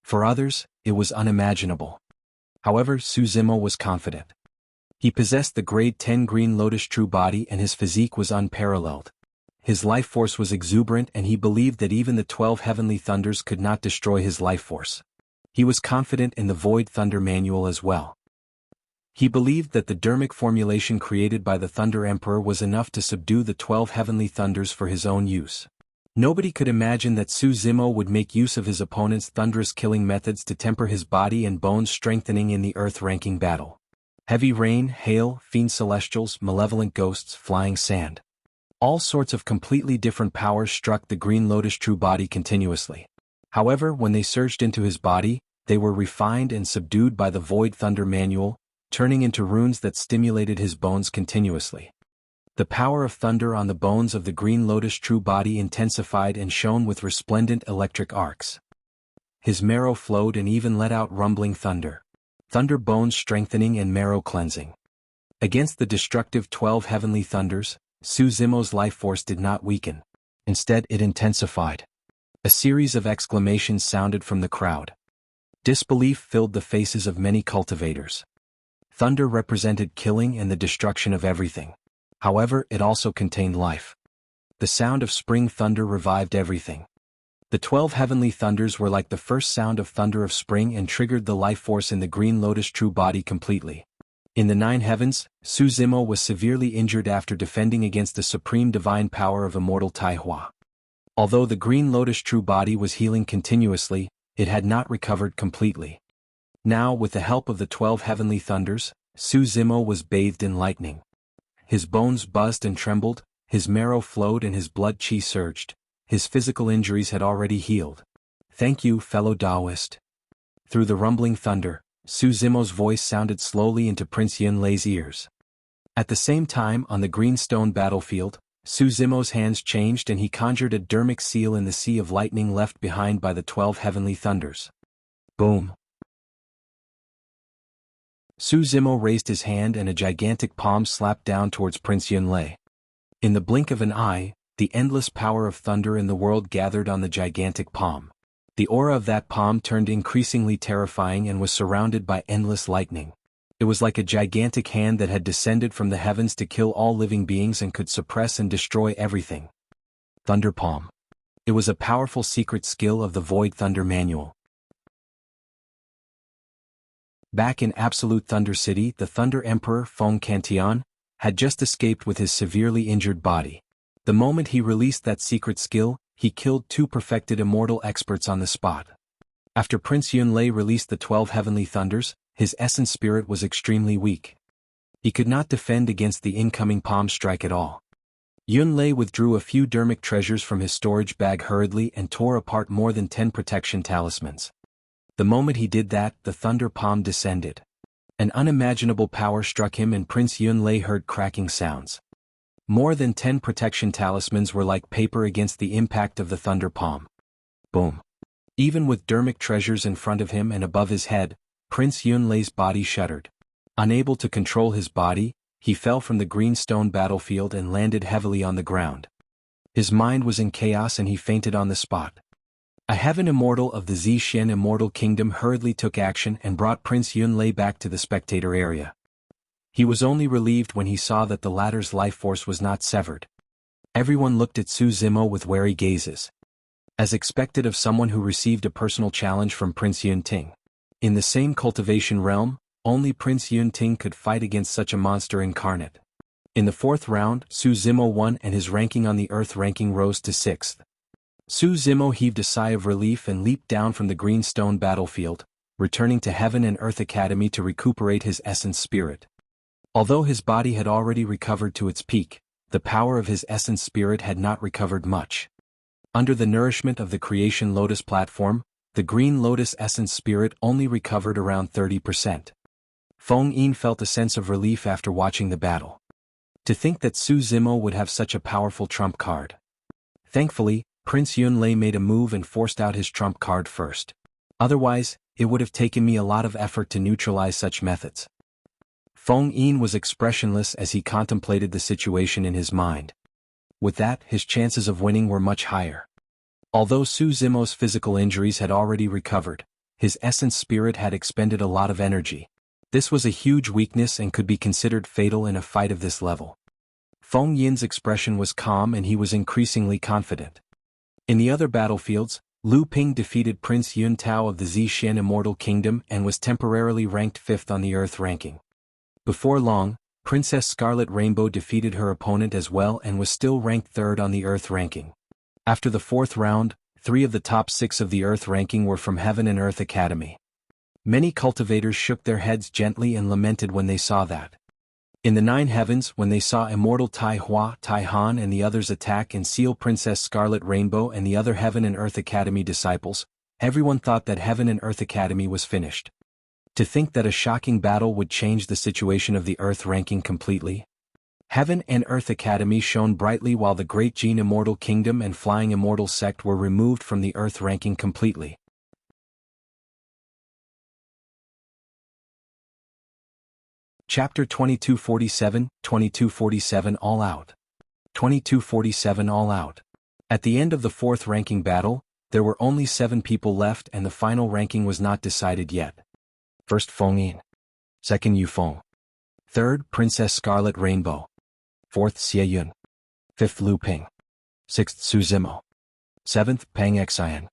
For others, it was unimaginable. However, Su Zimo was confident. He possessed the grade 10 Green Lotus true body and his physique was unparalleled. His life force was exuberant and he believed that even the 12 heavenly thunders could not destroy his life force. He was confident in the Void Thunder Manual as well. He believed that the dermic formulation created by the Thunder Emperor was enough to subdue the 12 heavenly thunders for his own use. Nobody could imagine that Su Zimo would make use of his opponent's thunderous killing methods to temper his body and bones strengthening in the earth-ranking battle. Heavy rain, hail, fiend celestials, malevolent ghosts, flying sand. All sorts of completely different powers struck the Green Lotus true body continuously. However, when they surged into his body, they were refined and subdued by the Void Thunder Manual, turning into runes that stimulated his bones continuously. The power of thunder on the bones of the Green Lotus true body intensified and shone with resplendent electric arcs. His marrow flowed and even let out rumbling thunder. Thunder bones strengthening and marrow cleansing. Against the destructive 12 heavenly thunders, Su Zimo's life force did not weaken. Instead, it intensified. A series of exclamations sounded from the crowd. Disbelief filled the faces of many cultivators. Thunder represented killing and the destruction of everything. However, it also contained life. The sound of spring thunder revived everything. The 12 heavenly thunders were like the first sound of thunder of spring and triggered the life force in the Green Lotus true body completely. In the 9 heavens, Su Zimo was severely injured after defending against the supreme divine power of immortal Taihua. Although the Green Lotus true body was healing continuously, it had not recovered completely. Now, with the help of the 12 heavenly thunders, Su Zimo was bathed in lightning. His bones buzzed and trembled, his marrow flowed and his blood qi surged. His physical injuries had already healed. Thank you, fellow Taoist. Through the rumbling thunder, Su Zimo's voice sounded slowly into Prince Yunlei's ears. At the same time, on the greenstone battlefield, Su Zimo's hands changed and he conjured a dermic seal in the sea of lightning left behind by the 12 heavenly thunders. Boom. Su Zimo raised his hand and a gigantic palm slapped down towards Prince Yunlei. In the blink of an eye, the endless power of thunder in the world gathered on the gigantic palm. The aura of that palm turned increasingly terrifying and was surrounded by endless lightning. It was like a gigantic hand that had descended from the heavens to kill all living beings and could suppress and destroy everything. Thunder Palm. It was a powerful secret skill of the Void Thunder Manual. Back in Absolute Thunder City, the Thunder Emperor, Feng Cantian, had just escaped with his severely injured body. The moment he released that secret skill, he killed 2 perfected immortal experts on the spot. After Prince Yunlei released the 12 heavenly thunders, his essence spirit was extremely weak. He could not defend against the incoming palm strike at all. Yunlei withdrew a few dermic treasures from his storage bag hurriedly and tore apart more than 10 protection talismans. The moment he did that, the thunder palm descended. An unimaginable power struck him and Prince Yunlei heard cracking sounds. More than 10 protection talismans were like paper against the impact of the thunder palm. Boom. Even with dermic treasures in front of him and above his head, Prince Yunlei's body shuddered. Unable to control his body, he fell from the green stone battlefield and landed heavily on the ground. His mind was in chaos and he fainted on the spot. A heaven immortal of the Zixuan immortal kingdom hurriedly took action and brought Prince Yunlei back to the spectator area. He was only relieved when he saw that the latter's life force was not severed. Everyone looked at Su Zimo with wary gazes. As expected of someone who received a personal challenge from Prince Yunting. In the same cultivation realm, only Prince Yunting could fight against such a monster incarnate. In the 4th round, Su Zimo won and his ranking on the Earth ranking rose to 6th. Su Zimo heaved a sigh of relief and leaped down from the green stone battlefield, returning to Heaven and Earth Academy to recuperate his essence spirit. Although his body had already recovered to its peak, the power of his essence spirit had not recovered much. Under the nourishment of the Creation Lotus platform, the Green Lotus essence spirit only recovered around 30%. Feng Yin felt a sense of relief after watching the battle. To think that Su Zimo would have such a powerful trump card. Thankfully, Prince Yunlei made a move and forced out his trump card first. Otherwise, it would have taken me a lot of effort to neutralize such methods. Feng Yin was expressionless as he contemplated the situation in his mind. With that, his chances of winning were much higher. Although Su Zimo's physical injuries had already recovered, his essence spirit had expended a lot of energy. This was a huge weakness and could be considered fatal in a fight of this level. Feng Yin's expression was calm and he was increasingly confident. In the other battlefields, Lu Ping defeated Prince Yun Tao of the Zixuan Immortal Kingdom and was temporarily ranked 5th on the Earth ranking. Before long, Princess Scarlet Rainbow defeated her opponent as well and was still ranked 3rd on the Earth ranking. After the 4th round, 3 of the top 6 of the Earth ranking were from Heaven and Earth Academy. Many cultivators shook their heads gently and lamented when they saw that. In the 9 heavens, when they saw Immortal Tai Hua, Tai Han and the others attack and seal Princess Scarlet Rainbow and the other Heaven and Earth Academy disciples, everyone thought that Heaven and Earth Academy was finished. To think that a shocking battle would change the situation of the Earth ranking completely. Heaven and Earth Academy shone brightly while the Great Jin Immortal Kingdom and Flying Immortal Sect were removed from the Earth ranking completely. Chapter 2247, 2247 All Out. 2247 All Out. At the end of the 4th ranking battle, there were only 7 people left and the final ranking was not decided yet. 1st Feng Yin. 2nd Yu Feng. 3rd Princess Scarlet Rainbow. 4th Xie Yun. 5th Lu Ping. 6th Su Zimo. 7th Pang Xian.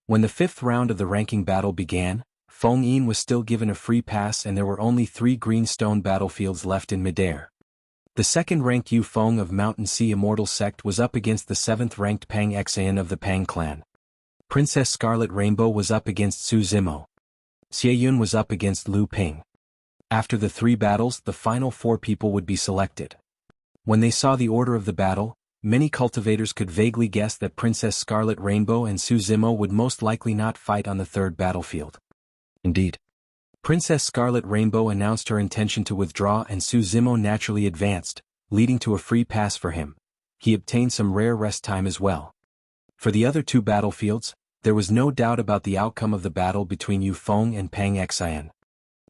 When the 5th round of the ranking battle began, Feng Yin was still given a free pass and there were only 3 green stone battlefields left in midair. The 2nd-ranked Yu Feng of Mountain Sea Immortal Sect was up against the 7th-ranked Pang Xian of the Pang clan. Princess Scarlet Rainbow was up against Su Zimo. Xie Yun was up against Lu Ping. After the 3 battles, the final 4 people would be selected. When they saw the order of the battle, many cultivators could vaguely guess that Princess Scarlet Rainbow and Su Zimo would most likely not fight on the 3rd battlefield. Indeed. Princess Scarlet Rainbow announced her intention to withdraw and Su Zimo naturally advanced, leading to a free pass for him. He obtained some rare rest time as well. For the other 2 battlefields, there was no doubt about the outcome of the battle between Yu Feng and Pang Xian.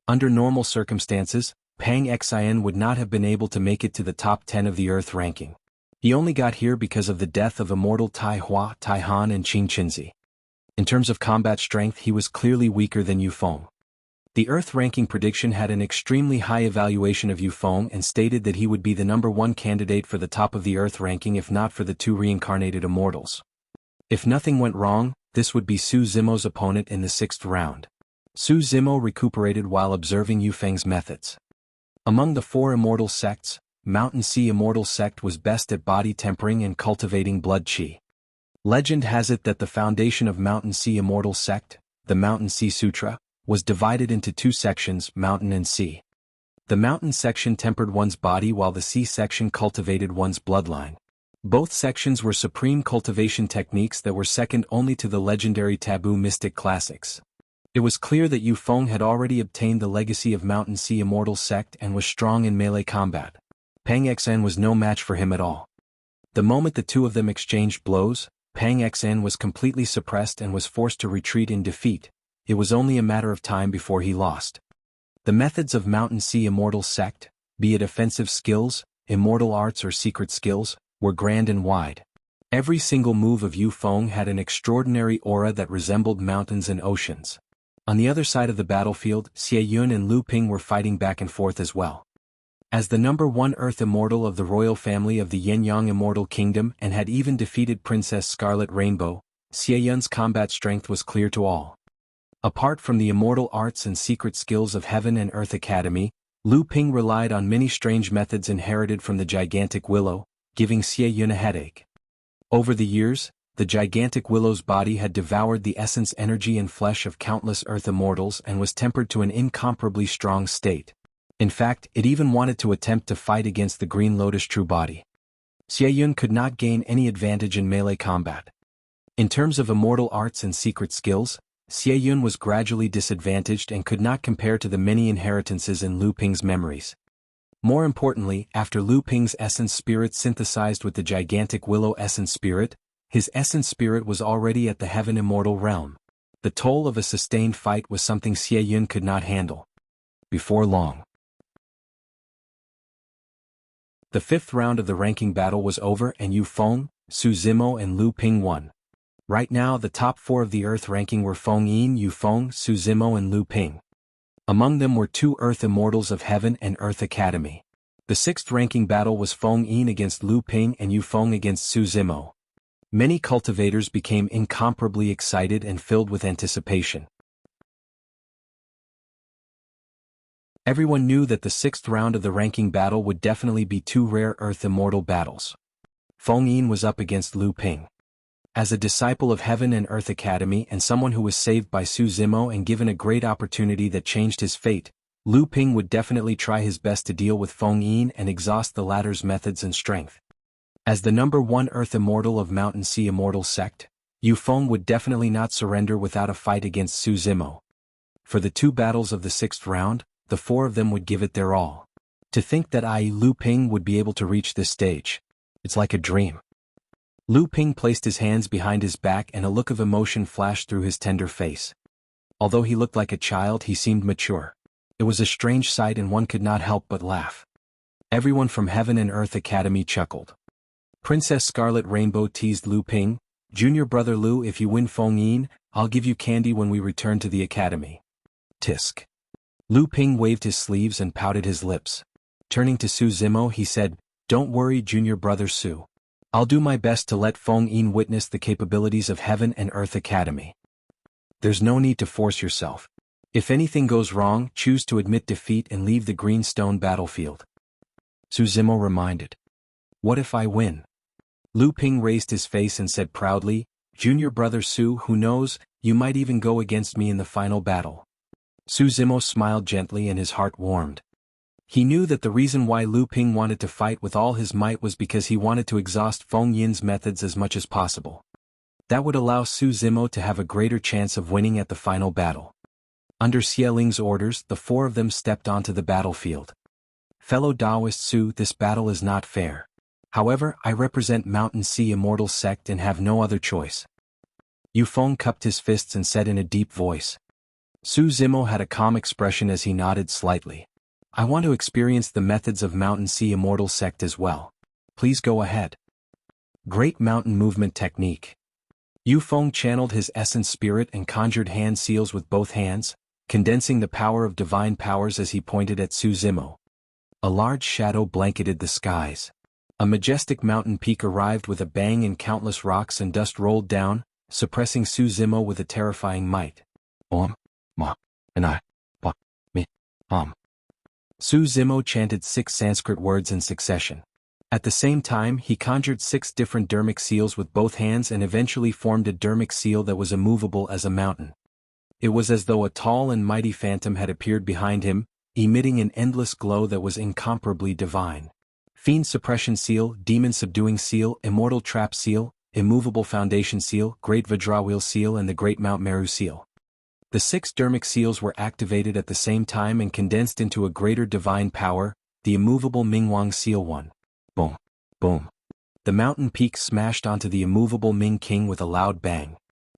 Under normal circumstances, Pang Xian would not have been able to make it to the top 10 of the Earth ranking. He only got here because of the death of Immortal Tai Hua, Tai Han and Qin Qinzi. In terms of combat strength he was clearly weaker than Yu Feng. The Earth ranking prediction had an extremely high evaluation of Yu Feng and stated that he would be the #1 candidate for the top of the Earth ranking if not for the 2 reincarnated immortals. If nothing went wrong, this would be Su Zimo's opponent in the 6th round. Su Zimo recuperated while observing Yu Feng's methods. Among the 4 immortal sects, Mountain Sea Immortal Sect was best at body tempering and cultivating blood qi. Legend has it that the foundation of Mountain Sea Immortal Sect, the Mountain Sea Sutra, was divided into 2 sections, mountain and sea. The mountain section tempered one's body while the sea section cultivated one's bloodline. Both sections were supreme cultivation techniques that were second only to the legendary taboo mystic classics. It was clear that Yu Feng had already obtained the legacy of Mountain Sea Immortal Sect and was strong in melee combat. Pang Xian was no match for him at all. The moment the 2 of them exchanged blows, Pang Xian was completely suppressed and was forced to retreat in defeat. It was only a matter of time before he lost. The methods of Mountain Sea Immortal Sect, be it offensive skills, immortal arts or secret skills, were grand and wide. Every single move of Yu Feng had an extraordinary aura that resembled mountains and oceans. On the other side of the battlefield, Xie Yun and Lu Ping were fighting back and forth as well. As the number 1 Earth Immortal of the royal family of the Yenyang Immortal Kingdom and had even defeated Princess Scarlet Rainbow, Xie Yun's combat strength was clear to all. Apart from the immortal arts and secret skills of Heaven and Earth Academy, Lu Ping relied on many strange methods inherited from the gigantic willow, giving Xie Yun a headache. Over the years, the gigantic willow's body had devoured the essence, energy and flesh of countless Earth Immortals and was tempered to an incomparably strong state. In fact, it even wanted to attempt to fight against the Green Lotus true body. Xie Yun could not gain any advantage in melee combat. In terms of immortal arts and secret skills, Xie Yun was gradually disadvantaged and could not compare to the many inheritances in Lu Ping's memories. More importantly, after Lu Ping's essence spirit synthesized with the gigantic willow essence spirit, his essence spirit was already at the Heaven Immortal realm. The toll of a sustained fight was something Xie Yun could not handle. Before long, the 5th round of the ranking battle was over and Yu Feng, Su Zimo and Lu Ping won. Right now the top 4 of the Earth ranking were Feng Yin, Yu Feng, Su Zimo and Lu Ping. Among them were 2 Earth Immortals of Heaven and Earth Academy. The 6th ranking battle was Feng Yin against Lu Ping and Yu Feng against Su Zimo. Many cultivators became incomparably excited and filled with anticipation. Everyone knew that the 6th round of the ranking battle would definitely be 2 rare Earth Immortal battles. Feng Yin was up against Lu Ping. As a disciple of Heaven and Earth Academy and someone who was saved by Su Zimo and given a great opportunity that changed his fate, Lu Ping would definitely try his best to deal with Feng Yin and exhaust the latter's methods and strength. As the number 1 Earth Immortal of Mountain Sea Immortal Sect, Yu Feng would definitely not surrender without a fight against Su Zimo. For the 2 battles of the 6th round, the 4 of them would give it their all. To think that Lu Ping would be able to reach this stage. It's like a dream. Lu Ping placed his hands behind his back and a look of emotion flashed through his tender face. Although he looked like a child, he seemed mature. It was a strange sight and one could not help but laugh. Everyone from Heaven and Earth Academy chuckled. Princess Scarlet Rainbow teased Lu Ping, "Junior brother Lu, if you win Feng Yin, I'll give you candy when we return to the academy." Tisk. Lu Ping waved his sleeves and pouted his lips. Turning to Su Zimo he said, "Don't worry junior brother Su. I'll do my best to let Feng Yin witness the capabilities of Heaven and Earth Academy. There's no need to force yourself. If anything goes wrong, choose to admit defeat and leave the greenstone battlefield." Su Zimo reminded. "What if I win?" Lu Ping raised his face and said proudly, "Junior brother Su, who knows, you might even go against me in the final battle." Su Zimo smiled gently and his heart warmed. He knew that the reason why Lu Ping wanted to fight with all his might was because he wanted to exhaust Feng Yin's methods as much as possible. That would allow Su Zimo to have a greater chance of winning at the final battle. Under Xie Ling's orders, the 4 of them stepped onto the battlefield. "Fellow Taoist Su, this battle is not fair. However, I represent Mountain Sea Immortal Sect and have no other choice." Yu Feng cupped his fists and said in a deep voice. Su Zimo had a calm expression as he nodded slightly. "I want to experience the methods of Mountain Sea Immortal Sect as well. Please go ahead." Great Mountain Movement Technique. Yu Feng channeled his essence spirit and conjured hand seals with both hands, condensing the power of divine powers as he pointed at Su Zimo. A large shadow blanketed the skies. A majestic mountain peak arrived with a bang and countless rocks and dust rolled down, suppressing Su Zimo with a terrifying might. "Om, ma, and I, pa, mi, Su Zimo chanted 6 Sanskrit words in succession. At the same time he conjured 6 different dermic seals with both hands and eventually formed a dermic seal that was immovable as a mountain. It was as though a tall and mighty phantom had appeared behind him, emitting an endless glow that was incomparably divine. Fiend Suppression Seal, Demon Subduing Seal, Immortal Trap Seal, Immovable Foundation Seal, Great Vajrawheel Seal and the Great Mount Meru Seal. The 6 dermic seals were activated at the same time and condensed into a greater divine power, the immovable Mingwang Seal 1. Boom. Boom. The mountain peak smashed onto the immovable Ming King with a loud bang.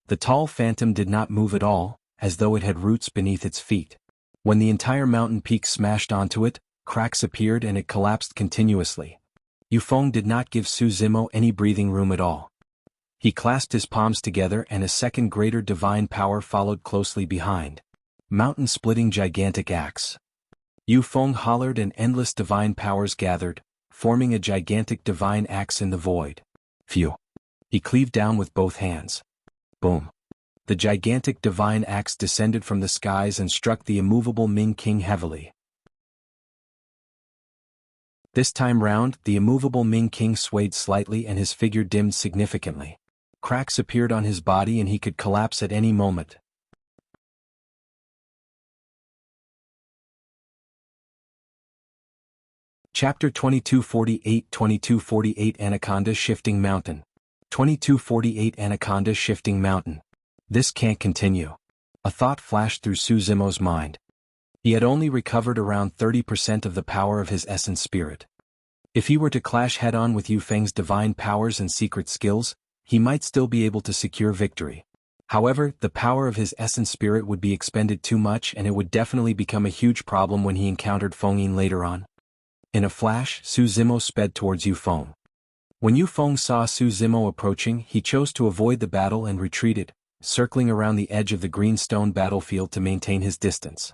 The tall phantom did not move at all, as though it had roots beneath its feet. When the entire mountain peak smashed onto it, cracks appeared and it collapsed continuously. Yufeng did not give Su Zimo any breathing room at all. He clasped his palms together and a second greater divine power followed closely behind. Mountain-splitting gigantic axe. Yufeng hollered and endless divine powers gathered, forming a gigantic divine axe in the void. Phew. He cleaved down with both hands. Boom. The gigantic divine axe descended from the skies and struck the immovable Ming King heavily. This time round, the immovable Ming King swayed slightly and his figure dimmed significantly. Cracks appeared on his body and he could collapse at any moment. Chapter 2248 Anaconda Shifting Mountain. 2248 Anaconda Shifting Mountain. This can't continue. A thought flashed through Su Zimo's mind. He had only recovered around 30% of the power of his essence spirit. If he were to clash head-on with Yufeng's divine powers and secret skills, he might still be able to secure victory. However, the power of his essence spirit would be expended too much and it would definitely become a huge problem when he encountered Fengyin later on. In a flash, Su Zimo sped towards Yufeng. When Yufeng saw Su Zimo approaching, he chose to avoid the battle and retreated, circling around the edge of the green stone battlefield to maintain his distance.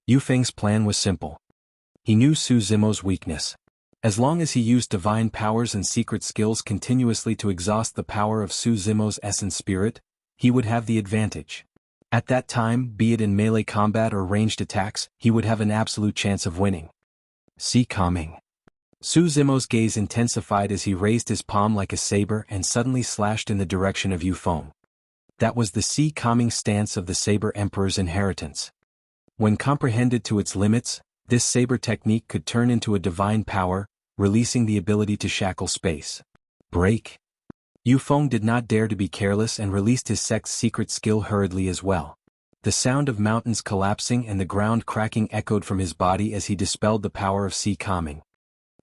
Yufeng's plan was simple. He knew Su Zimo's weakness. As long as he used divine powers and secret skills continuously to exhaust the power of Su Zimo's essence spirit, he would have the advantage. At that time, be it in melee combat or ranged attacks, he would have an absolute chance of winning. See coming. Su Zimo's gaze intensified as he raised his palm like a saber and suddenly slashed in the direction of Yufeng. That was the sea-calming stance of the Saber Emperor's inheritance. When comprehended to its limits, this saber technique could turn into a divine power, releasing the ability to shackle space. Break. Yufeng did not dare to be careless and released his sect's secret skill hurriedly as well. The sound of mountains collapsing and the ground cracking echoed from his body as he dispelled the power of sea calming.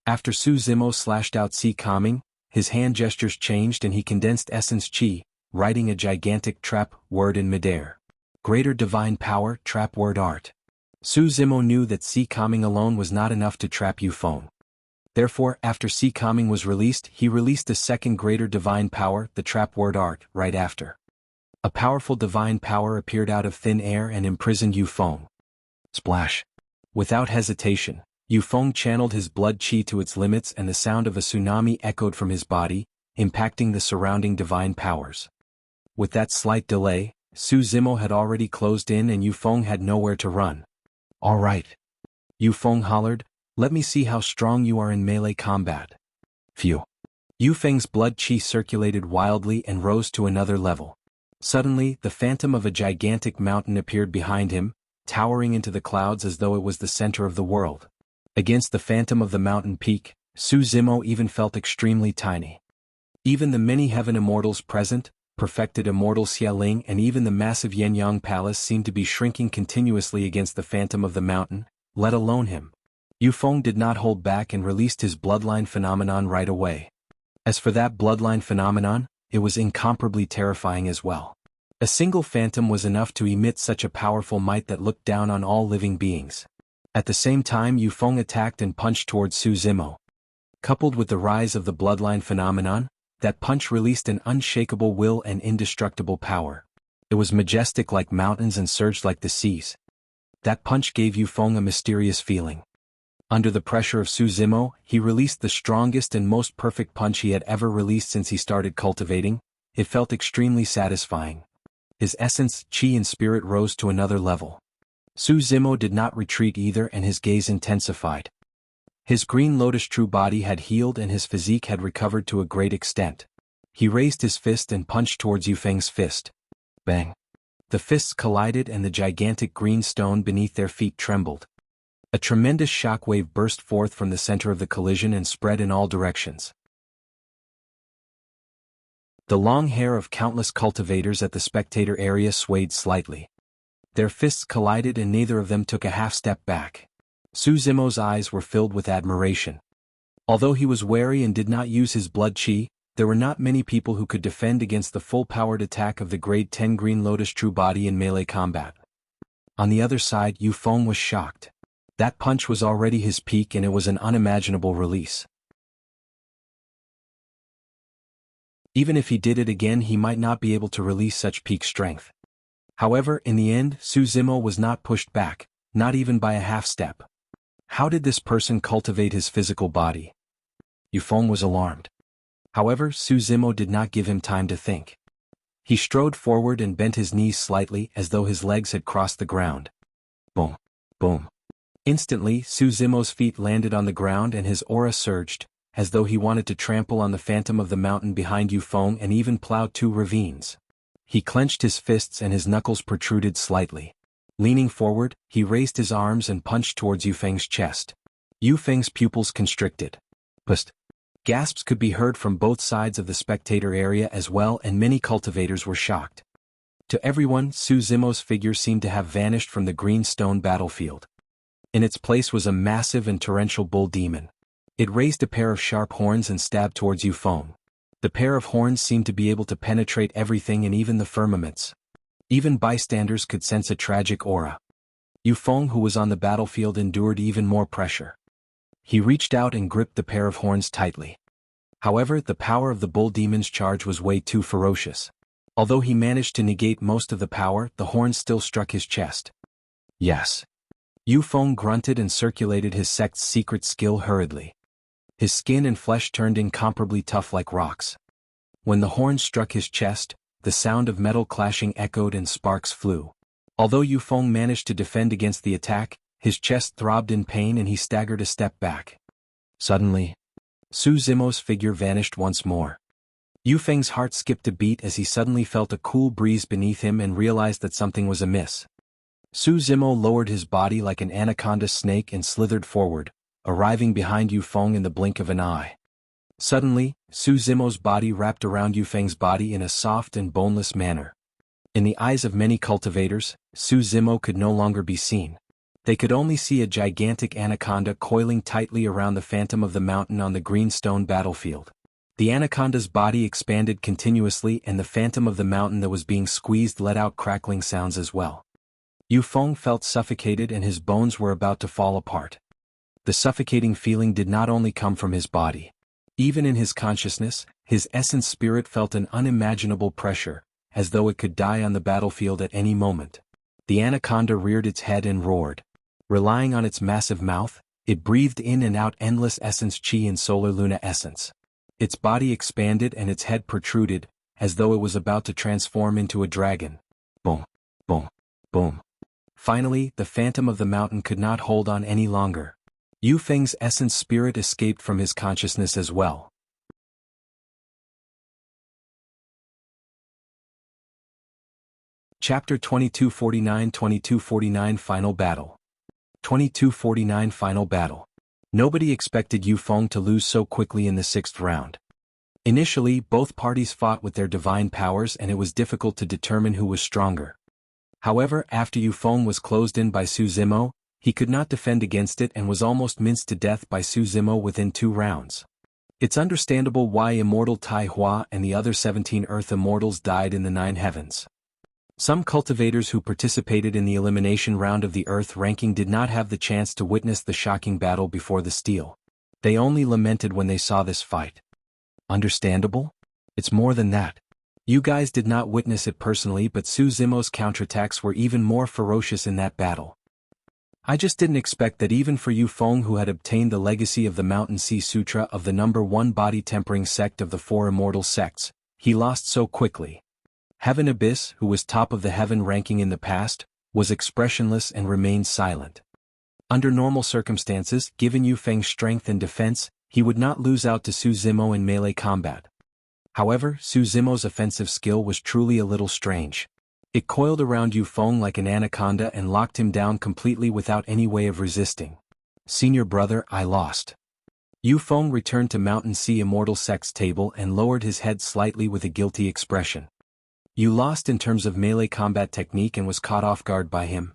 After Su Zimo slashed out sea calming, his hand gestures changed and he condensed essence chi, writing a gigantic trap word in midair. Greater divine power, trap word art. Su Zimo knew that sea calming alone was not enough to trap Yufeng. Therefore, after sea calming was released, he released the second greater divine power, the trap word art, right after. A powerful divine power appeared out of thin air and imprisoned Yufeng. Splash. Without hesitation, Yufeng channeled his blood chi to its limits and the sound of a tsunami echoed from his body, impacting the surrounding divine powers. With that slight delay, Su Zimo had already closed in and Yufeng had nowhere to run. All right. Yufeng hollered, let me see how strong you are in melee combat. Phew. Yufeng's blood chi circulated wildly and rose to another level. Suddenly, the phantom of a gigantic mountain appeared behind him, towering into the clouds as though it was the center of the world. Against the phantom of the mountain peak, Su Zimo even felt extremely tiny. Even the many heaven immortals present, perfected immortal Xialing and even the massive Yenyang palace seemed to be shrinking continuously against the phantom of the mountain, let alone him. Yufeng did not hold back and released his bloodline phenomenon right away. As for that bloodline phenomenon, it was incomparably terrifying as well. A single phantom was enough to emit such a powerful might that looked down on all living beings. At the same time, Yufeng attacked and punched towards Su Zimo. Coupled with the rise of the bloodline phenomenon, that punch released an unshakable will and indestructible power. It was majestic like mountains and surged like the seas. That punch gave Yufeng a mysterious feeling. Under the pressure of Su Zimo, he released the strongest and most perfect punch he had ever released since he started cultivating. It felt extremely satisfying. His essence, chi and spirit rose to another level. Su Zimo did not retreat either and his gaze intensified. His green lotus true body had healed and his physique had recovered to a great extent. He raised his fist and punched towards Yufeng's fist. Bang. The fists collided and the gigantic green stone beneath their feet trembled. A tremendous shockwave burst forth from the center of the collision and spread in all directions. The long hair of countless cultivators at the spectator area swayed slightly. Their fists collided and neither of them took a half step back. Su Zimo's eyes were filled with admiration. Although he was wary and did not use his blood chi, there were not many people who could defend against the full-powered attack of the grade 10 Green Lotus True Body in melee combat. On the other side, Yu Feng was shocked. That punch was already his peak and it was an unimaginable release. Even if he did it again, he might not be able to release such peak strength. However, in the end, Su Zimo was not pushed back, not even by a half step. How did this person cultivate his physical body? Yu Feng was alarmed. However, Su Zimo did not give him time to think. He strode forward and bent his knees slightly as though his legs had crossed the ground. Boom. Boom. Instantly, Su Zimo's feet landed on the ground and his aura surged, as though he wanted to trample on the phantom of the mountain behind Yu Feng and even plow 2 ravines. He clenched his fists and his knuckles protruded slightly. Leaning forward, he raised his arms and punched towards Yu Feng's chest. Yu Feng's pupils constricted. Pust. Gasps could be heard from both sides of the spectator area as well, and many cultivators were shocked. To everyone, Su Zimo's figure seemed to have vanished from the green stone battlefield. In its place was a massive and torrential bull demon. It raised a pair of sharp horns and stabbed towards Yu Feng. The pair of horns seemed to be able to penetrate everything and even the firmaments. Even bystanders could sense a tragic aura. Yu Feng, who was on the battlefield, endured even more pressure. He reached out and gripped the pair of horns tightly. However, the power of the bull demon's charge was way too ferocious. Although he managed to negate most of the power, the horns still struck his chest. Yes. Yu Feng grunted and circulated his sect's secret skill hurriedly. His skin and flesh turned incomparably tough like rocks. When the horns struck his chest, the sound of metal clashing echoed and sparks flew. Although Yu Feng managed to defend against the attack, his chest throbbed in pain and he staggered a step back. Suddenly, Su Zimo's figure vanished once more. Yu Feng's heart skipped a beat as he suddenly felt a cool breeze beneath him and realized that something was amiss. Su Zimo lowered his body like an anaconda snake and slithered forward, arriving behind Yu Feng in the blink of an eye. Suddenly, Su Zimo's body wrapped around Yu Feng's body in a soft and boneless manner. In the eyes of many cultivators, Su Zimo could no longer be seen. They could only see a gigantic anaconda coiling tightly around the phantom of the mountain on the green stone battlefield. The anaconda's body expanded continuously and the phantom of the mountain that was being squeezed let out crackling sounds as well. Yu Feng felt suffocated and his bones were about to fall apart. The suffocating feeling did not only come from his body. Even in his consciousness, his essence spirit felt an unimaginable pressure, as though it could die on the battlefield at any moment. The anaconda reared its head and roared. Relying on its massive mouth, it breathed in and out endless essence chi and solar luna essence. Its body expanded and its head protruded, as though it was about to transform into a dragon. Boom, boom, boom. Finally, the phantom of the mountain could not hold on any longer. Yu Feng's essence spirit escaped from his consciousness as well. Chapter 2249 Final Battle. 2249 Final Battle. Nobody expected Yu Feng to lose so quickly in the 6th round. Initially, both parties fought with their divine powers and it was difficult to determine who was stronger. However, after Yu Feng was closed in by Su Zimo, he could not defend against it and was almost minced to death by Su Zimo within 2 rounds. It's understandable why Immortal Tai Hua and the other 17 Earth Immortals died in the 9 heavens. Some cultivators who participated in the elimination round of the Earth ranking did not have the chance to witness the shocking battle before the steel. They only lamented when they saw this fight. Understandable? It's more than that. You guys did not witness it personally, but Su Zimo's counterattacks were even more ferocious in that battle. I just didn't expect that even for Yu Feng, who had obtained the legacy of the Mountain Sea Sutra of the number 1 body tempering sect of the 4 immortal sects, he lost so quickly. Heaven Abyss, who was top of the heaven ranking in the past, was expressionless and remained silent. Under normal circumstances, given Yu Feng's strength and defense, he would not lose out to Su Zimo in melee combat. However, Su Zimo's offensive skill was truly a little strange. It coiled around Yu Feng like an anaconda and locked him down completely without any way of resisting. Senior brother, I lost. Yu Feng returned to Mountain Sea Immortal Sect's table and lowered his head slightly with a guilty expression. You lost in terms of melee combat technique and was caught off guard by him.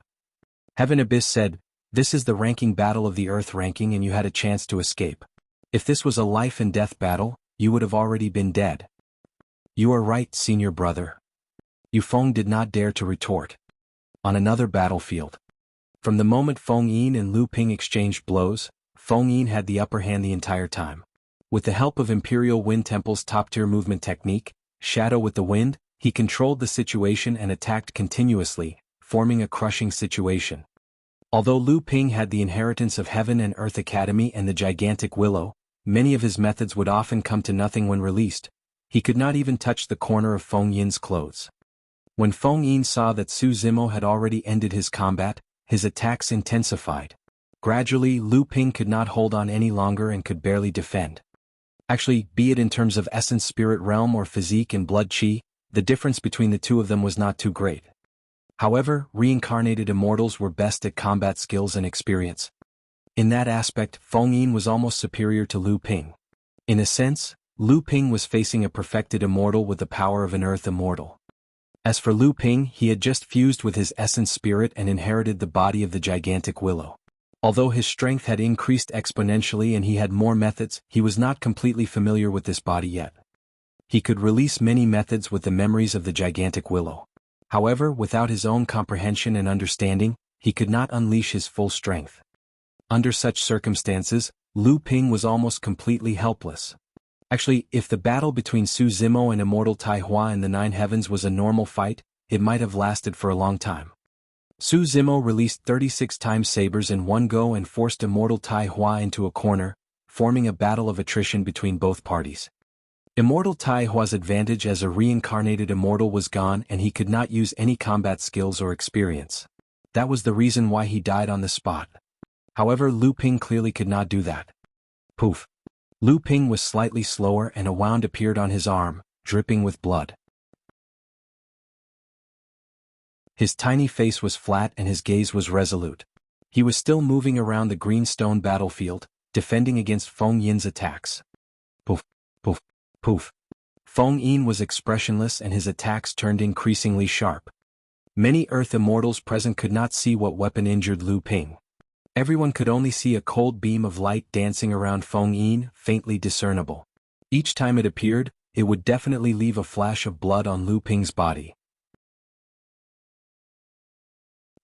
Heaven Abyss said, this is the ranking battle of the Earth ranking and you had a chance to escape. If this was a life and death battle, you would have already been dead. You are right, senior brother. Yu Feng did not dare to retort. On another battlefield. From the moment Feng Yin and Lu Ping exchanged blows, Feng Yin had the upper hand the entire time. With the help of Imperial Wind Temple's top-tier movement technique, Shadow with the Wind, he controlled the situation and attacked continuously, forming a crushing situation. Although Lu Ping had the inheritance of Heaven and Earth Academy and the gigantic willow, many of his methods would often come to nothing when released. He could not even touch the corner of Feng Yin's clothes. When Feng Yin saw that Su Zimo had already ended his combat, his attacks intensified. Gradually, Lu Ping could not hold on any longer and could barely defend. Actually, be it in terms of essence spirit realm or physique and blood chi, the difference between the two of them was not too great. However, reincarnated immortals were best at combat skills and experience. In that aspect, Feng Yin was almost superior to Lu Ping. In a sense, Lu Ping was facing a perfected immortal with the power of an earth immortal. As for Lu Ping, he had just fused with his essence spirit and inherited the body of the gigantic willow. Although his strength had increased exponentially and he had more methods, he was not completely familiar with this body yet. He could release many methods with the memories of the gigantic willow. However, without his own comprehension and understanding, he could not unleash his full strength. Under such circumstances, Lu Ping was almost completely helpless. Actually, if the battle between Su Zimo and Immortal Tai Hua in the Nine Heavens was a normal fight, it might have lasted for a long time. Su Zimo released 36 times sabers in one go and forced Immortal Tai Hua into a corner, forming a battle of attrition between both parties. Immortal Tai Hua's advantage as a reincarnated immortal was gone and he could not use any combat skills or experience. That was the reason why he died on the spot. However, Lu Ping clearly could not do that. Poof. Lu Ping was slightly slower and a wound appeared on his arm, dripping with blood. His tiny face was flat and his gaze was resolute. He was still moving around the green stone battlefield, defending against Feng Yin's attacks. Poof, poof, poof. Feng Yin was expressionless and his attacks turned increasingly sharp. Many Earth immortals present could not see what weapon injured Lu Ping. Everyone could only see a cold beam of light dancing around Feng Yin, faintly discernible. Each time it appeared, it would definitely leave a flash of blood on Lu Ping's body.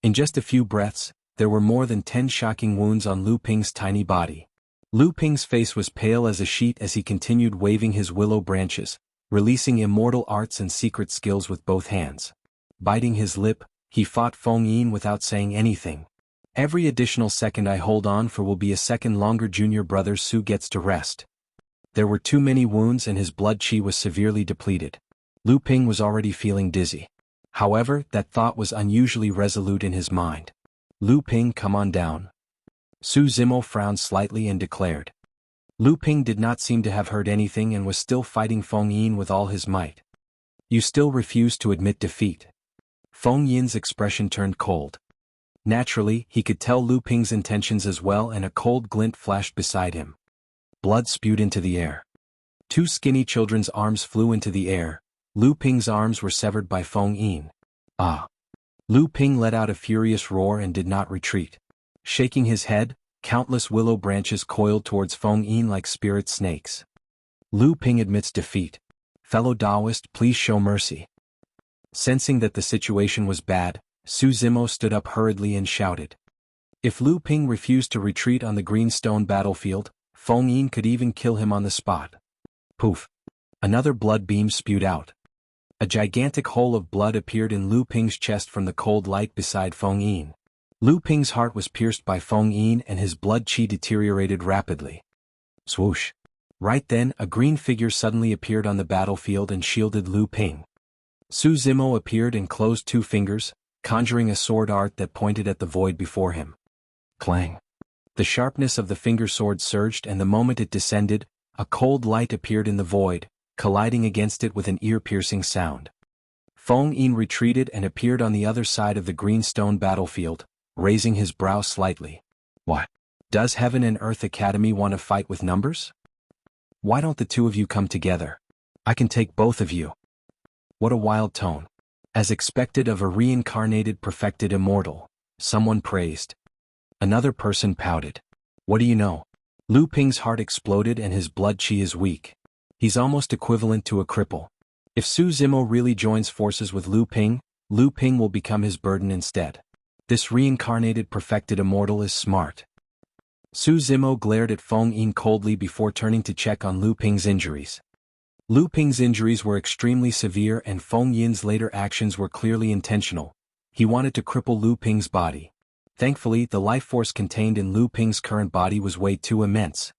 In just a few breaths, there were more than 10 shocking wounds on Lu Ping's tiny body. Lu Ping's face was pale as a sheet as he continued waving his willow branches, releasing immortal arts and secret skills with both hands. Biting his lip, he fought Feng Yin without saying anything. Every additional second I hold on for will be a second longer. Junior brother Su gets to rest. There were too many wounds and his blood chi was severely depleted. Lu Ping was already feeling dizzy. However, that thought was unusually resolute in his mind. Lu Ping, come on down. Su Zimo frowned slightly and declared. Lu Ping did not seem to have heard anything and was still fighting Feng Yin with all his might. You still refuse to admit defeat. Feng Yin's expression turned cold. Naturally, he could tell Lu Ping's intentions as well and a cold glint flashed beside him. Blood spewed into the air. Two skinny children's arms flew into the air. Lu Ping's arms were severed by Feng Yin. Ah! Lu Ping let out a furious roar and did not retreat. Shaking his head, countless willow branches coiled towards Feng Yin like spirit snakes. Lu Ping admits defeat. Fellow Taoist, please show mercy. Sensing that the situation was bad, Su Zimo stood up hurriedly and shouted. If Lu Ping refused to retreat on the green stone battlefield, Feng Yin could even kill him on the spot. Poof! Another blood beam spewed out. A gigantic hole of blood appeared in Lu Ping's chest from the cold light beside Feng Yin. Lu Ping's heart was pierced by Feng Yin and his blood chi deteriorated rapidly. Swoosh! Right then, a green figure suddenly appeared on the battlefield and shielded Lu Ping. Su Zimo appeared and closed two fingers, conjuring a sword art that pointed at the void before him. Clang! The sharpness of the finger sword surged and the moment it descended, a cold light appeared in the void, colliding against it with an ear-piercing sound. Feng Yin retreated and appeared on the other side of the green stone battlefield, raising his brow slightly. What? Does Heaven and Earth Academy want to fight with numbers? Why don't the two of you come together? I can take both of you. What a wild tone. As expected of a reincarnated perfected immortal, someone praised. Another person pouted. What do you know? Lu Ping's heart exploded and his blood chi is weak. He's almost equivalent to a cripple. If Su Zimo really joins forces with Lu Ping, Lu Ping will become his burden instead. This reincarnated perfected immortal is smart. Su Zimo glared at Feng Yin coldly before turning to check on Lu Ping's injuries. Lu Ping's injuries were extremely severe and Feng Yin's later actions were clearly intentional. He wanted to cripple Lu Ping's body. Thankfully, the life force contained in Lu Ping's current body was way too immense.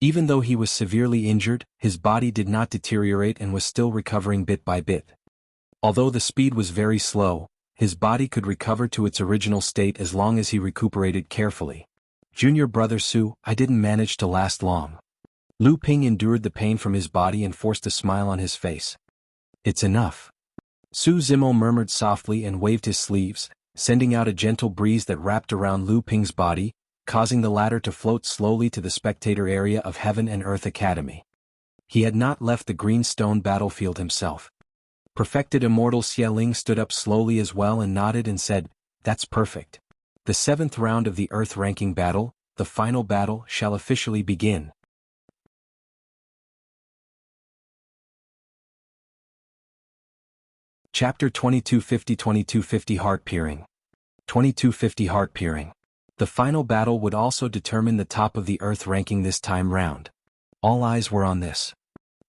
Even though he was severely injured, his body did not deteriorate and was still recovering bit by bit. Although the speed was very slow, his body could recover to its original state as long as he recuperated carefully. Junior brother Su, I didn't manage to last long. Lu Ping endured the pain from his body and forced a smile on his face. It's enough. Su Zimo murmured softly and waved his sleeves, sending out a gentle breeze that wrapped around Lu Ping's body, causing the latter to float slowly to the spectator area of Heaven and Earth Academy. He had not left the green stone battlefield himself. Perfected Immortal Xie Ling stood up slowly as well and nodded and said, "That's perfect. The 7th round of the Earth ranking battle, the final battle, shall officially begin." Chapter 2250 Heart Peering. 2250 Heart Peering. The final battle would also determine the top of the Earth ranking this time round. All eyes were on this.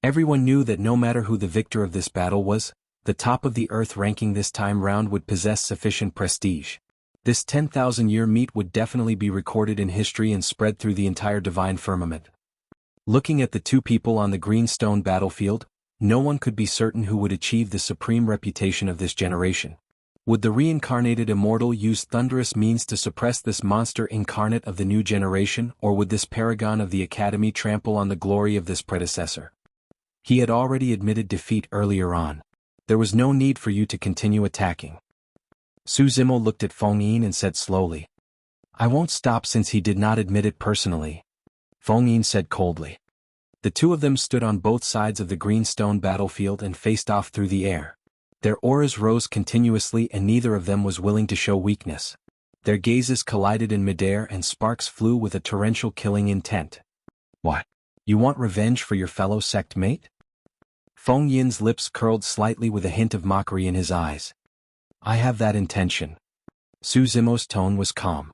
Everyone knew that no matter who the victor of this battle was, the top of the Earth ranking this time round would possess sufficient prestige. This 10,000-year meet would definitely be recorded in history and spread through the entire divine firmament. Looking at the two people on the green stone battlefield, no one could be certain who would achieve the supreme reputation of this generation. Would the reincarnated immortal use thunderous means to suppress this monster incarnate of the new generation, or would this paragon of the academy trample on the glory of this predecessor? He had already admitted defeat earlier on. There was no need for you to continue attacking. Su Zimo looked at Feng Yin and said slowly, "I won't stop since he did not admit it personally," Feng Yin said coldly. The two of them stood on both sides of the green stone battlefield and faced off through the air. Their auras rose continuously and neither of them was willing to show weakness. Their gazes collided in midair and sparks flew with a torrential killing intent. "What? You want revenge for your fellow sect mate?" Feng Yin's lips curled slightly with a hint of mockery in his eyes. "I have that intention." Su Zimo's tone was calm.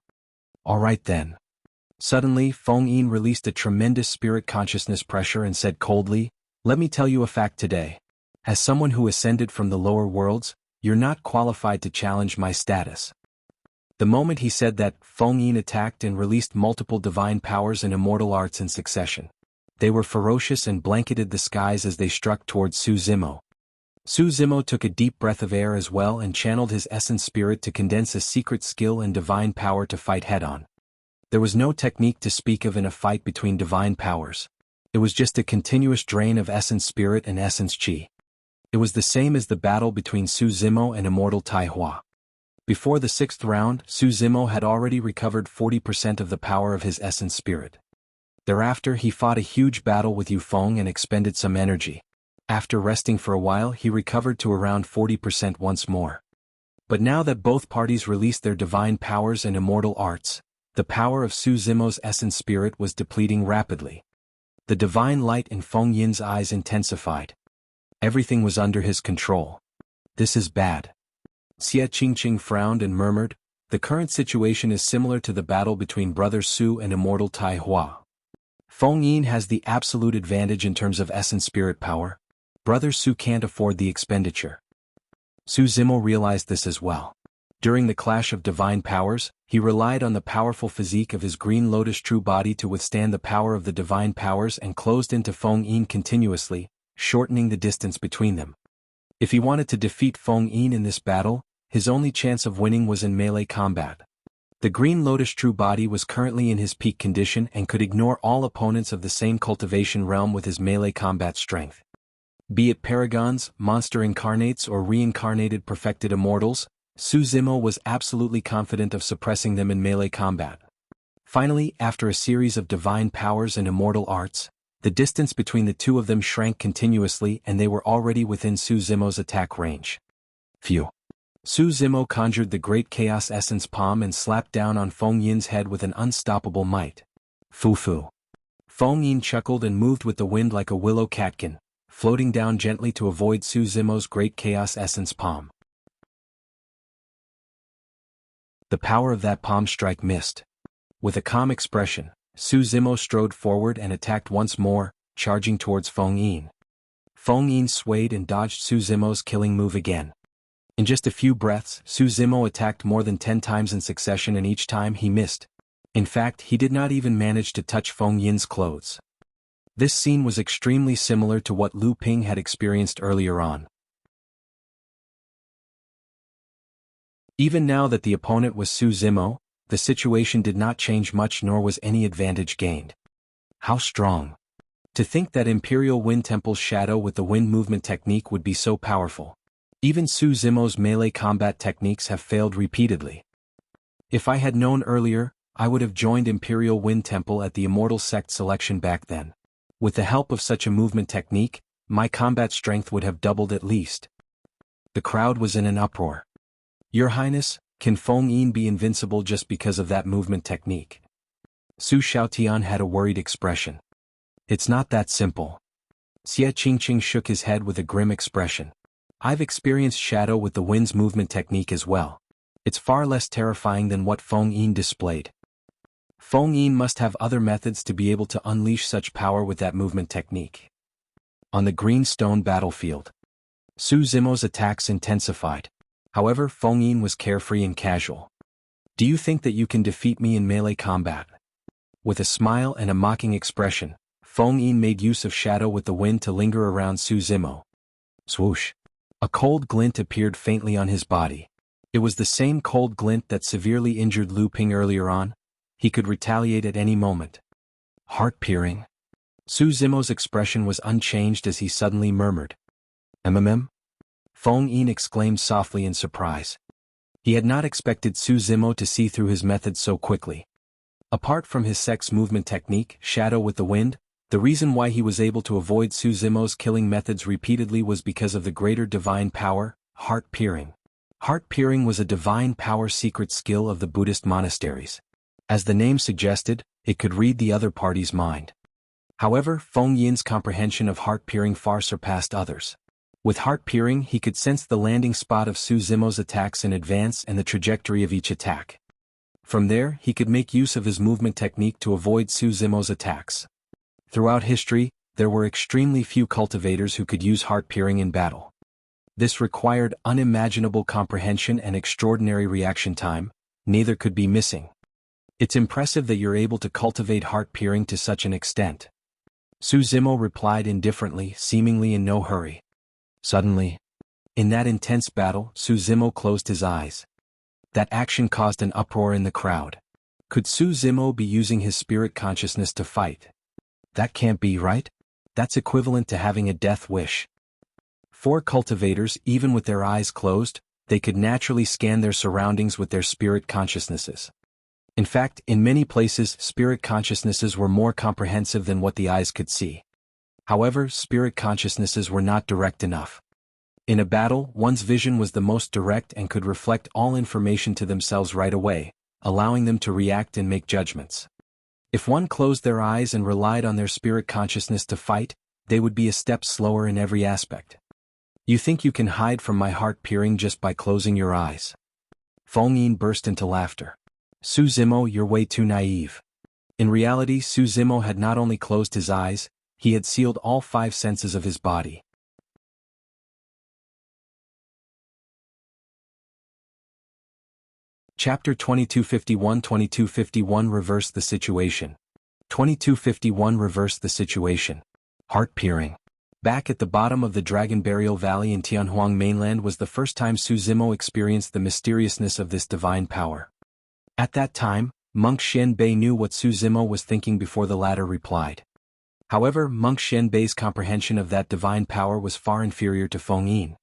"All right then." Suddenly, Feng Yin released a tremendous spirit consciousness pressure and said coldly, "Let me tell you a fact today. As someone who ascended from the lower worlds, you're not qualified to challenge my status." The moment he said that, Feng Yin attacked and released multiple divine powers and immortal arts in succession. They were ferocious and blanketed the skies as they struck towards Su Zimo. Su Zimo took a deep breath of air as well and channeled his essence spirit to condense a secret skill and divine power to fight head-on. There was no technique to speak of in a fight between divine powers. It was just a continuous drain of essence spirit and essence chi. It was the same as the battle between Su Zimo and Immortal Tai Hua. Before the 6th round, Su Zimo had already recovered 40% of the power of his essence spirit. Thereafter he fought a huge battle with Yu Feng and expended some energy. After resting for a while he recovered to around 40% once more. But now that both parties released their divine powers and immortal arts, the power of Su Zimo's essence spirit was depleting rapidly. The divine light in Feng Yin's eyes intensified. Everything was under his control. "This is bad." Xie Qingqing frowned and murmured, "The current situation is similar to the battle between Brother Su and Immortal Tai Hua. Feng Yin has the absolute advantage in terms of essence spirit power. Brother Su can't afford the expenditure." Su Zimo realized this as well. During the clash of divine powers, he relied on the powerful physique of his green lotus true body to withstand the power of the divine powers and closed into Feng Yin continuously, shortening the distance between them. If he wanted to defeat Feng Yin in this battle, his only chance of winning was in melee combat. The green lotus true body was currently in his peak condition and could ignore all opponents of the same cultivation realm with his melee combat strength. Be it paragons, monster incarnates or reincarnated perfected immortals, Su Zimo was absolutely confident of suppressing them in melee combat. Finally, after a series of divine powers and immortal arts, the distance between the two of them shrank continuously and they were already within Su Zimo's attack range. Phew. Su Zimo conjured the great chaos essence palm and slapped down on Feng Yin's head with an unstoppable might. Fu. Feng Yin chuckled and moved with the wind like a willow catkin, floating down gently to avoid Su Zimo's great chaos essence palm. The power of that palm strike missed. With a calm expression, Su Zimo strode forward and attacked once more, charging towards Feng Yin. Feng Yin swayed and dodged Su Zimo's killing move again. In just a few breaths, Su Zimo attacked more than 10 times in succession and each time he missed. In fact, he did not even manage to touch Feng Yin's clothes. This scene was extremely similar to what Lu Ping had experienced earlier on. Even now that the opponent was Su Zimo, the situation did not change much nor was any advantage gained. How strong! To think that Imperial Wind Temple's shadow with the wind movement technique would be so powerful. Even Su Zimo's melee combat techniques have failed repeatedly. If I had known earlier, I would have joined Imperial Wind Temple at the Immortal Sect selection back then. With the help of such a movement technique, my combat strength would have doubled at least. The crowd was in an uproar. Your Highness, can Feng Yin be invincible just because of that movement technique? Su Xiaotian had a worried expression. It's not that simple. Xie Qingqing shook his head with a grim expression. I've experienced shadow with the wind's movement technique as well. It's far less terrifying than what Feng Yin displayed. Feng Yin must have other methods to be able to unleash such power with that movement technique. On the green stone battlefield, Su Zimo's attacks intensified. However, Feng Yin was carefree and casual. Do you think that you can defeat me in melee combat? With a smile and a mocking expression, Feng Yin made use of shadow with the wind to linger around Su Zimo. Swoosh! A cold glint appeared faintly on his body. It was the same cold glint that severely injured Lu Ping earlier on. He could retaliate at any moment. Heart-peering. Su Zimo's expression was unchanged as he suddenly murmured. "MMM?" Feng Yin exclaimed softly in surprise. He had not expected Su Zimo to see through his methods so quickly. Apart from his sex movement technique, shadow with the wind, the reason why he was able to avoid Su Zimo's killing methods repeatedly was because of the greater divine power, heart-peering. Heart-peering was a divine power secret skill of the Buddhist monasteries. As the name suggested, it could read the other party's mind. However, Feng Yin's comprehension of heart-peering far surpassed others. With heart-peering, he could sense the landing spot of Su Zimo's attacks in advance and the trajectory of each attack. From there, he could make use of his movement technique to avoid Su Zimo's attacks. Throughout history, there were extremely few cultivators who could use heart-peering in battle. This required unimaginable comprehension and extraordinary reaction time. Neither could be missing. It's impressive that you're able to cultivate heart-peering to such an extent. Su Zimo replied indifferently, seemingly in no hurry. Suddenly, in that intense battle, Su Zimo closed his eyes. That action caused an uproar in the crowd. Could Su Zimo be using his spirit consciousness to fight? That can't be right? That's equivalent to having a death wish. For cultivators, even with their eyes closed, they could naturally scan their surroundings with their spirit consciousnesses. In fact, in many places, spirit consciousnesses were more comprehensive than what the eyes could see. However, spirit consciousnesses were not direct enough. In a battle, one's vision was the most direct and could reflect all information to themselves right away, allowing them to react and make judgments. If one closed their eyes and relied on their spirit consciousness to fight, they would be a step slower in every aspect. You think you can hide from my heart-peering just by closing your eyes? Feng Yin burst into laughter. Su Zimo, you're way too naive. In reality, Su Zimo had not only closed his eyes, he had sealed all 5 senses of his body. Chapter 2251 Reverse the Situation. 2251 Reverse the Situation. Heart-peering. Back at the bottom of the Dragon Burial Valley in Tianhuang mainland was the first time Su Zimo experienced the mysteriousness of this divine power. At that time, Monk Xianbei knew what Su Zimo was thinking before the latter replied. However, Monk Xianbei's comprehension of that divine power was far inferior to Feng Yin.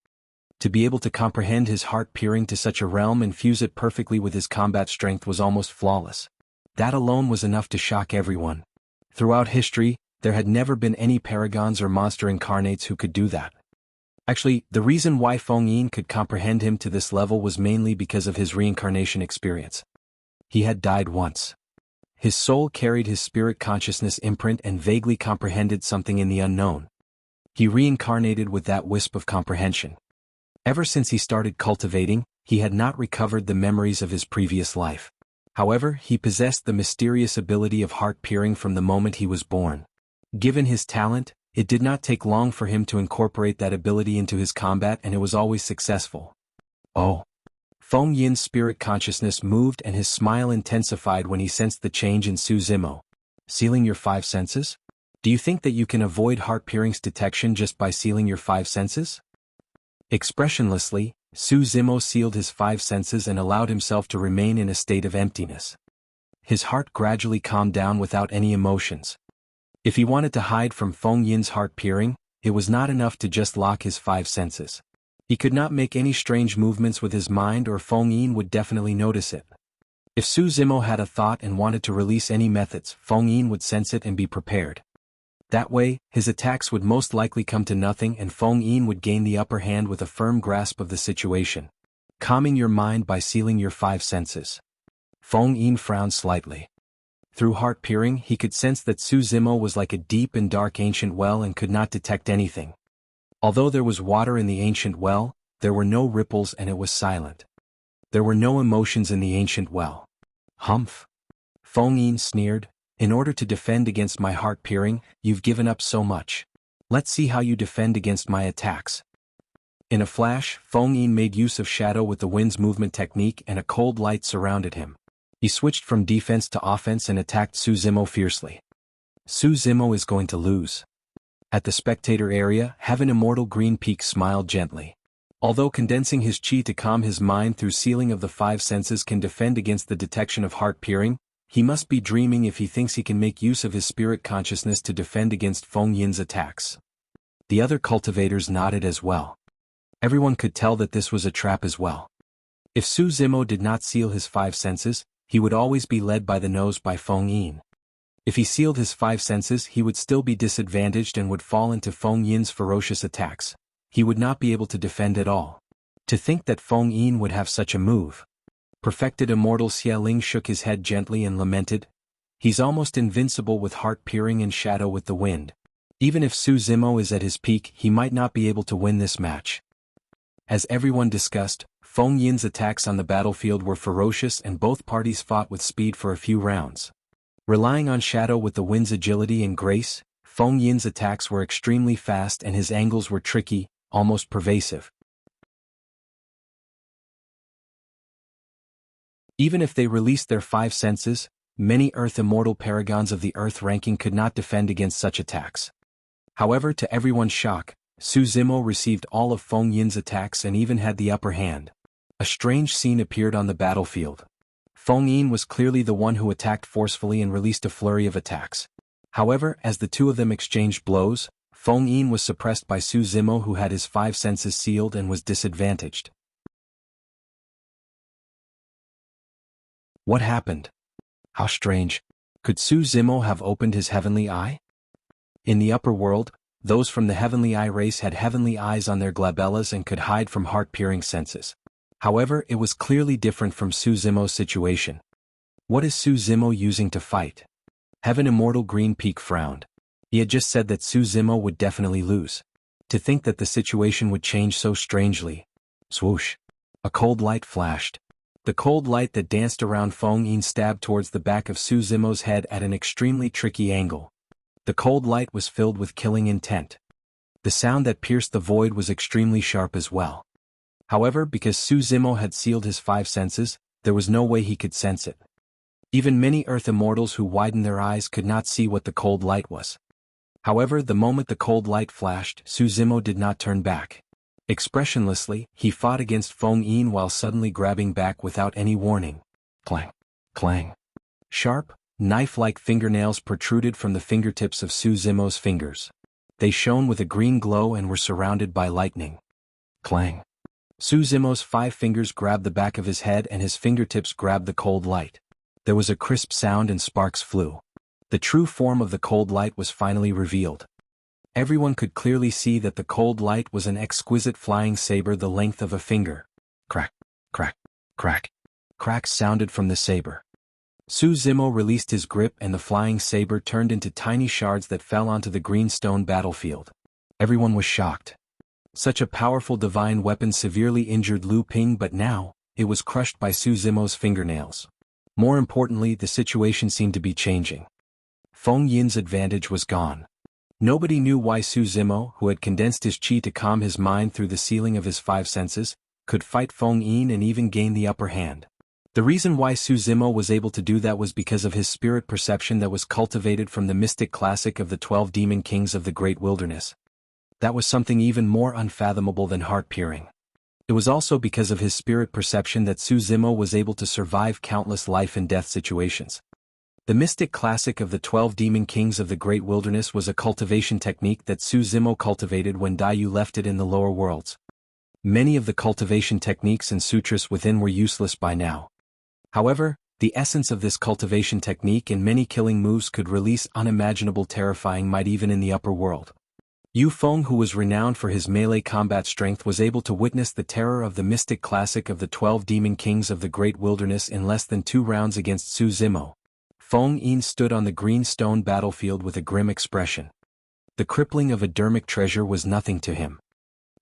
To be able to comprehend his heart-peering to such a realm and fuse it perfectly with his combat strength was almost flawless. That alone was enough to shock everyone. Throughout history, there had never been any paragons or monster incarnates who could do that. Actually, the reason why Feng Yin could comprehend him to this level was mainly because of his reincarnation experience. He had died once. His soul carried his spirit consciousness imprint and vaguely comprehended something in the unknown. He reincarnated with that wisp of comprehension. Ever since he started cultivating, he had not recovered the memories of his previous life. However, he possessed the mysterious ability of heart-peering from the moment he was born. Given his talent, it did not take long for him to incorporate that ability into his combat, and it was always successful. Oh! Feng Yin's spirit consciousness moved and his smile intensified when he sensed the change in Su Zimo. Sealing your 5 senses? Do you think that you can avoid heart-peering's detection just by sealing your 5 senses? Expressionlessly, Su Zimo sealed his 5 senses and allowed himself to remain in a state of emptiness. His heart gradually calmed down without any emotions. If he wanted to hide from Feng Yin's heart-peering, it was not enough to just lock his 5 senses. He could not make any strange movements with his mind or Feng Yin would definitely notice it. If Su Zimo had a thought and wanted to release any methods, Feng Yin would sense it and be prepared. That way, his attacks would most likely come to nothing and Feng Yin would gain the upper hand with a firm grasp of the situation. Calming your mind by sealing your 5 senses. Feng Yin frowned slightly. Through heart-peering, he could sense that Su Zimo was like a deep and dark ancient well and could not detect anything. Although there was water in the ancient well, there were no ripples and it was silent. There were no emotions in the ancient well. Humph! Feng Yin sneered. In order to defend against my heart-peering, you've given up so much. Let's see how you defend against my attacks. In a flash, Feng Yin made use of shadow with the wind's movement technique and a cold light surrounded him. He switched from defense to offense and attacked Su Zimo fiercely. Su Zimo is going to lose. At the spectator area, Heaven Immortal Green Peak smiled gently. Although condensing his chi to calm his mind through sealing of the 5 senses can defend against the detection of heart-peering, he must be dreaming if he thinks he can make use of his spirit consciousness to defend against Feng Yin's attacks. The other cultivators nodded as well. Everyone could tell that this was a trap as well. If Su Zimo did not seal his 5 senses, he would always be led by the nose by Feng Yin. If he sealed his 5 senses, he would still be disadvantaged and would fall into Feng Yin's ferocious attacks. He would not be able to defend at all. To think that Feng Yin would have such a move. Perfected Immortal Xie Ling shook his head gently and lamented. He's almost invincible with heart-peering and shadow with the wind. Even if Su Zimo is at his peak, he might not be able to win this match. As everyone discussed, Feng Yin's attacks on the battlefield were ferocious and both parties fought with speed for a few rounds. Relying on shadow with the wind's agility and grace, Feng Yin's attacks were extremely fast and his angles were tricky, almost pervasive. Even if they released their 5 senses, many Earth Immortal Paragons of the Earth ranking could not defend against such attacks. However, to everyone's shock, Su Zimo received all of Feng Yin's attacks and even had the upper hand. A strange scene appeared on the battlefield. Feng Yin was clearly the one who attacked forcefully and released a flurry of attacks. However, as the two of them exchanged blows, Feng Yin was suppressed by Su Zimo who had his 5 senses sealed and was disadvantaged. What happened? How strange. Could Su Zimo have opened his heavenly eye? In the upper world, those from the heavenly eye race had heavenly eyes on their glabellas and could hide from heart-peering senses. However, it was clearly different from Su Zimo's situation. What is Su Zimo using to fight? Heaven Immortal Green Peak frowned. He had just said that Su Zimo would definitely lose. To think that the situation would change so strangely. Swoosh. A cold light flashed. The cold light that danced around Feng Yin stabbed towards the back of Su Zimo's head at an extremely tricky angle. The cold light was filled with killing intent. The sound that pierced the void was extremely sharp as well. However, because Su Zimo had sealed his 5 senses, there was no way he could sense it. Even many Earth Immortals who widened their eyes could not see what the cold light was. However, the moment the cold light flashed, Su Zimo did not turn back. Expressionlessly, he fought against Feng Yin while suddenly grabbing back without any warning. Clang! Clang! Sharp, knife-like fingernails protruded from the fingertips of Su Zimo's fingers. They shone with a green glow and were surrounded by lightning. Clang! Su Zimo's 5 fingers grabbed the back of his head and his fingertips grabbed the cold light. There was a crisp sound and sparks flew. The true form of the cold light was finally revealed. Everyone could clearly see that the cold light was an exquisite flying saber the length of a finger. Crack, crack, crack. Cracks sounded from the saber. Su Zimo released his grip and the flying saber turned into tiny shards that fell onto the green stone battlefield. Everyone was shocked. Such a powerful divine weapon severely injured Lu Ping, but now, it was crushed by Su Zimo's fingernails. More importantly, the situation seemed to be changing. Feng Yin's advantage was gone. Nobody knew why Su Zimo, who had condensed his qi to calm his mind through the sealing of his five senses, could fight Feng Yin and even gain the upper hand. The reason why Su Zimo was able to do that was because of his spirit perception that was cultivated from the mystic classic of the 12 demon kings of the great wilderness. That was something even more unfathomable than heart-peering. It was also because of his spirit perception that Su Zimo was able to survive countless life and death situations. The mystic classic of the 12 demon kings of the great wilderness was a cultivation technique that Su Zimo cultivated when Daiyu left it in the lower worlds. Many of the cultivation techniques and sutras within were useless by now. However, the essence of this cultivation technique and many killing moves could release unimaginable terrifying might even in the upper world. Yu Feng, who was renowned for his melee combat strength, was able to witness the terror of the mystic classic of the 12 demon kings of the great wilderness in less than 2 rounds against Su Zimo. Feng Yin stood on the green stone battlefield with a grim expression. The crippling of a dermic treasure was nothing to him.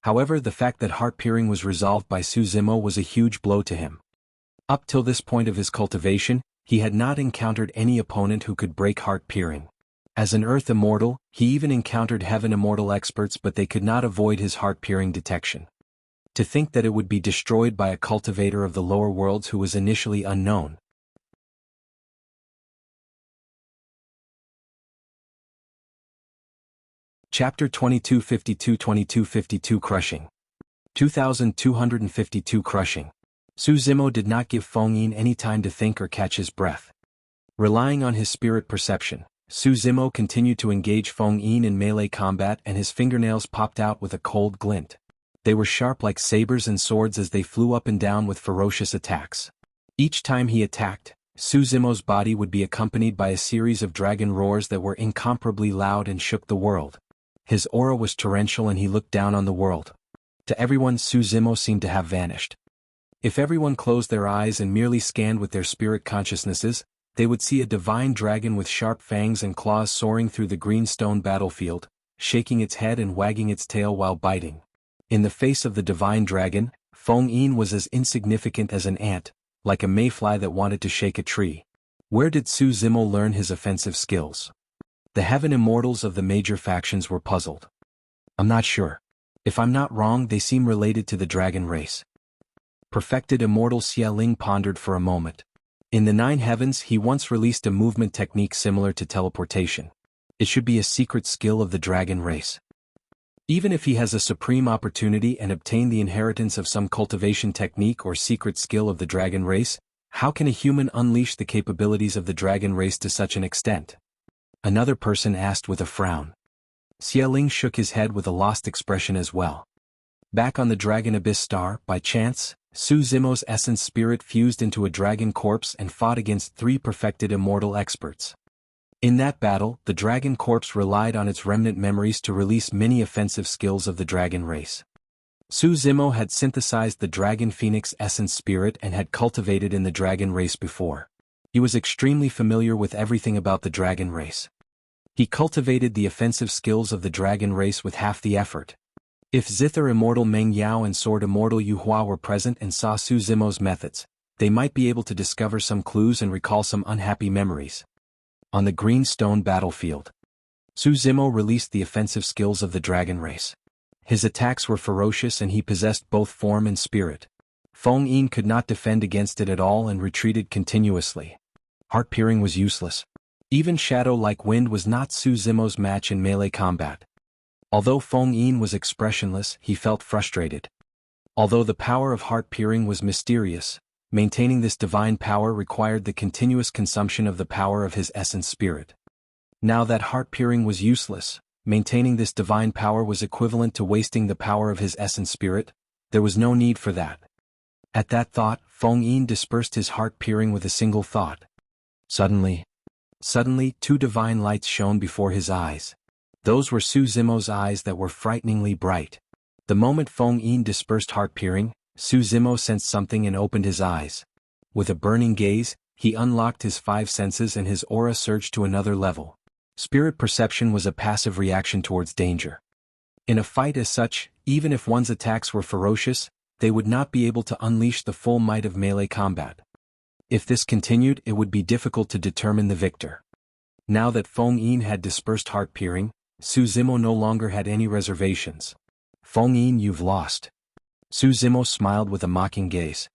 However, the fact that heart-peering was resolved by Su Zimo was a huge blow to him. Up till this point of his cultivation, he had not encountered any opponent who could break heart-peering. As an Earth Immortal, he even encountered Heaven Immortal experts, but they could not avoid his heart-peering detection. To think that it would be destroyed by a cultivator of the lower worlds who was initially unknown. Chapter 2252 Crushing. 2252 Crushing. Su Zimo did not give Feng Yin any time to think or catch his breath. Relying on his spirit perception, Su Zimo continued to engage Feng Yin in melee combat, and his fingernails popped out with a cold glint. They were sharp like sabers and swords as they flew up and down with ferocious attacks. Each time he attacked, Su Zimo's body would be accompanied by a series of dragon roars that were incomparably loud and shook the world. His aura was torrential and he looked down on the world. To everyone, Su Zimo seemed to have vanished. If everyone closed their eyes and merely scanned with their spirit consciousnesses, they would see a divine dragon with sharp fangs and claws soaring through the green stone battlefield, shaking its head and wagging its tail while biting. In the face of the divine dragon, Feng Yin was as insignificant as an ant, like a mayfly that wanted to shake a tree. Where did Su Zimo learn his offensive skills? The Heaven Immortals of the major factions were puzzled. I'm not sure. If I'm not wrong, they seem related to the dragon race. Perfected Immortal Xia Ling pondered for a moment. In the 9 heavens, he once released a movement technique similar to teleportation. It should be a secret skill of the dragon race. Even if he has a supreme opportunity and obtain the inheritance of some cultivation technique or secret skill of the dragon race, how can a human unleash the capabilities of the dragon race to such an extent? Another person asked with a frown. Xia Ling shook his head with a lost expression as well. Back on the Dragon Abyss Star, by chance, Su Zimo's essence spirit fused into a dragon corpse and fought against 3 perfected immortal experts. In that battle, the dragon corpse relied on its remnant memories to release many offensive skills of the dragon race. Su Zimo had synthesized the dragon phoenix essence spirit and had cultivated in the dragon race before. He was extremely familiar with everything about the dragon race. He cultivated the offensive skills of the dragon race with half the effort. If Zither Immortal Meng Yao and Sword Immortal Yu Hua were present and saw Su Zimo's methods, they might be able to discover some clues and recall some unhappy memories. On the green stone battlefield, Su Zimo released the offensive skills of the dragon race. His attacks were ferocious and he possessed both form and spirit. Feng Yin could not defend against it at all and retreated continuously. Heart-peering was useless. Even Shadow like Wind was not Su Zimo's match in melee combat. Although Feng Yin was expressionless, he felt frustrated. Although the power of heart-peering was mysterious, maintaining this divine power required the continuous consumption of the power of his essence spirit. Now that heart-peering was useless, maintaining this divine power was equivalent to wasting the power of his essence spirit. There was no need for that. At that thought, Feng Yin dispersed his heart-peering with a single thought. Suddenly, 2 divine lights shone before his eyes. Those were Su Zimo's eyes that were frighteningly bright. The moment Feng Yin dispersed heart-peering, Su Zimo sensed something and opened his eyes. With a burning gaze, he unlocked his 5 senses and his aura surged to another level. Spirit perception was a passive reaction towards danger. In a fight as such, even if one's attacks were ferocious, they would not be able to unleash the full might of melee combat. If this continued, it would be difficult to determine the victor. Now that Feng Yin had dispersed heart peering, Su Zimo no longer had any reservations. "Feng Yin, you've lost." Su Zimo smiled with a mocking gaze.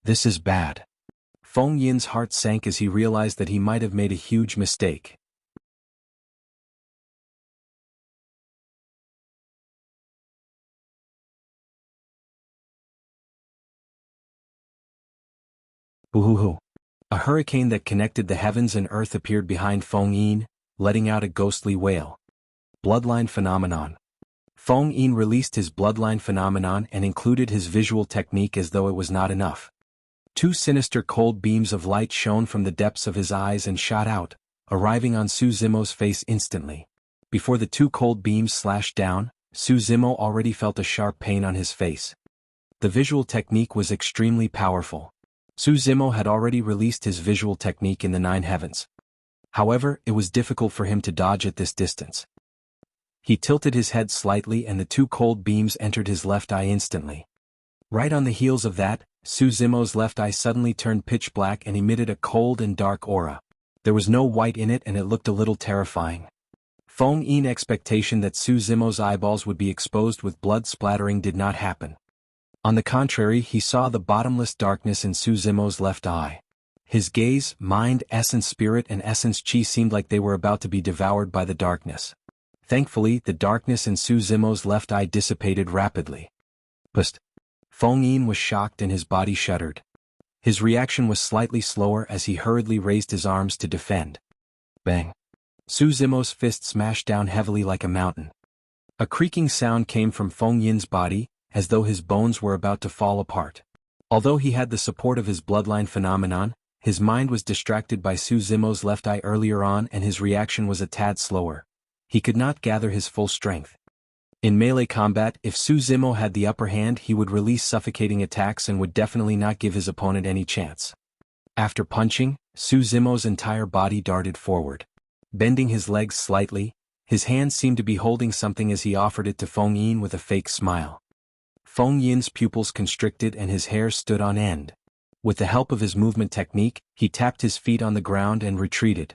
"This is bad." Feng Yin's heart sank as he realized that he might have made a huge mistake. Boo-hoo-hoo. A hurricane that connected the heavens and earth appeared behind Feng Yin, letting out a ghostly wail. Bloodline phenomenon. Feng Yin released his bloodline phenomenon and included his visual technique as though it was not enough. Two sinister cold beams of light shone from the depths of his eyes and shot out, arriving on Su Zimo's face instantly. Before the two cold beams slashed down, Su Zimo already felt a sharp pain on his face. The visual technique was extremely powerful. Su Zimo had already released his visual technique in the Nine Heavens. However, it was difficult for him to dodge at this distance. He tilted his head slightly and the two cold beams entered his left eye instantly. Right on the heels of that, Su Zimo's left eye suddenly turned pitch black and emitted a cold and dark aura. There was no white in it and it looked a little terrifying. Feng Yin's expectation that Su Zimo's eyeballs would be exposed with blood splattering did not happen. On the contrary, he saw the bottomless darkness in Su Zimo's left eye. His gaze, mind, essence spirit and essence chi seemed like they were about to be devoured by the darkness. Thankfully, the darkness in Su Zimo's left eye dissipated rapidly. Psst. Feng Yin was shocked and his body shuddered. His reaction was slightly slower as he hurriedly raised his arms to defend. Bang. Su Zimo's fist smashed down heavily like a mountain. A creaking sound came from Feng Yin's body, as though his bones were about to fall apart. Although he had the support of his bloodline phenomenon, his mind was distracted by Su Zimo's left eye earlier on and his reaction was a tad slower. He could not gather his full strength. In melee combat, if Su Zimo had the upper hand, he would release suffocating attacks and would definitely not give his opponent any chance. After punching, Su Zimo's entire body darted forward. Bending his legs slightly, his hand seemed to be holding something as he offered it to Feng Yin with a fake smile. Feng Yin's pupils constricted and his hair stood on end. With the help of his movement technique, he tapped his feet on the ground and retreated.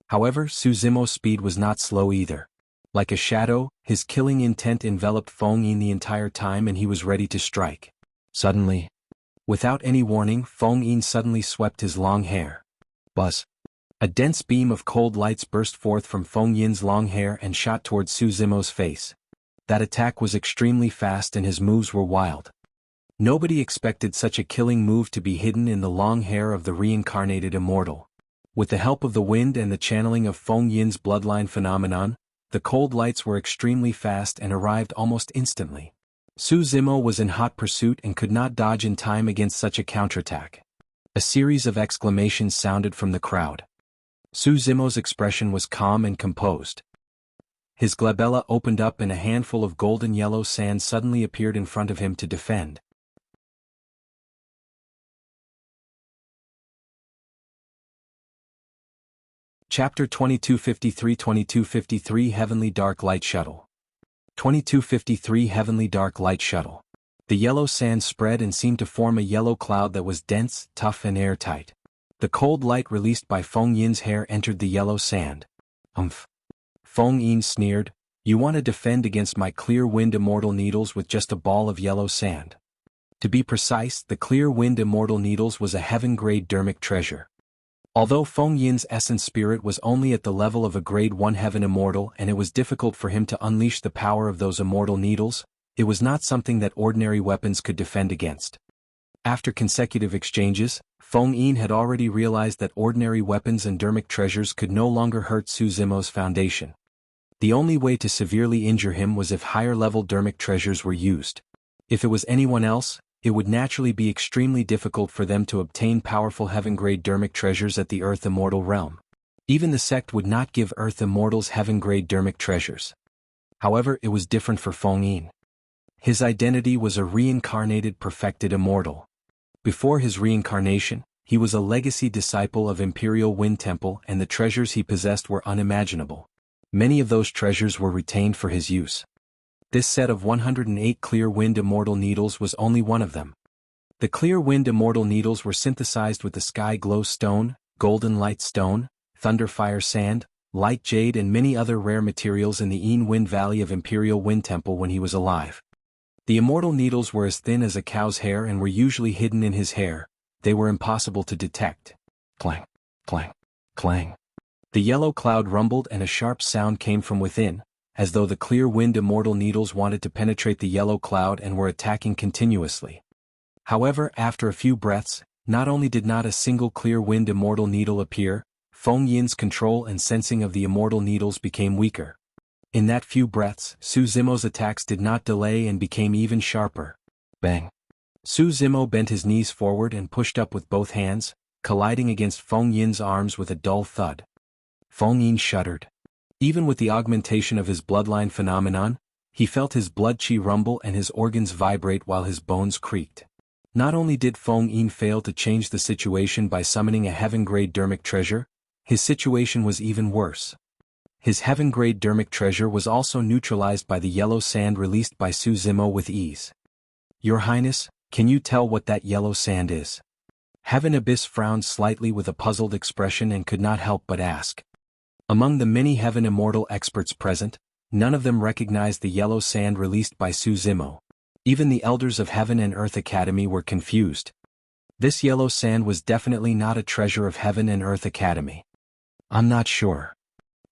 However, Su Zimo's speed was not slow either. Like a shadow, his killing intent enveloped Feng Yin the entire time and he was ready to strike. Suddenly, without any warning, Feng Yin suddenly swept his long hair. Buzz. A dense beam of cold lights burst forth from Feng Yin's long hair and shot towards Su Zimo's face. That attack was extremely fast and his moves were wild. Nobody expected such a killing move to be hidden in the long hair of the reincarnated immortal. With the help of the wind and the channeling of Feng Yin's bloodline phenomenon, the cold lights were extremely fast and arrived almost instantly. Su Zimo was in hot pursuit and could not dodge in time against such a counterattack. A series of exclamations sounded from the crowd. Su Zimo's expression was calm and composed. His glabella opened up and a handful of golden yellow sand suddenly appeared in front of him to defend. Chapter 2253 Heavenly Dark Light Shuttle. 2253 Heavenly Dark Light Shuttle. The yellow sand spread and seemed to form a yellow cloud that was dense, tough and airtight. The cold light released by Feng Yin's hair entered the yellow sand. Feng Yin sneered, "You want to defend against my clear wind immortal needles with just a ball of yellow sand." To be precise, the clear wind immortal needles was a heaven-grade dermic treasure. Although Feng Yin's essence spirit was only at the level of a grade 1 heaven immortal and it was difficult for him to unleash the power of those immortal needles, it was not something that ordinary weapons could defend against. After consecutive exchanges, Feng Yin had already realized that ordinary weapons and dermic treasures could no longer hurt Su Zimo's foundation. The only way to severely injure him was if higher-level dermic treasures were used. If it was anyone else, it would naturally be extremely difficult for them to obtain powerful heaven-grade dermic treasures at the Earth Immortal realm. Even the sect would not give Earth Immortals heaven-grade dermic treasures. However, it was different for Feng Yin. His identity was a reincarnated perfected immortal. Before his reincarnation, he was a legacy disciple of Imperial Wind Temple and the treasures he possessed were unimaginable. Many of those treasures were retained for his use. This set of 108 clear wind immortal needles was only one of them. The clear wind immortal needles were synthesized with the sky glow stone, golden light stone, thunderfire sand, light jade and many other rare materials in the Yin Wind Valley of Imperial Wind Temple when he was alive. The immortal needles were as thin as a cow's hair and were usually hidden in his hair. They were impossible to detect. Clang, clang, clang. The yellow cloud rumbled and a sharp sound came from within, as though the clear wind immortal needles wanted to penetrate the yellow cloud and were attacking continuously. However, after a few breaths, not only did not a single clear wind immortal needle appear, Feng Yin's control and sensing of the immortal needles became weaker. In that few breaths, Su Zimo's attacks did not delay and became even sharper. Bang! Su Zimo bent his knees forward and pushed up with both hands, colliding against Feng Yin's arms with a dull thud. Feng Yin shuddered. Even with the augmentation of his bloodline phenomenon, he felt his blood qi rumble and his organs vibrate while his bones creaked. Not only did Feng Yin fail to change the situation by summoning a heaven-grade dermic treasure, his situation was even worse. His heaven-grade dermic treasure was also neutralized by the yellow sand released by Su Zimo with ease. Your Highness, can you tell what that yellow sand is? Heaven Abyss frowned slightly with a puzzled expression and could not help but ask. Among the many heaven immortal experts present, none of them recognized the yellow sand released by Su Zimo. Even the elders of Heaven and Earth Academy were confused. This yellow sand was definitely not a treasure of Heaven and Earth Academy. I'm not sure.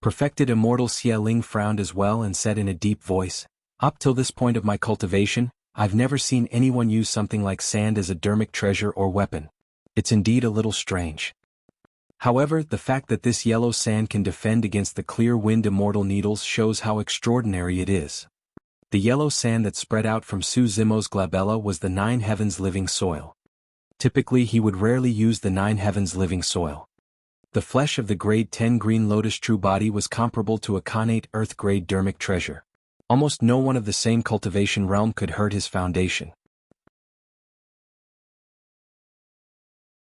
Perfected Immortal Xie Ling frowned as well and said in a deep voice, up till this point of my cultivation, I've never seen anyone use something like sand as a dermic treasure or weapon. It's indeed a little strange. However, the fact that this yellow sand can defend against the clear wind immortal needles shows how extraordinary it is. The yellow sand that spread out from Su Zimo's glabella was the Nine Heavens living soil. Typically he would rarely use the Nine Heavens living soil. The flesh of the grade 10 green lotus true body was comparable to a connate earth grade dermic treasure. Almost no one of the same cultivation realm could hurt his foundation.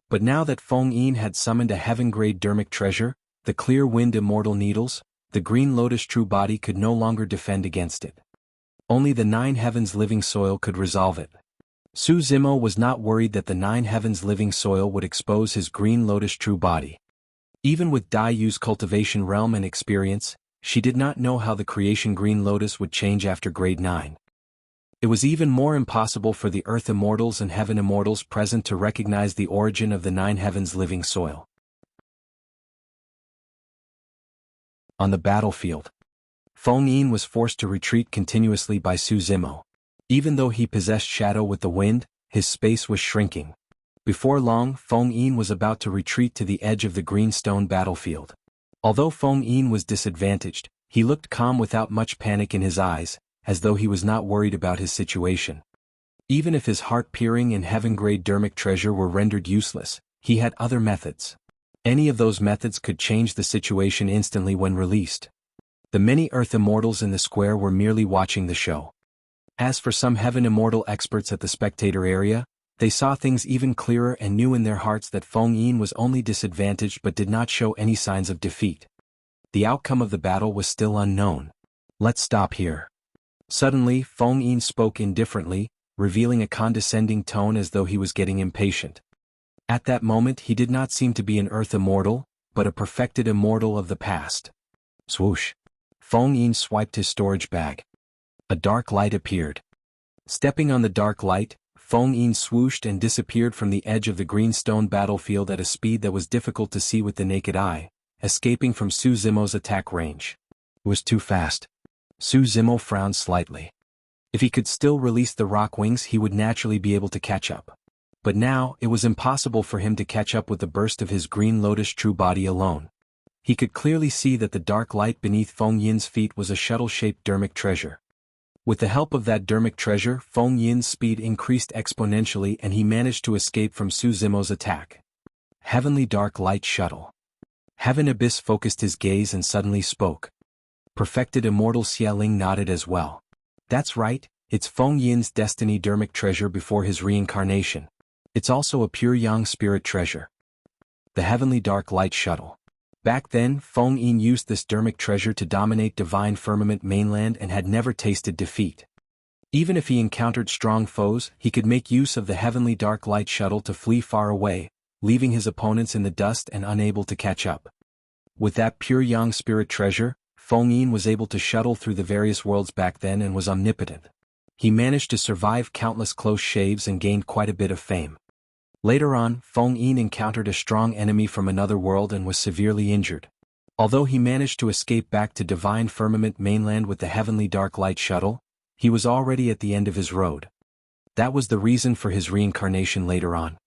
But now that Feng Yin had summoned a heaven-grade dermic treasure, the clear wind immortal needles, the green lotus true body could no longer defend against it. Only the Nine Heavens living soil could resolve it. Su Zimo was not worried that the Nine Heavens living soil would expose his green lotus true body. Even with Dai Yu's cultivation realm and experience, she did not know how the creation green lotus would change after grade 9. It was even more impossible for the earth immortals and heaven immortals present to recognize the origin of the Nine Heavens living soil. On the battlefield, Feng Yin was forced to retreat continuously by Su Zimo. Even though he possessed shadow with the wind, his space was shrinking. Before long, Feng Yin was about to retreat to the edge of the greenstone battlefield. Although Feng Yin was disadvantaged, he looked calm without much panic in his eyes, as though he was not worried about his situation. Even if his heart-piercing and heaven-grade dermic treasure were rendered useless, he had other methods. Any of those methods could change the situation instantly when released. The many earth immortals in the square were merely watching the show. As for some heaven immortal experts at the spectator area, they saw things even clearer and knew in their hearts that Feng Yin was only disadvantaged but did not show any signs of defeat. The outcome of the battle was still unknown. Let's stop here. Suddenly, Feng Yin spoke indifferently, revealing a condescending tone as though he was getting impatient. At that moment he did not seem to be an earth immortal, but a perfected immortal of the past. Swoosh! Feng Yin swiped his storage bag. A dark light appeared. Stepping on the dark light, Feng Yin swooshed and disappeared from the edge of the greenstone battlefield at a speed that was difficult to see with the naked eye, escaping from Su Zimo's attack range. It was too fast. Su Zimo frowned slightly. If he could still release the rock wings he would naturally be able to catch up. But now, it was impossible for him to catch up with the burst of his green lotus true body alone. He could clearly see that the dark light beneath Feng Yin's feet was a shuttle-shaped dermic treasure. With the help of that dermic treasure, Feng Yin's speed increased exponentially and he managed to escape from Su Zimo's attack. Heavenly Dark Light Shuttle. Heaven Abyss focused his gaze and suddenly spoke. Perfected Immortal Xie Ling nodded as well. That's right, it's Feng Yin's destiny dermic treasure before his reincarnation. It's also a pure yang spirit treasure. The Heavenly Dark Light Shuttle. Back then, Feng Yin used this dermic treasure to dominate divine firmament mainland and had never tasted defeat. Even if he encountered strong foes, he could make use of the heavenly dark light shuttle to flee far away, leaving his opponents in the dust and unable to catch up. With that pure yang spirit treasure, Feng Yin was able to shuttle through the various worlds back then and was omnipotent. He managed to survive countless close shaves and gained quite a bit of fame. Later on, Feng Yin encountered a strong enemy from another world and was severely injured. Although he managed to escape back to divine firmament mainland with the heavenly dark light shuttle, he was already at the end of his road. That was the reason for his reincarnation later on.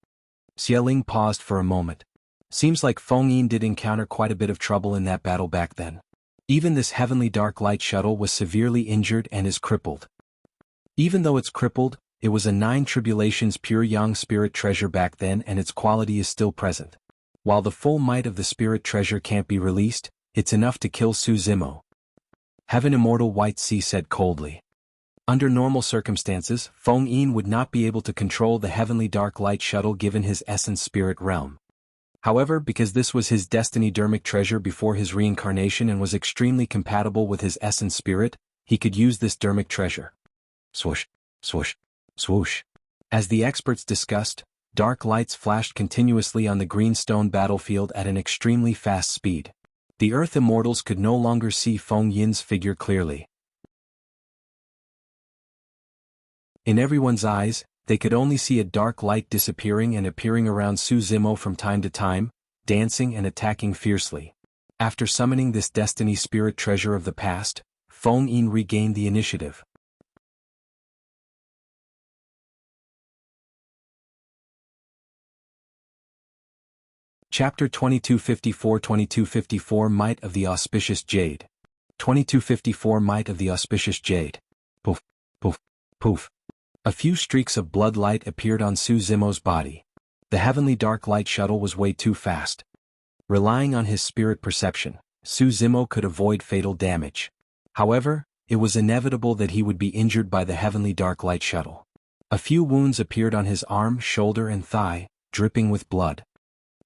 Xialing paused for a moment. Seems like Feng Yin did encounter quite a bit of trouble in that battle back then. Even this heavenly dark light shuttle was severely injured and is crippled. Even though it's crippled, it was a 9 tribulations pure yang spirit treasure back then and its quality is still present. While the full might of the spirit treasure can't be released, it's enough to kill Su Zimo. Heaven Immortal White Sea said coldly. Under normal circumstances, Feng Yin would not be able to control the heavenly dark light shuttle given his essence spirit realm. However, because this was his destiny dermic treasure before his reincarnation and was extremely compatible with his essence spirit, he could use this dermic treasure. Swoosh, swoosh, swoosh. As the experts discussed, dark lights flashed continuously on the green stone battlefield at an extremely fast speed. The Earth Immortals could no longer see Feng Yin's figure clearly. In everyone's eyes, they could only see a dark light disappearing and appearing around Su Zimo from time to time, dancing and attacking fiercely. After summoning this destiny spirit treasure of the past, Feng Yin regained the initiative. Chapter 2254 Might of the Auspicious Jade. 2254 Might of the Auspicious Jade. Poof, poof, poof. A few streaks of blood light appeared on Su Zimo's body. The heavenly dark light shuttle was way too fast. Relying on his spirit perception, Su Zimo could avoid fatal damage. However, it was inevitable that he would be injured by the heavenly dark light shuttle. A few wounds appeared on his arm, shoulder and thigh, dripping with blood.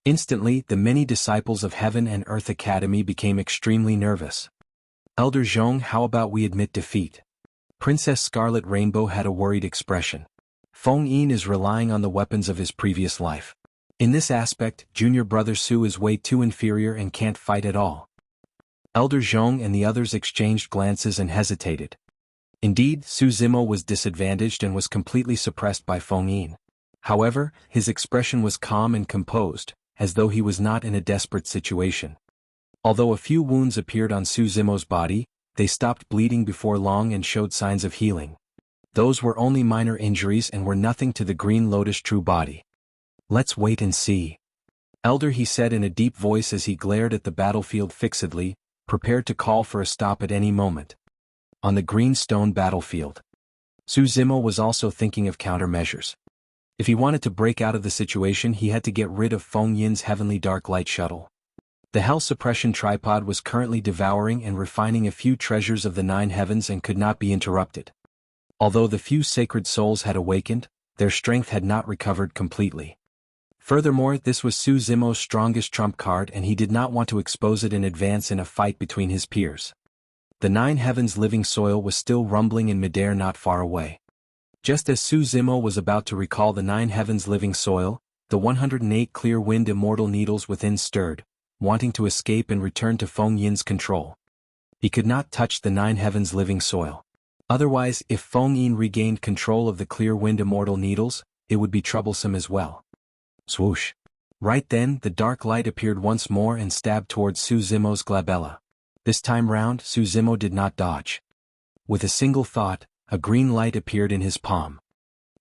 Instantly, the many disciples of Heaven and Earth Academy became extremely nervous. Elder Zhong, how about we admit defeat? Princess Scarlet Rainbow had a worried expression. Feng Yin is relying on the weapons of his previous life. In this aspect, junior brother Su is way too inferior and can't fight at all. Elder Zhong and the others exchanged glances and hesitated. Indeed, Su Zimo was disadvantaged and was completely suppressed by Feng Yin. However, his expression was calm and composed, as though he was not in a desperate situation. Although a few wounds appeared on Su Zimo's body, they stopped bleeding before long and showed signs of healing. Those were only minor injuries and were nothing to the Green Lotus true body. Let's wait and see. Elder, he said in a deep voice as he glared at the battlefield fixedly, prepared to call for a stop at any moment. On the green stone battlefield, Su Zimo was also thinking of countermeasures. If he wanted to break out of the situation, he had to get rid of Feng Yin's heavenly dark light shuttle. The Hell Suppression Tripod was currently devouring and refining a few treasures of the 9 heavens and could not be interrupted. Although the few sacred souls had awakened, their strength had not recovered completely. Furthermore, this was Su Zimo's strongest trump card and he did not want to expose it in advance in a fight between his peers. The 9 heavens living soil was still rumbling in midair not far away. Just as Su Zimo was about to recall the 9 heavens living soil, the 108 clear wind immortal needles within stirred, wanting to escape and return to Feng Yin's control. He could not touch the 9 heavens living soil. Otherwise, if Feng Yin regained control of the clear wind immortal needles, it would be troublesome as well. Swoosh. Right then, the dark light appeared once more and stabbed towards Su Zimo's glabella. This time round, Su Zimo did not dodge. With a single thought, a green light appeared in his palm.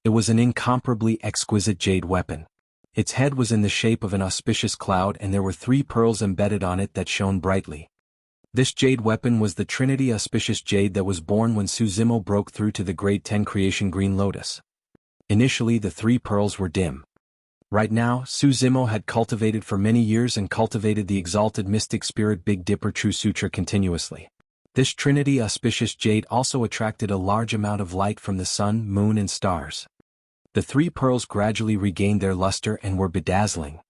It was an incomparably exquisite jade weapon. Its head was in the shape of an auspicious cloud and there were 3 pearls embedded on it that shone brightly. This jade weapon was the Trinity Auspicious Jade that was born when Su Zimo broke through to the Grade 10 Creation Green Lotus. Initially the 3 pearls were dim. Right now, Su Zimo had cultivated for many years and cultivated the exalted mystic spirit Big Dipper True Sutra continuously. This Trinity Auspicious Jade also attracted a large amount of light from the sun, moon and stars. The 3 pearls gradually regained their luster and were bedazzling.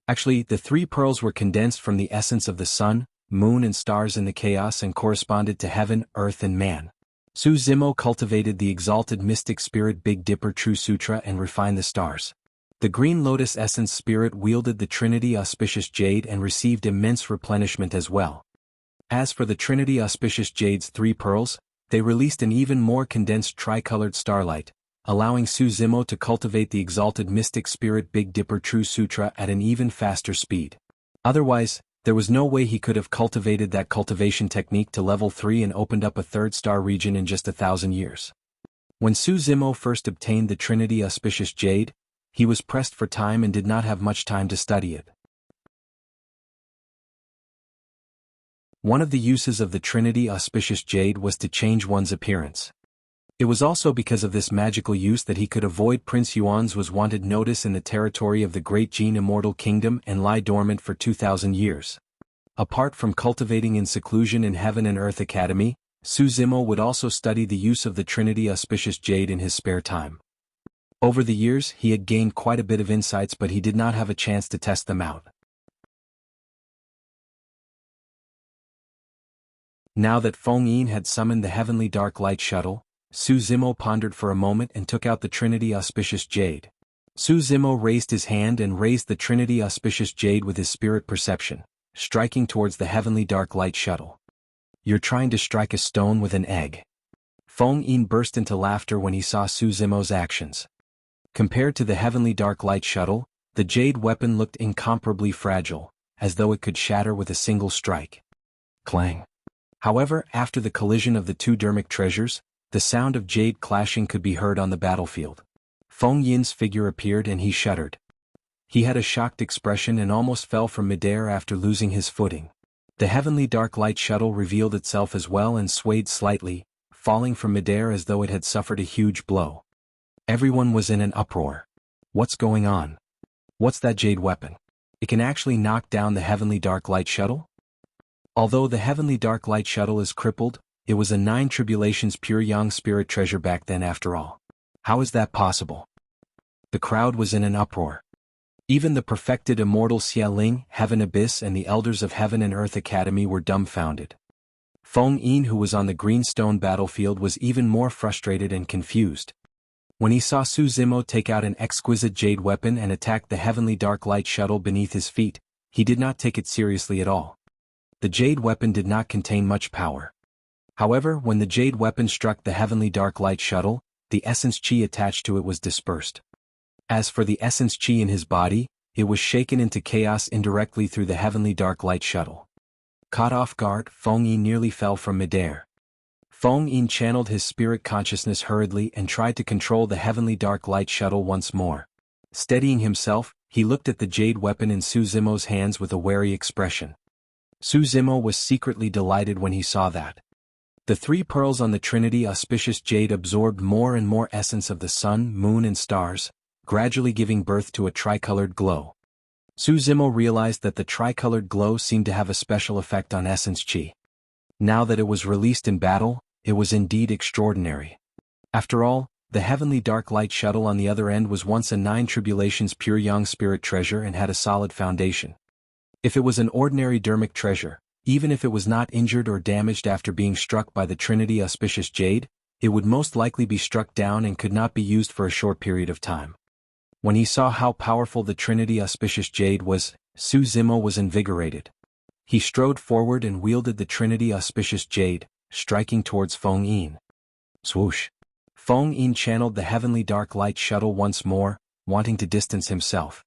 Actually, the three pearls were condensed from the essence of the sun, moon and stars in the chaos and corresponded to heaven, earth and man. Su Zimo cultivated the exalted mystic spirit Big Dipper True Sutra and refined the stars. The green lotus essence spirit wielded the Trinity Auspicious Jade and received immense replenishment as well. As for the Trinity Auspicious Jade's three pearls, they released an even more condensed tricolored starlight, allowing Su Zimo to cultivate the exalted mystic spirit Big Dipper True Sutra at an even faster speed. Otherwise, there was no way he could have cultivated that cultivation technique to level 3 and opened up a third star region in just 1,000 years. When Su Zimo first obtained the Trinity Auspicious Jade, he was pressed for time and did not have much time to study it. One of the uses of the Trinity Auspicious Jade was to change one's appearance. It was also because of this magical use that he could avoid Prince Yuan's was wanted notice in the territory of the Great Jin Immortal Kingdom and lie dormant for 2,000 years. Apart from cultivating in seclusion in Heaven and Earth Academy, Su Zimo would also study the use of the Trinity Auspicious Jade in his spare time. Over the years, he had gained quite a bit of insights, but he did not have a chance to test them out. Now that Feng Yin had summoned the Heavenly Dark Light Shuttle, Su Zimo pondered for a moment and took out the Trinity Auspicious Jade. Su Zimo raised his hand and raised the Trinity Auspicious Jade with his spirit perception, striking towards the Heavenly Dark Light Shuttle. "You're trying to strike a stone with an egg." Feng Yin burst into laughter when he saw Su Zimo's actions. Compared to the Heavenly Dark Light Shuttle, the Jade weapon looked incomparably fragile, as though it could shatter with a single strike. Clang. However, after the collision of the two dermic treasures, the sound of jade clashing could be heard on the battlefield. Feng Yin's figure appeared and he shuddered. He had a shocked expression and almost fell from midair after losing his footing. The Heavenly Dark Light Shuttle revealed itself as well and swayed slightly, falling from midair as though it had suffered a huge blow. Everyone was in an uproar. What's going on? What's that jade weapon? It can actually knock down the Heavenly Dark Light Shuttle? Although the Heavenly Dark Light Shuttle is crippled, it was a 9 Tribulations pure yang spirit treasure back then after all. How is that possible? The crowd was in an uproar. Even the perfected immortal Xia Ling, Heaven Abyss and the elders of Heaven and Earth Academy were dumbfounded. Feng Yin, who was on the greenstone battlefield, was even more frustrated and confused. When he saw Su Zimo take out an exquisite jade weapon and attack the Heavenly Dark Light Shuttle beneath his feet, he did not take it seriously at all. The jade weapon did not contain much power. However, when the jade weapon struck the Heavenly Dark Light Shuttle, the essence chi attached to it was dispersed. As for the essence chi in his body, it was shaken into chaos indirectly through the Heavenly Dark Light Shuttle. Caught off guard, Feng Yin nearly fell from midair. Feng Yin channeled his spirit consciousness hurriedly and tried to control the Heavenly Dark Light Shuttle once more. Steadying himself, he looked at the jade weapon in Su Zimo's hands with a wary expression. Su Zimo was secretly delighted when he saw that. The three pearls on the Trinity Auspicious Jade absorbed more and more essence of the sun, moon and stars, gradually giving birth to a tricolored glow. Su Zimo realized that the tricolored glow seemed to have a special effect on essence chi. Now that it was released in battle, it was indeed extraordinary. After all, the Heavenly Dark Light Shuttle on the other end was once a 9 Tribulations pure yang spirit treasure and had a solid foundation. If it was an ordinary dermic treasure, even if it was not injured or damaged after being struck by the Trinity Auspicious Jade, it would most likely be struck down and could not be used for a short period of time. When he saw how powerful the Trinity Auspicious Jade was, Su Zimo was invigorated. He strode forward and wielded the Trinity Auspicious Jade, striking towards Feng Yin. Swoosh! Feng Yin channeled the Heavenly Dark Light Shuttle once more, wanting to distance himself.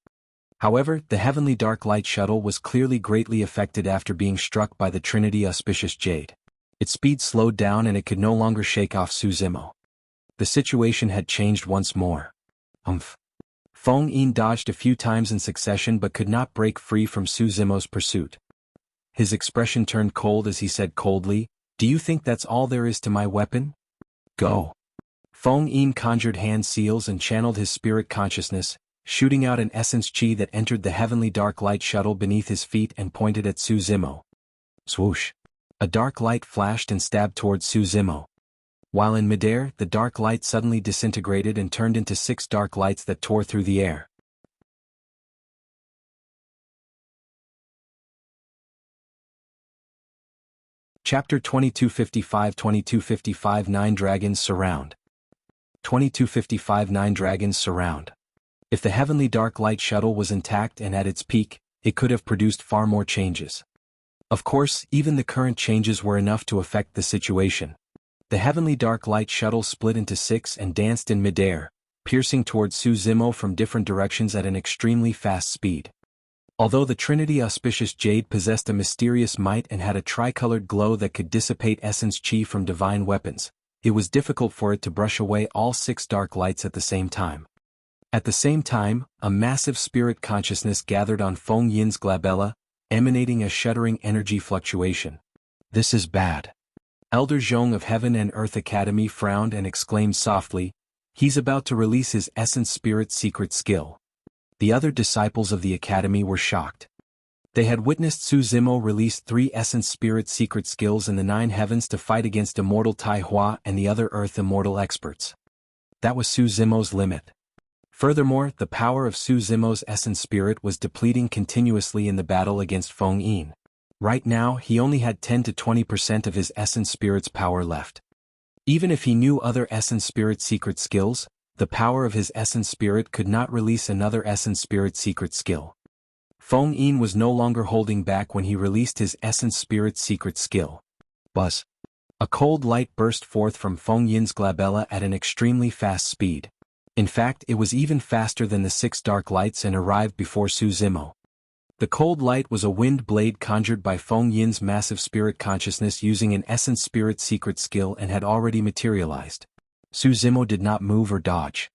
However, the Heavenly Dark Light Shuttle was clearly greatly affected after being struck by the Trinity Auspicious Jade. Its speed slowed down and it could no longer shake off Su Zimo. The situation had changed once more. Feng Yin dodged a few times in succession but could not break free from Su Zimo's pursuit. His expression turned cold as he said coldly, "Do you think that's all there is to my weapon? Go." Feng Yin conjured hand seals and channeled his spirit consciousness, shooting out an essence chi that entered the Heavenly Dark Light Shuttle beneath his feet and pointed at Su Zimo. Swoosh! A dark light flashed and stabbed towards Su Zimo. While in midair, the dark light suddenly disintegrated and turned into 6 dark lights that tore through the air. Chapter 2255 Nine Dragons Surround. 2255 Nine Dragons Surround. If the heavenly dark light shuttle was intact and at its peak, it could have produced far more changes. Of course, even the current changes were enough to affect the situation. The heavenly dark light shuttle split into 6 and danced in midair, piercing towards Suzimo from different directions at an extremely fast speed. Although the Trinity Auspicious Jade possessed a mysterious might and had a tricolored glow that could dissipate essence chi from divine weapons, it was difficult for it to brush away all 6 dark lights at the same time. At the same time, a massive spirit consciousness gathered on Feng Yin's glabella, emanating a shuddering energy fluctuation. This is bad. Elder Zhong of Heaven and Earth Academy frowned and exclaimed softly, "He's about to release his essence spirit secret skill." The other disciples of the academy were shocked. They had witnessed Suzimo release 3 essence spirit secret skills in the 9 heavens to fight against Immortal Tai Hua and the other Earth Immortal experts. That was Suzimo's limit. Furthermore, the power of Suzimo's essence spirit was depleting continuously in the battle against Feng Yin. Right now, he only had 10 to 20% of his essence spirit's power left. Even if he knew other essence spirit secret skills, the power of his essence spirit could not release another essence spirit secret skill. Feng Yin was no longer holding back when he released his essence spirit secret skill. Buzz. A cold light burst forth from Feng Yin's glabella at an extremely fast speed. In fact, it was even faster than the 6 dark lights and arrived before Suzimo. The cold light was a wind blade conjured by Feng Yin's massive spirit consciousness using an essence spirit secret skill and had already materialized. Suzimo did not move or dodge.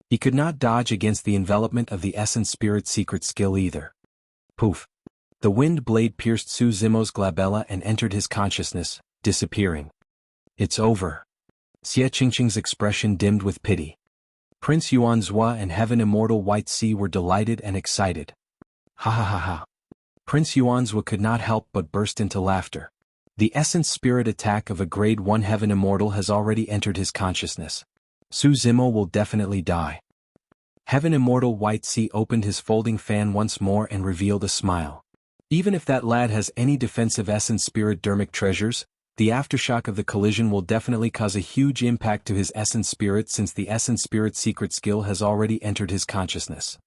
He could not dodge against the envelopment of the essence spirit secret skill either. Poof. The wind blade pierced Suzimo's glabella and entered his consciousness, disappearing. It's over. Xie Qingqing's expression dimmed with pity. Prince Yuanzhua and Heaven Immortal White Sea were delighted and excited. Ha ha ha ha. Prince Yuanzhua could not help but burst into laughter. The essence spirit attack of a grade 1 Heaven Immortal has already entered his consciousness. Suzimo will definitely die. Heaven Immortal White Sea opened his folding fan once more and revealed a smile. Even if that lad has any defensive essence spirit dermic treasures, the aftershock of the collision will definitely cause a huge impact to his essence spirit since the essence spirit secret skill has already entered his consciousness.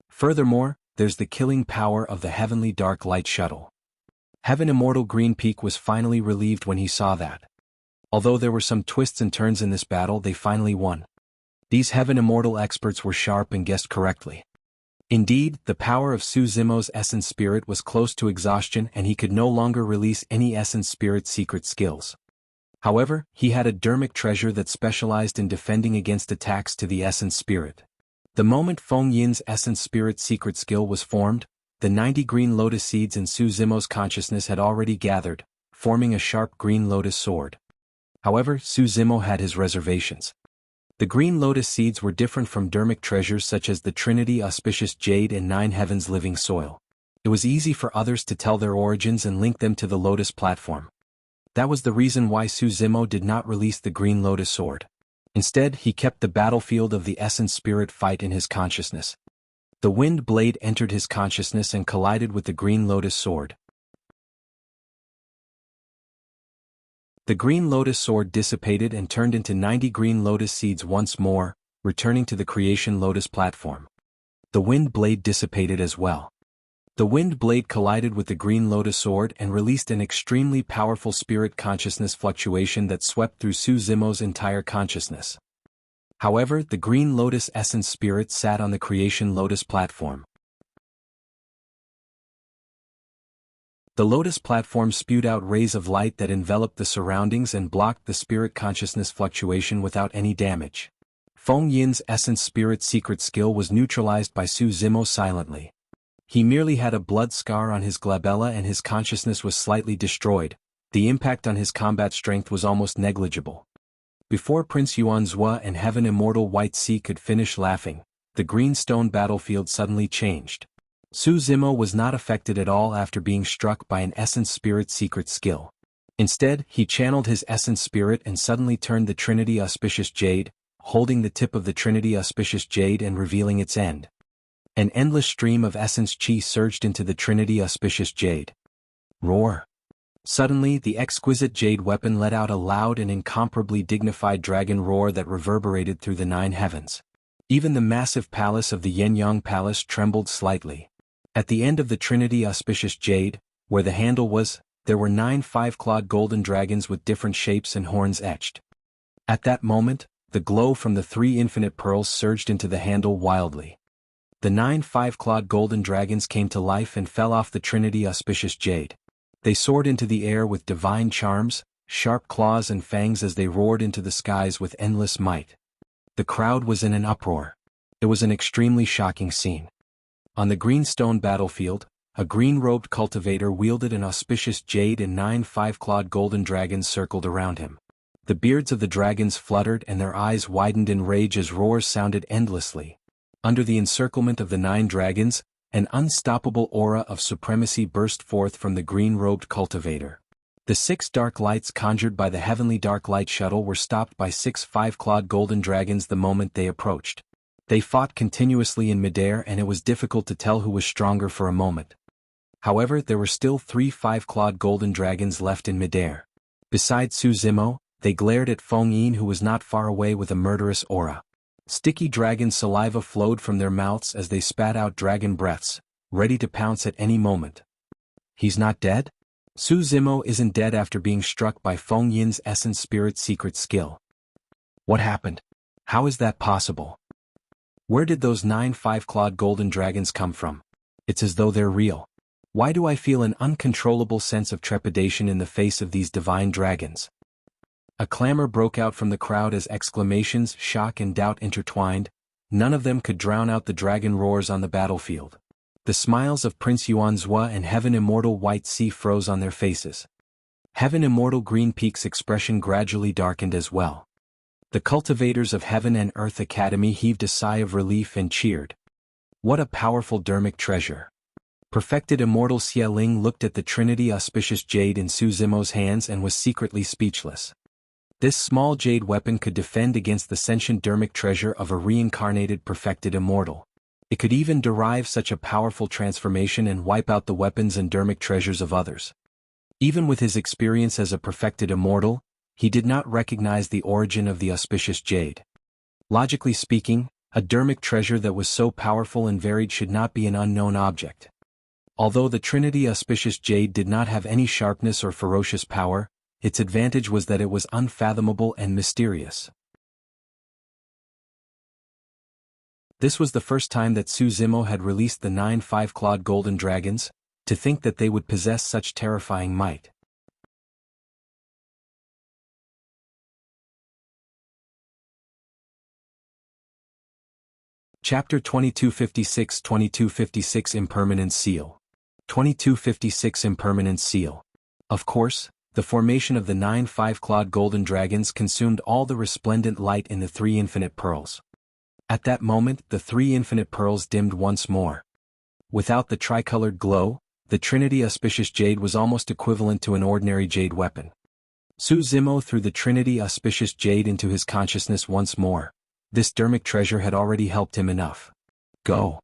Furthermore, there's the killing power of the heavenly dark light shuttle. Heaven Immortal Green Peak was finally relieved when he saw that. Although there were some twists and turns in this battle, they finally won. These Heaven Immortal experts were sharp and guessed correctly. Indeed, the power of Suzimo's essence spirit was close to exhaustion and he could no longer release any essence spirit secret skills. However, he had a dermic treasure that specialized in defending against attacks to the essence spirit. The moment Feng Yin's essence spirit secret skill was formed, the 90 green lotus seeds in Suzimo's consciousness had already gathered, forming a sharp green lotus sword. However, Suzimo had his reservations. The green lotus seeds were different from dermic treasures such as the Trinity Auspicious Jade and 9 Heavens Living Soil. It was easy for others to tell their origins and link them to the lotus platform. That was the reason why Suzimo did not release the green lotus sword. Instead, he kept the battlefield of the essence spirit fight in his consciousness. The wind blade entered his consciousness and collided with the green lotus sword. The green lotus sword dissipated and turned into 90 green lotus seeds once more, returning to the creation lotus platform. The wind blade dissipated as well. The wind blade collided with the green lotus sword and released an extremely powerful spirit consciousness fluctuation that swept through Suzimo's entire consciousness. However, the green lotus essence spirit sat on the creation lotus platform. The lotus platform spewed out rays of light that enveloped the surroundings and blocked the spirit consciousness fluctuation without any damage. Feng Yin's essence spirit secret skill was neutralized by Suzimo silently. He merely had a blood scar on his glabella and his consciousness was slightly destroyed. The impact on his combat strength was almost negligible. Before Prince Yuanzhua and Heaven Immortal White Sea could finish laughing, the green stone battlefield suddenly changed. Suzimo was not affected at all after being struck by an essence spirit secret skill. Instead, he channeled his essence spirit and suddenly turned the Trinity Auspicious Jade, holding the tip of the Trinity Auspicious Jade and revealing its end. An endless stream of essence chi surged into the Trinity Auspicious Jade. Roar! Suddenly, the exquisite jade weapon let out a loud and incomparably dignified dragon roar that reverberated through the 9 heavens. Even the massive palace of the Yenyang Palace trembled slightly. At the end of the Trinity Auspicious Jade, where the handle was, there were 9 5-clawed golden dragons with different shapes and horns etched. At that moment, the glow from the 3 infinite pearls surged into the handle wildly. The 9 5-clawed golden dragons came to life and fell off the Trinity Auspicious Jade. They soared into the air with divine charms, sharp claws and fangs as they roared into the skies with endless might. The crowd was in an uproar. It was an extremely shocking scene. On the greenstone battlefield, a green-robed cultivator wielded an auspicious jade and 9 5-clawed golden dragons circled around him. The beards of the dragons fluttered and their eyes widened in rage as roars sounded endlessly. Under the encirclement of the 9 dragons, an unstoppable aura of supremacy burst forth from the green-robed cultivator. The 6 dark lights conjured by the heavenly dark light shuttle were stopped by 6 5-clawed golden dragons the moment they approached. They fought continuously in midair and it was difficult to tell who was stronger for a moment. However, there were still 3 5-clawed golden dragons left in midair. Beside Su Zimo, they glared at Feng Yin who was not far away with a murderous aura. Sticky dragon saliva flowed from their mouths as they spat out dragon breaths, ready to pounce at any moment. He's not dead? Su Zimo isn't dead after being struck by Feng Yin's essence spirit secret skill. What happened? How is that possible? Where did those 9 5-clawed golden dragons come from? It's as though they're real. Why do I feel an uncontrollable sense of trepidation in the face of these divine dragons? A clamor broke out from the crowd as exclamations, shock and doubt intertwined. None of them could drown out the dragon roars on the battlefield. The smiles of Prince Yuanzhua and Heaven Immortal White Sea froze on their faces. Heaven Immortal Green Peak's expression gradually darkened as well. The cultivators of Heaven and Earth Academy heaved a sigh of relief and cheered. What a powerful dermic treasure. Perfected Immortal Xie Ling looked at the Trinity Auspicious Jade in Su Zimo's hands and was secretly speechless. This small jade weapon could defend against the sentient dermic treasure of a reincarnated perfected immortal. It could even derive such a powerful transformation and wipe out the weapons and dermic treasures of others. Even with his experience as a perfected immortal, he did not recognize the origin of the auspicious jade. Logically speaking, a dermic treasure that was so powerful and varied should not be an unknown object. Although the Trinity Auspicious Jade did not have any sharpness or ferocious power, its advantage was that it was unfathomable and mysterious. This was the first time that Su Zimo had released the 9 5-clawed golden dragons. To think that they would possess such terrifying might. Chapter 2256 Impermanence Seal. 2256 Impermanence Seal. Of course, the formation of the 9 5-clawed golden dragons consumed all the resplendent light in the 3 infinite pearls. At that moment, the 3 infinite pearls dimmed once more. Without the tricolored glow, the Trinity Auspicious Jade was almost equivalent to an ordinary jade weapon. Su Zimo threw the Trinity Auspicious Jade into his consciousness once more. This dermic treasure had already helped him enough. Go!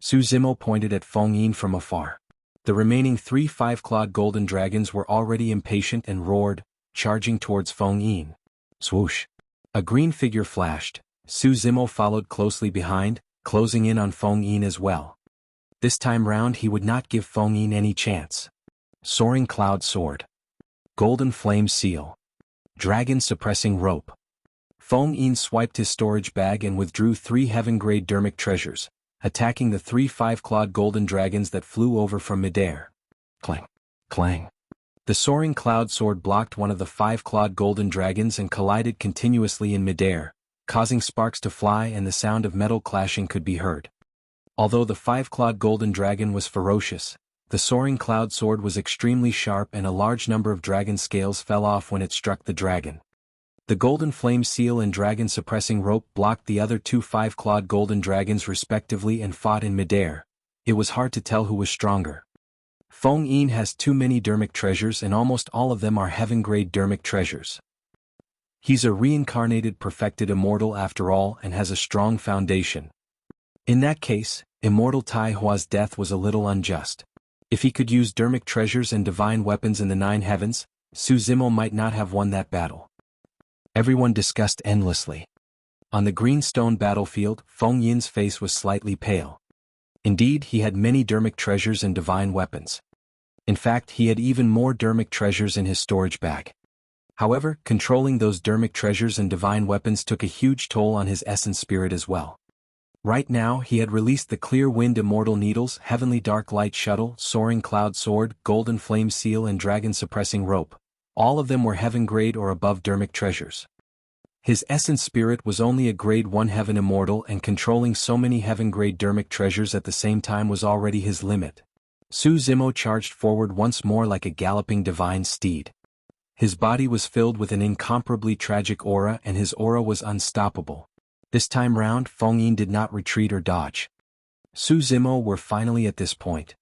Su Zimo pointed at Feng Yin from afar. The remaining 3 5-clawed golden dragons were already impatient and roared, charging towards Feng Yin. Swoosh! A green figure flashed. Su Zimo followed closely behind, closing in on Feng Yin as well. This time round he would not give Feng Yin any chance. Soaring Cloud Sword. Golden Flame Seal. Dragon Suppressing Rope. Feng Yin swiped his storage bag and withdrew 3 heaven-grade dermic treasures, attacking the 3 5-clawed golden dragons that flew over from midair. Clang! Clang! The soaring cloud sword blocked one of the 5-clawed golden dragons and collided continuously in midair, causing sparks to fly and the sound of metal clashing could be heard. Although the 5-clawed golden dragon was ferocious, the soaring cloud sword was extremely sharp and a large number of dragon scales fell off when it struck the dragon. The golden flame seal and dragon suppressing rope blocked the other 2 5-clawed golden dragons respectively and fought in midair. It was hard to tell who was stronger. Feng Yin has too many dermic treasures and almost all of them are heaven-grade dermic treasures. He's a reincarnated perfected immortal after all and has a strong foundation. In that case, Immortal Tai Hua's death was a little unjust. If he could use dermic treasures and divine weapons in the 9 heavens, Su Zimo might not have won that battle. Everyone discussed endlessly. On the green stone battlefield, Feng Yin's face was slightly pale. Indeed, he had many dermic treasures and divine weapons. In fact, he had even more dermic treasures in his storage bag. However, controlling those dermic treasures and divine weapons took a huge toll on his essence spirit as well. Right now, he had released the Clear Wind Immortal Needles, Heavenly Dark Light Shuttle, Soaring Cloud Sword, Golden Flame Seal and Dragon Suppressing Rope. All of them were heaven grade or above dermic treasures. His essence spirit was only a grade 1 heaven immortal, and controlling so many heaven grade dermic treasures at the same time was already his limit. Su Zimo charged forward once more like a galloping divine steed. His body was filled with an incomparably tragic aura, and his aura was unstoppable. This time round, Feng Yin did not retreat or dodge. Su Zimo were finally at this point.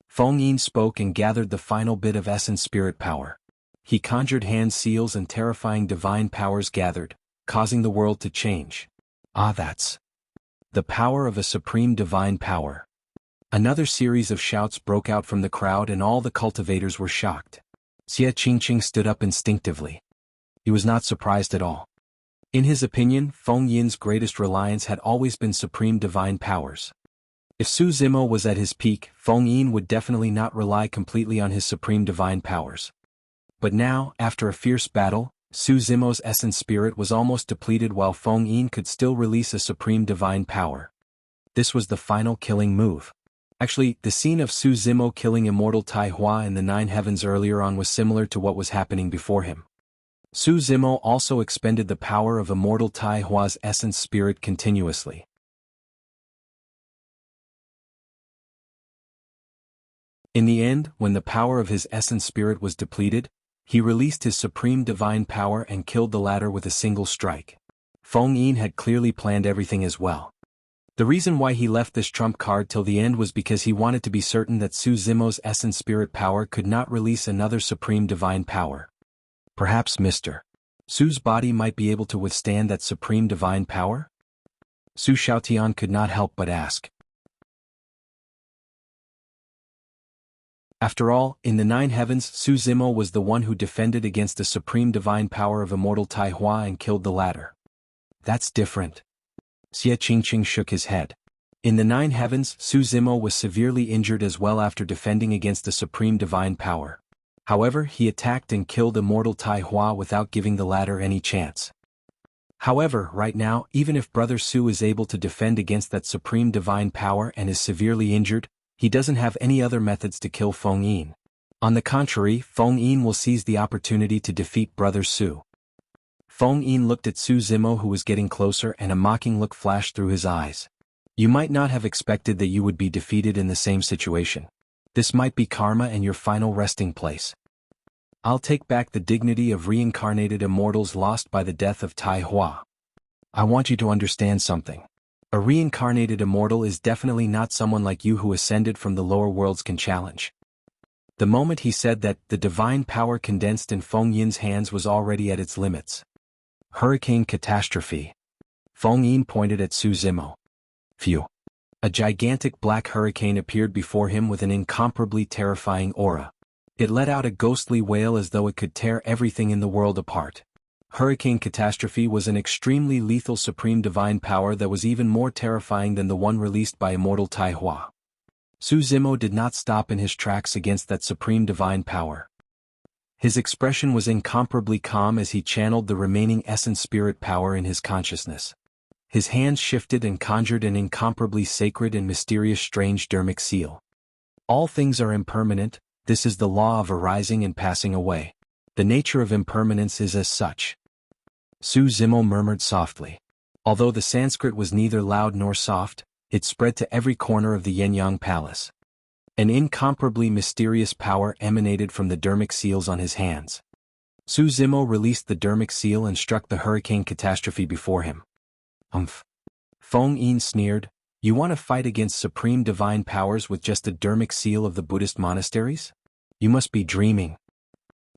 Feng Yin spoke and gathered the final bit of essence spirit power. He conjured hand seals and terrifying divine powers gathered, causing the world to change. That's the power of a supreme divine power. Another series of shouts broke out from the crowd, and all the cultivators were shocked. Xie Qingqing stood up instinctively. He was not surprised at all. In his opinion, Feng Yin's greatest reliance had always been supreme divine powers. If Su Zimo was at his peak, Feng Yin would definitely not rely completely on his supreme divine powers. But now, after a fierce battle, Su Zimo's essence spirit was almost depleted while Feng Yin could still release a supreme divine power. This was the final killing move. Actually, the scene of Su Zimo killing immortal Tai Hua in the 9 heavens earlier on was similar to what was happening before him. Su Zimo also expended the power of immortal Tai Hua's essence spirit continuously. In the end, when the power of his essence spirit was depleted, he released his supreme divine power and killed the latter with a single strike. Feng Yin had clearly planned everything as well. The reason why he left this trump card till the end was because he wanted to be certain that Su Zimo's essence spirit power could not release another supreme divine power. Perhaps Mr. Su's body might be able to withstand that supreme divine power? Su Xiaotian could not help but ask. After all, in the 9 heavens, Su Zimo was the one who defended against the supreme divine power of immortal Tai Hua and killed the latter. That's different. Xie Qingqing shook his head. In the 9 heavens, Su Zimo was severely injured as well after defending against the supreme divine power. However, he attacked and killed immortal Tai Hua without giving the latter any chance. However, right now, even if Brother Su is able to defend against that supreme divine power and is severely injured, he doesn't have any other methods to kill Feng Yin. On the contrary, Feng Yin will seize the opportunity to defeat Brother Su. Feng Yin looked at Su Zimo, who was getting closer, and a mocking look flashed through his eyes. You might not have expected that you would be defeated in the same situation. This might be karma and your final resting place. I'll take back the dignity of reincarnated immortals lost by the death of Tai Hua. I want you to understand something. A reincarnated immortal is definitely not someone like you who ascended from the lower worlds can challenge. The moment he said that, the divine power condensed in Feng Yin's hands was already at its limits. Hurricane catastrophe. Feng Yin pointed at Su Zimo. Phew. A gigantic black hurricane appeared before him with an incomparably terrifying aura. It let out a ghostly wail as though it could tear everything in the world apart. Hurricane catastrophe was an extremely lethal supreme divine power that was even more terrifying than the one released by immortal Tai Hua. Su Zimo did not stop in his tracks against that supreme divine power. His expression was incomparably calm as he channeled the remaining essence spirit power in his consciousness. His hands shifted and conjured an incomparably sacred and mysterious strange dermic seal. All things are impermanent, this is the law of arising and passing away. The nature of impermanence is as such. Su Zimo murmured softly. Although the Sanskrit was neither loud nor soft, it spread to every corner of the Yenyang Palace. An incomparably mysterious power emanated from the dermic seals on his hands. Su Zimo released the dermic seal and struck the hurricane catastrophe before him. Feng Yin sneered, you want to fight against supreme divine powers with just the dermic seal of the Buddhist monasteries? You must be dreaming.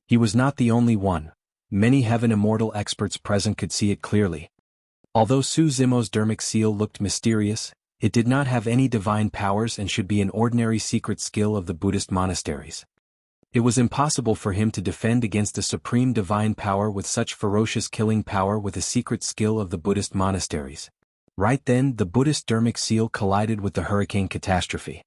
He was not the only one. Many heaven immortal experts present could see it clearly. Although Su Zimo's dermic seal looked mysterious, It did not have any divine powers and should be an ordinary secret skill of the Buddhist monasteries. It was impossible for him to defend against a supreme divine power with such ferocious killing power with a secret skill of the Buddhist monasteries. Right then, the Buddhist dermic seal collided with the hurricane catastrophe.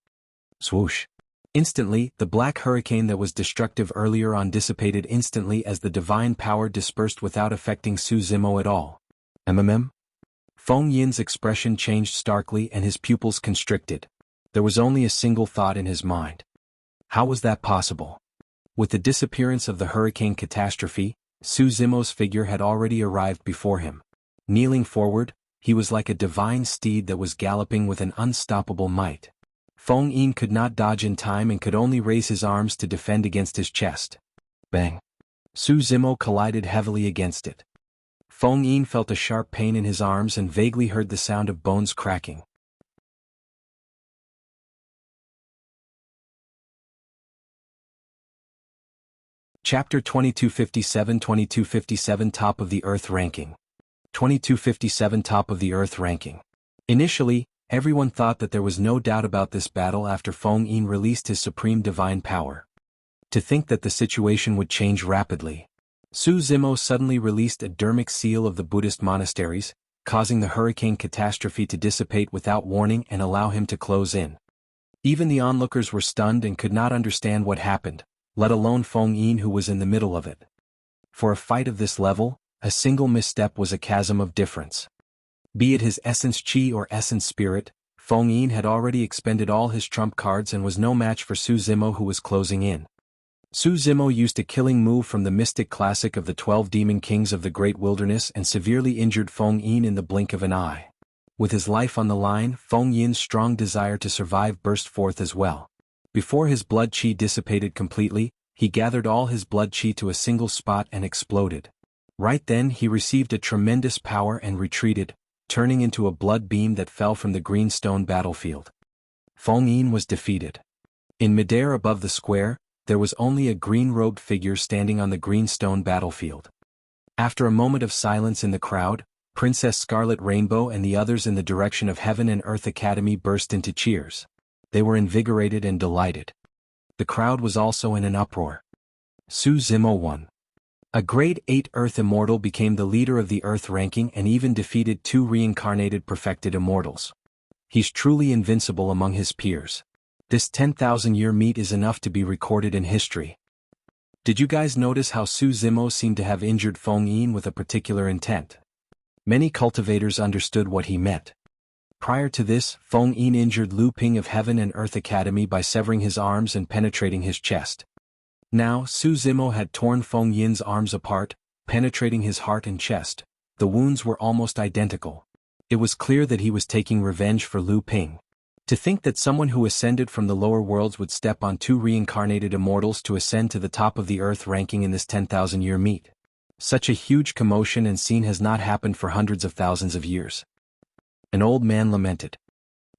Swoosh! Instantly, the black hurricane that was destructive earlier on dissipated instantly as the divine power dispersed without affecting Su Zimo at all. Feng Yin's expression changed starkly and his pupils constricted. There was only a single thought in his mind. How was that possible? With the disappearance of the hurricane catastrophe, Su Zimo's figure had already arrived before him. Kneeling forward, he was like a divine steed that was galloping with an unstoppable might. Feng Yin could not dodge in time and could only raise his arms to defend against his chest. Bang! Su Zimo collided heavily against it. Feng Yin felt a sharp pain in his arms and vaguely heard the sound of bones cracking. Chapter 2257 Top of the Earth Ranking. 2257 Top of the Earth Ranking. Initially, everyone thought that there was no doubt about this battle after Feng Yin released his supreme divine power. To think that the situation would change rapidly. Su Zimo suddenly released a dermic seal of the Buddhist monasteries, causing the hurricane catastrophe to dissipate without warning and allow him to close in. Even the onlookers were stunned and could not understand what happened, let alone Feng Yin who was in the middle of it. For a fight of this level, a single misstep was a chasm of difference. Be it his essence chi or essence spirit, Feng Yin had already expended all his trump cards and was no match for Su Zimo who was closing in. Su Zimo used a killing move from the mystic classic of the 12 demon kings of the great wilderness and severely injured Feng Yin in the blink of an eye. With his life on the line, Feng Yin's strong desire to survive burst forth as well. Before his blood chi dissipated completely, he gathered all his blood chi to a single spot and exploded. Right then he received a tremendous power and retreated, turning into a blood beam that fell from the green stone battlefield. Feng Yin was defeated. In midair above the square, there was only a green-robed figure standing on the green stone battlefield. After a moment of silence in the crowd, Princess Scarlet Rainbow and the others in the direction of Heaven and Earth Academy burst into cheers. They were invigorated and delighted. The crowd was also in an uproar. Su Zimo won. A grade 8 Earth Immortal became the leader of the Earth ranking and even defeated 2 reincarnated perfected immortals. He's truly invincible among his peers. This 10,000-year meet is enough to be recorded in history. Did you guys notice how Su Zimo seemed to have injured Feng Yin with a particular intent? Many cultivators understood what he meant. Prior to this, Feng Yin injured Lu Ping of Heaven and Earth Academy by severing his arms and penetrating his chest. Now, Su Zimo had torn Feng Yin's arms apart, penetrating his heart and chest. The wounds were almost identical. It was clear that he was taking revenge for Lu Ping. To think that someone who ascended from the lower worlds would step on 2 reincarnated immortals to ascend to the top of the Earth ranking in this 10,000-year meet. Such a huge commotion and scene has not happened for hundreds of thousands of years. An old man lamented.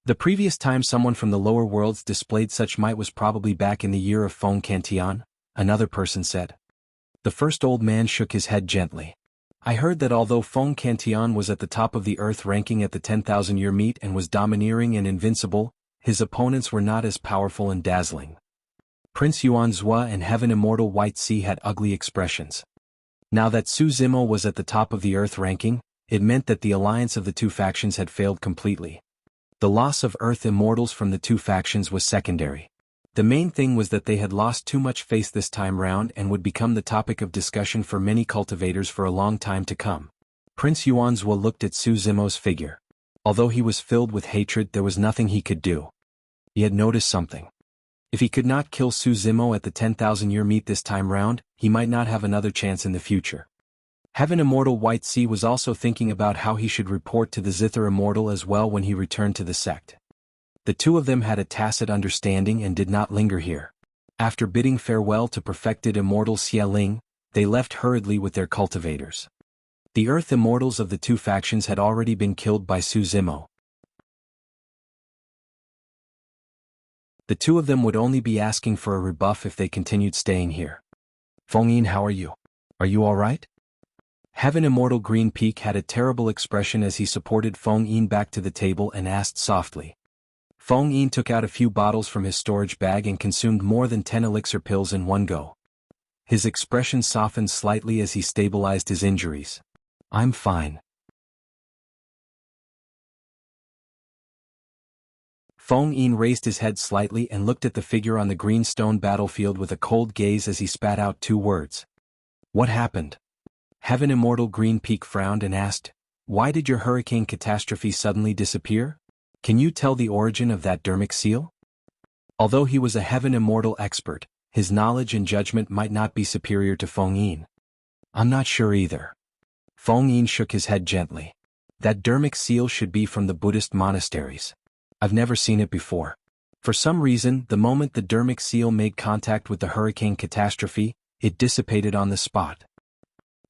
The previous time someone from the lower worlds displayed such might was probably back in the year of Feng Cantian, another person said. The first old man shook his head gently. I heard that although Feng Cantian was at the top of the Earth ranking at the 10,000-year meet and was domineering and invincible, his opponents were not as powerful and dazzling. Prince Yuan Zhua and Heaven Immortal White Sea had ugly expressions. Now that Su Zimo was at the top of the Earth ranking, it meant that the alliance of the 2 factions had failed completely. The loss of Earth Immortals from the 2 factions was secondary. The main thing was that they had lost too much face this time round and would become the topic of discussion for many cultivators for a long time to come. Prince Yuanzhua looked at Su Zimo's figure. Although he was filled with hatred, there was nothing he could do. He had noticed something. If he could not kill Su Zimo at the 10,000-year meet this time round, he might not have another chance in the future. Heaven Immortal White Sea was also thinking about how he should report to the Zither Immortal as well when he returned to the sect. The 2 of them had a tacit understanding and did not linger here. After bidding farewell to perfected immortal Xie Ling, they left hurriedly with their cultivators. The Earth Immortals of the 2 factions had already been killed by Su Zimo. The 2 of them would only be asking for a rebuff if they continued staying here. Feng Yin, how are you? Are you all right? Heaven Immortal Green Peak had a terrible expression as he supported Feng Yin back to the table and asked softly. Feng Yin took out a few bottles from his storage bag and consumed more than 10 elixir pills in one go. His expression softened slightly as he stabilized his injuries. I'm fine. Feng Yin raised his head slightly and looked at the figure on the green stone battlefield with a cold gaze as he spat out 2 words. What happened? Heaven Immortal Green Peak frowned and asked, why did your hurricane catastrophe suddenly disappear? Can you tell the origin of that dermic seal? Although he was a Heaven Immortal expert, his knowledge and judgment might not be superior to Feng Yin. I'm not sure either. Feng Yin shook his head gently. That dermic seal should be from the Buddhist monasteries. I've never seen it before. For some reason, the moment the dermic seal made contact with the hurricane catastrophe, it dissipated on the spot.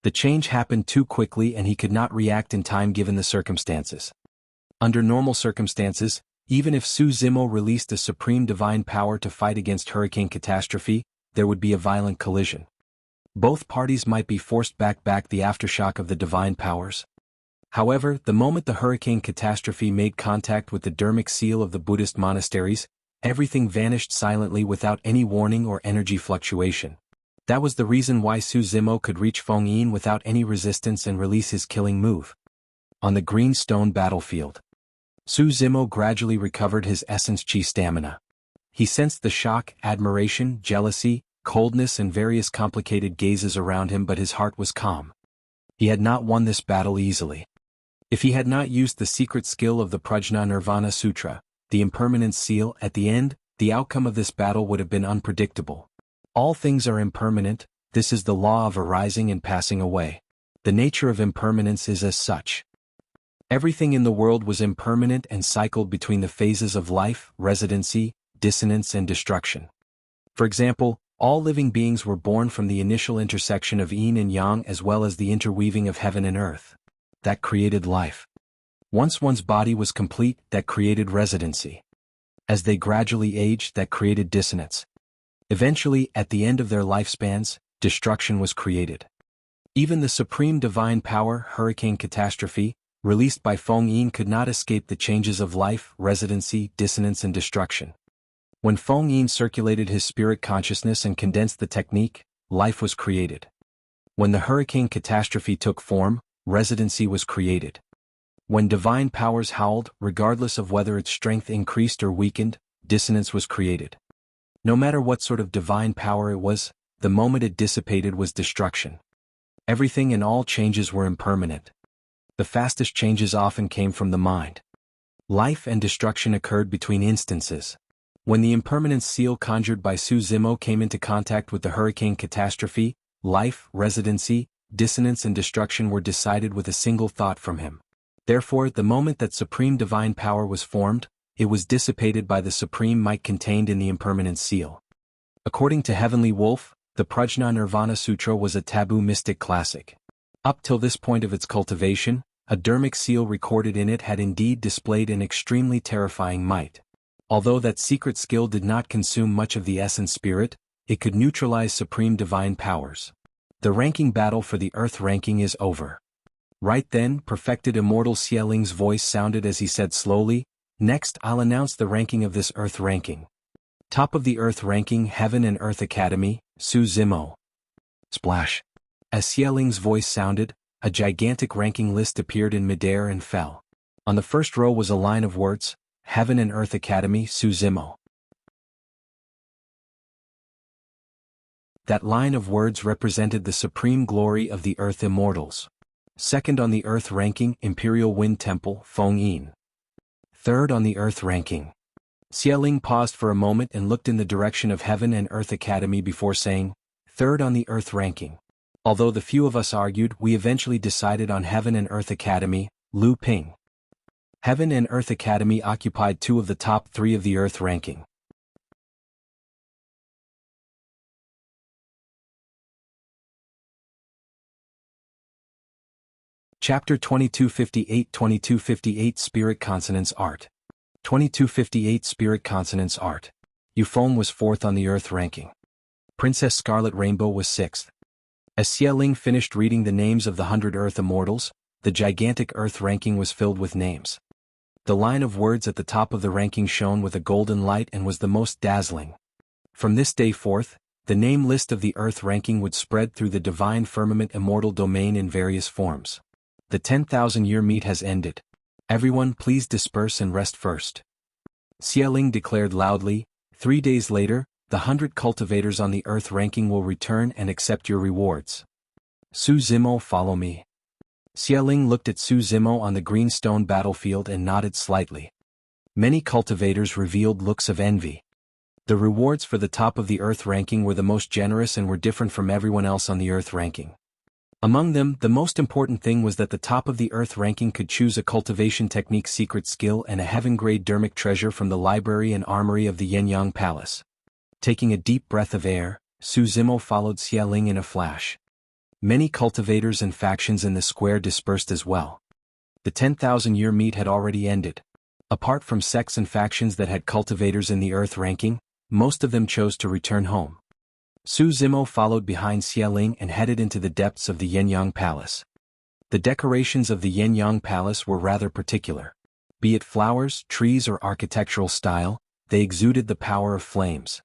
The change happened too quickly and he could not react in time given the circumstances. Under normal circumstances, even if Su Zimo released a supreme divine power to fight against hurricane catastrophe, there would be a violent collision. Both parties might be forced back the aftershock of the divine powers. However, the moment the hurricane catastrophe made contact with the dermic seal of the Buddhist monasteries, everything vanished silently without any warning or energy fluctuation. That was the reason why Su Zimo could reach Feng Yin without any resistance and release his killing move. On the green stone battlefield, Su Zimo gradually recovered his essence chi stamina. He sensed the shock, admiration, jealousy, coldness and various complicated gazes around him, but his heart was calm. He had not won this battle easily. If he had not used the secret skill of the Prajna Nirvana Sutra, the Impermanence seal, at the end, the outcome of this battle would have been unpredictable. All things are impermanent, this is the law of arising and passing away. The nature of impermanence is as such. Everything in the world was impermanent and cycled between the phases of life, residency, dissonance and destruction. For example, all living beings were born from the initial intersection of yin and yang as well as the interweaving of heaven and earth. That created life. Once one's body was complete, that created residency. As they gradually aged, that created dissonance. Eventually, at the end of their lifespans, destruction was created. Even the supreme divine power, hurricane catastrophe, released by Feng Yin could not escape the changes of life, residency, dissonance and destruction. When Feng Yin circulated his spirit consciousness and condensed the technique, life was created. When the hurricane catastrophe took form, residency was created. When divine powers howled, regardless of whether its strength increased or weakened, dissonance was created. No matter what sort of divine power it was, the moment it dissipated was destruction. Everything and all changes were impermanent. The fastest changes often came from the mind. Life and destruction occurred between instances. When the impermanence seal conjured by Su Zimo came into contact with the hurricane catastrophe, life, residency, dissonance and destruction were decided with a single thought from him. Therefore, the moment that supreme divine power was formed, it was dissipated by the supreme might contained in the impermanence seal. According to Heavenly Wolf, the Prajna Nirvana Sutra was a taboo mystic classic. Up till this point of its cultivation, a dermic seal recorded in it had indeed displayed an extremely terrifying might. Although that secret skill did not consume much of the essence spirit, it could neutralize supreme divine powers. The ranking battle for the Earth ranking is over. Right then, perfected Immortal Xieling's voice sounded as he said slowly, "Next I'll announce the ranking of this Earth ranking. Top of the Earth ranking, Heaven and Earth Academy, Su Zimo." Splash. As Xieling's voice sounded, a gigantic ranking list appeared in midair and fell. On the first row was a line of words, Heaven and Earth Academy, Su Zimo. That line of words represented the supreme glory of the Earth Immortals. Second on the Earth ranking, Imperial Wind Temple, Feng Yin. Third on the Earth ranking. Xieling paused for a moment and looked in the direction of Heaven and Earth Academy before saying, "Third on the Earth ranking." Although the few of us argued, we eventually decided on Heaven and Earth Academy, Lu Ping. Heaven and Earth Academy occupied 2 of the top 3 of the Earth ranking. Chapter 2258 Spirit Consonance Art. 2258 Spirit Consonance Art. Yufeng was 4th on the Earth ranking. Princess Scarlet Rainbow was 6th. As Xie finished reading the names of the 100 Earth Immortals, the gigantic Earth ranking was filled with names. The line of words at the top of the ranking shone with a golden light and was the most dazzling. From this day forth, the name list of the Earth ranking would spread through the divine firmament immortal domain in various forms. The 10,000-year meet has ended. Everyone please disperse and rest first. Xie declared loudly. 3 days later, the 100 cultivators on the Earth ranking will return and accept your rewards. Su Zimo, follow me. Xie looked at Su Zimo on the green stone battlefield and nodded slightly. Many cultivators revealed looks of envy. The rewards for the top of the Earth ranking were the most generous and were different from everyone else on the Earth ranking. Among them, the most important thing was that the top of the Earth ranking could choose a cultivation technique secret skill and a heaven-grade dermic treasure from the library and armory of the Yenyang Palace. Taking a deep breath of air, Su Zimo followed Xie in a flash. Many cultivators and factions in the square dispersed as well. The 10,000-year meet had already ended. Apart from sects and factions that had cultivators in the Earth ranking, most of them chose to return home. Su Zimo followed behind Xie and headed into the depths of the Yenyang Palace. The decorations of the Yenyang Palace were rather particular. Be it flowers, trees or architectural style, they exuded the power of flames.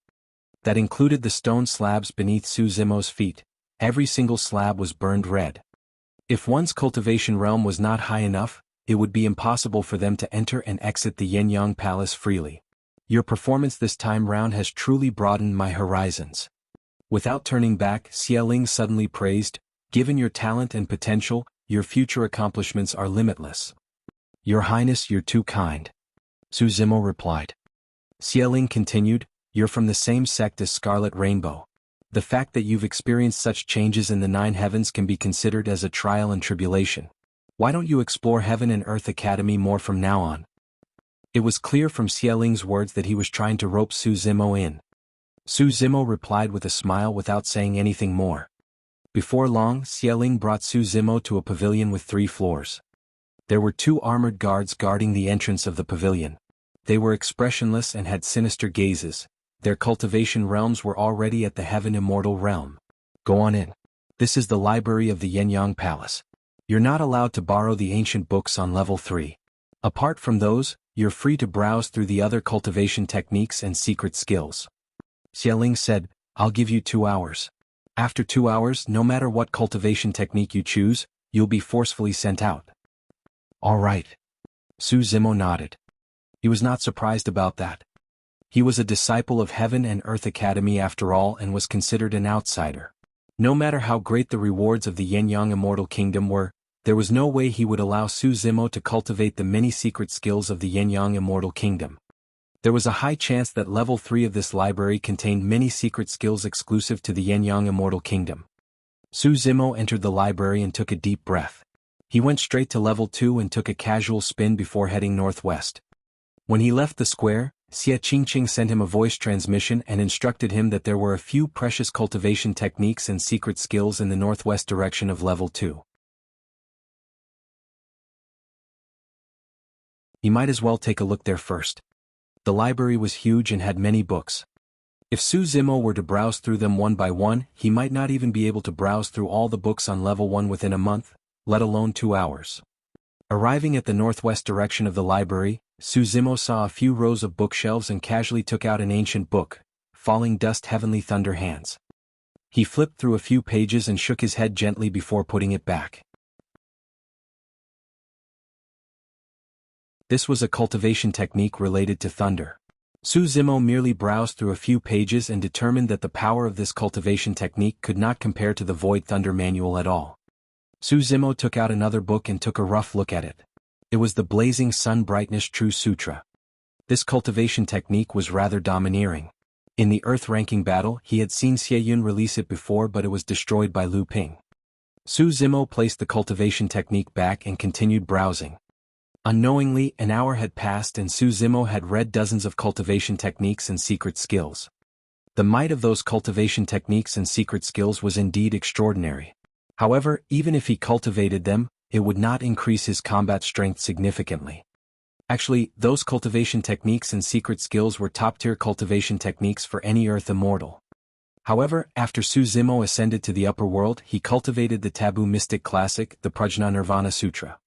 That included the stone slabs beneath Su Zimo's feet. Every single slab was burned red. If one's cultivation realm was not high enough, it would be impossible for them to enter and exit the Yenyang Palace freely. Your performance this time round has truly broadened my horizons. Without turning back, Xie suddenly praised, given your talent and potential, your future accomplishments are limitless. Your Highness, you're too kind. Su Zimo replied. Xie continued, you're from the same sect as Scarlet Rainbow. The fact that you've experienced such changes in the 9 heavens can be considered as a trial and tribulation. Why don't you explore Heaven and Earth Academy more from now on? It was clear from Xie words that he was trying to rope Su Zimo in. Su Zimo replied with a smile without saying anything more. Before long, Xie brought Su Zimo to a pavilion with 3 floors. There were 2 armored guards guarding the entrance of the pavilion. They were expressionless and had sinister gazes. Their cultivation realms were already at the Heaven Immortal realm. Go on in. This is the library of the Yenyang Palace. You're not allowed to borrow the ancient books on level 3. Apart from those, you're free to browse through the other cultivation techniques and secret skills. Xie said, I'll give you 2 hours. After 2 hours, no matter what cultivation technique you choose, you'll be forcefully sent out. All right. Su Zimo nodded. He was not surprised about that. He was a disciple of Heaven and Earth Academy after all and was considered an outsider. No matter how great the rewards of the Yenyang Immortal Kingdom were, there was no way he would allow Su Zimo to cultivate the many secret skills of the Yenyang Immortal Kingdom. There was a high chance that level 3 of this library contained many secret skills exclusive to the Yenyang Immortal Kingdom. Su Zimo entered the library and took a deep breath. He went straight to level 2 and took a casual spin before heading northwest. When he left the square, Xie Qingqing sent him a voice transmission and instructed him that there were a few precious cultivation techniques and secret skills in the northwest direction of level 2. He might as well take a look there first. The library was huge and had many books. If Su Zimo were to browse through them one by one, he might not even be able to browse through all the books on level 1 within a month, let alone 2 hours. Arriving at the northwest direction of the library, Su Zimo saw a few rows of bookshelves and casually took out an ancient book, Falling Dust Heavenly Thunder Hands. He flipped through a few pages and shook his head gently before putting it back. This was a cultivation technique related to thunder. Su Zimo merely browsed through a few pages and determined that the power of this cultivation technique could not compare to the Void Thunder Manual at all. Su Zimo took out another book and took a rough look at it. It was the Blazing Sun Brightness True Sutra. This cultivation technique was rather domineering. In the Earth ranking battle, he had seen Xie Yun release it before, but it was destroyed by Lu Ping. Su Zimo placed the cultivation technique back and continued browsing. Unknowingly, an hour had passed and Su Zimo had read dozens of cultivation techniques and secret skills. The might of those cultivation techniques and secret skills was indeed extraordinary. However, even if he cultivated them, it would not increase his combat strength significantly. Actually, those cultivation techniques and secret skills were top-tier cultivation techniques for any Earth Immortal. However, after Su Zimo ascended to the upper world, he cultivated the taboo mystic classic, the Prajna Nirvana Sutra.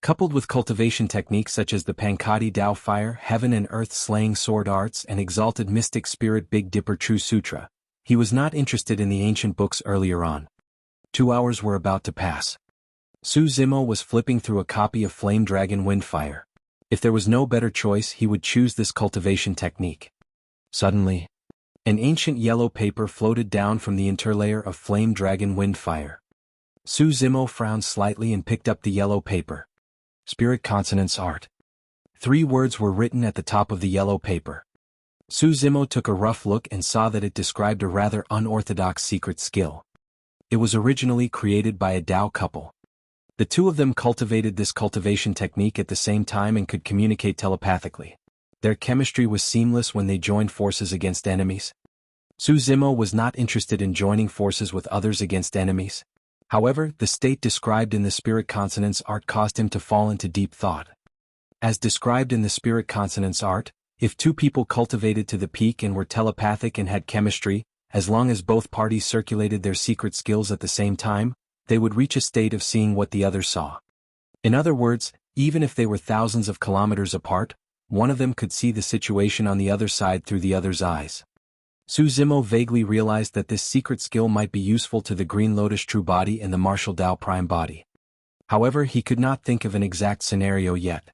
Coupled with cultivation techniques such as the Pankati Dao Fire, Heaven and Earth Slaying Sword Arts and Exalted Mystic Spirit Big Dipper True Sutra, he was not interested in the ancient books earlier on. 2 hours were about to pass. Su Zimo was flipping through a copy of Flame Dragon Windfire. If there was no better choice, he would choose this cultivation technique. Suddenly, an ancient yellow paper floated down from the interlayer of Flame Dragon Windfire. Su Zimo frowned slightly and picked up the yellow paper. Spirit Consonance Art. 3 words were written at the top of the yellow paper. Su Zimo took a rough look and saw that it described a rather unorthodox secret skill. It was originally created by a Dao couple. The two of them cultivated this cultivation technique at the same time and could communicate telepathically. Their chemistry was seamless when they joined forces against enemies. Su Zimo was not interested in joining forces with others against enemies. However, the state described in the Spirit Consonance Art caused him to fall into deep thought. As described in the Spirit Consonance Art, if 2 people cultivated to the peak and were telepathic and had chemistry, as long as both parties circulated their secret skills at the same time, they would reach a state of seeing what the other saw. In other words, even if they were thousands of kilometers apart, one of them could see the situation on the other side through the other's eyes. Su Zimo vaguely realized that this secret skill might be useful to the Green Lotus True Body and the Martial Dao Prime Body. However, he could not think of an exact scenario yet.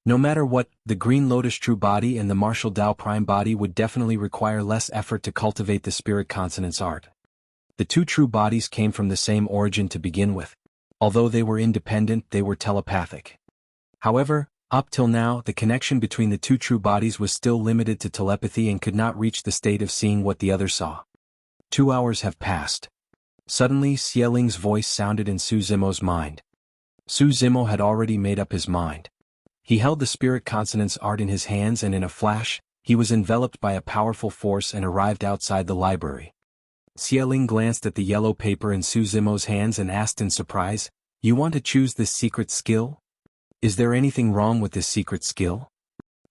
No matter what, the Green Lotus True Body and the Martial Dao Prime Body would definitely require less effort to cultivate the Spirit Consonance Art. The 2 true bodies came from the same origin to begin with. Although they were independent, they were telepathic. However, up till now, the connection between the 2 true bodies was still limited to telepathy and could not reach the state of seeing what the other saw. 2 hours have passed. Suddenly, Xieling's voice sounded in Su Zimo's mind. Su Zimo had already made up his mind. He held the Spirit Consonance Art in his hands and in a flash, he was enveloped by a powerful force and arrived outside the library. Xieling glanced at the yellow paper in Su Zimo's hands and asked in surprise, "You want to choose this secret skill? Is there anything wrong with this secret skill?"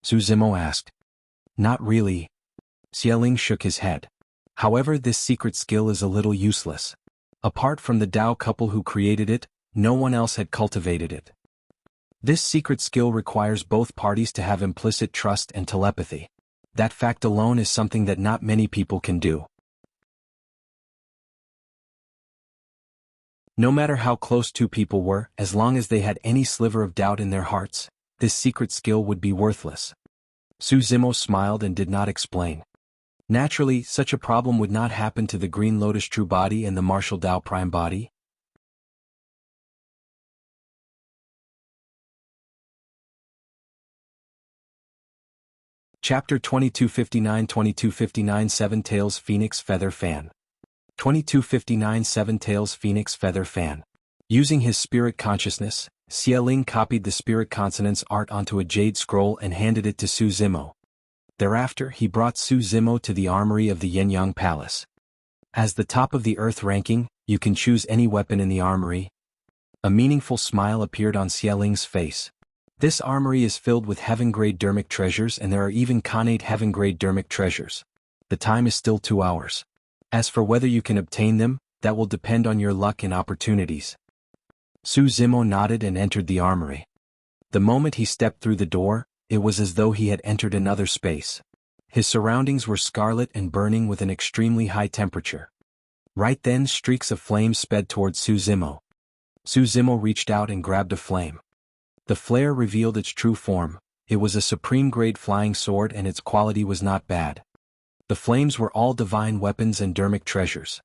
Su Zimo asked. "Not really." Xieling shook his head. "However, this secret skill is a little useless. Apart from the Dao couple who created it, no one else had cultivated it. This secret skill requires both parties to have implicit trust and telepathy. That fact alone is something that not many people can do. No matter how close 2 people were, as long as they had any sliver of doubt in their hearts, this secret skill would be worthless." Su Zimo smiled and did not explain. Naturally, such a problem would not happen to the Green Lotus True Body and the Martial Dao Prime Body. Chapter 2259 Seven Tails Phoenix Feather Fan. 2259 Seven Tails Phoenix Feather Fan. Using his spirit consciousness, Xieling copied the Spirit Consonance Art onto a jade scroll and handed it to Su Zimo. Thereafter, he brought Su Zimo to the armory of the Yenyang Palace. As the top of the earth ranking, you can choose any weapon in the armory. A meaningful smile appeared on Xieling's face. This armory is filled with heaven-grade dermic treasures, and there are even connate heaven-grade dermic treasures. The time is still 2 hours. As for whether you can obtain them, that will depend on your luck and opportunities. Su Zimo nodded and entered the armory. The moment he stepped through the door, it was as though he had entered another space. His surroundings were scarlet and burning with an extremely high temperature. Right then, streaks of flame sped towards Su Zimo. Su Zimo reached out and grabbed a flame. The flare revealed its true form. It was a supreme-grade flying sword, and its quality was not bad. The flames were all divine weapons and dermic treasures.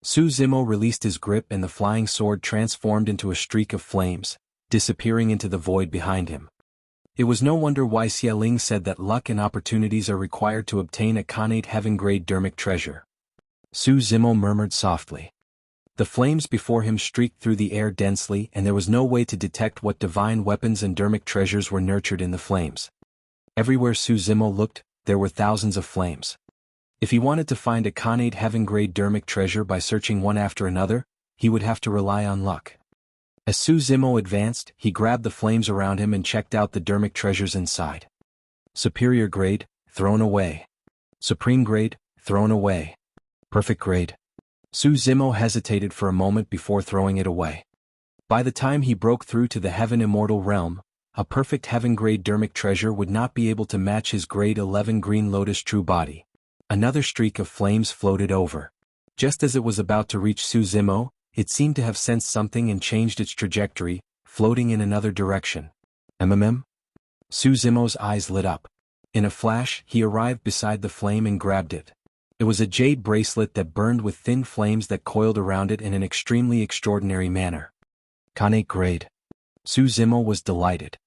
Su Zimo released his grip and the flying sword transformed into a streak of flames, disappearing into the void behind him. It was no wonder why Xieling said that luck and opportunities are required to obtain a connate heaven-grade dermic treasure. Su Zimo murmured softly. The flames before him streaked through the air densely, and there was no way to detect what divine weapons and dermic treasures were nurtured in the flames. Everywhere Su Zimo looked, there were thousands of flames. If he wanted to find a connate heaven-grade dermic treasure by searching one after another, he would have to rely on luck. As Su Zimo advanced, he grabbed the flames around him and checked out the dermic treasures inside. Superior grade, thrown away. Supreme grade, thrown away. Perfect grade. Su Zimo hesitated for a moment before throwing it away. By the time he broke through to the Heaven Immortal realm, a perfect heaven-grade dermic treasure would not be able to match his grade 11 Green Lotus true body. Another streak of flames floated over. Just as it was about to reach Su Zimo, it seemed to have sensed something and changed its trajectory, floating in another direction. Su Zimo's eyes lit up. In a flash, he arrived beside the flame and grabbed it. It was a jade bracelet that burned with thin flames that coiled around it in an extremely extraordinary manner. Khanate grade. Su Zimo was delighted.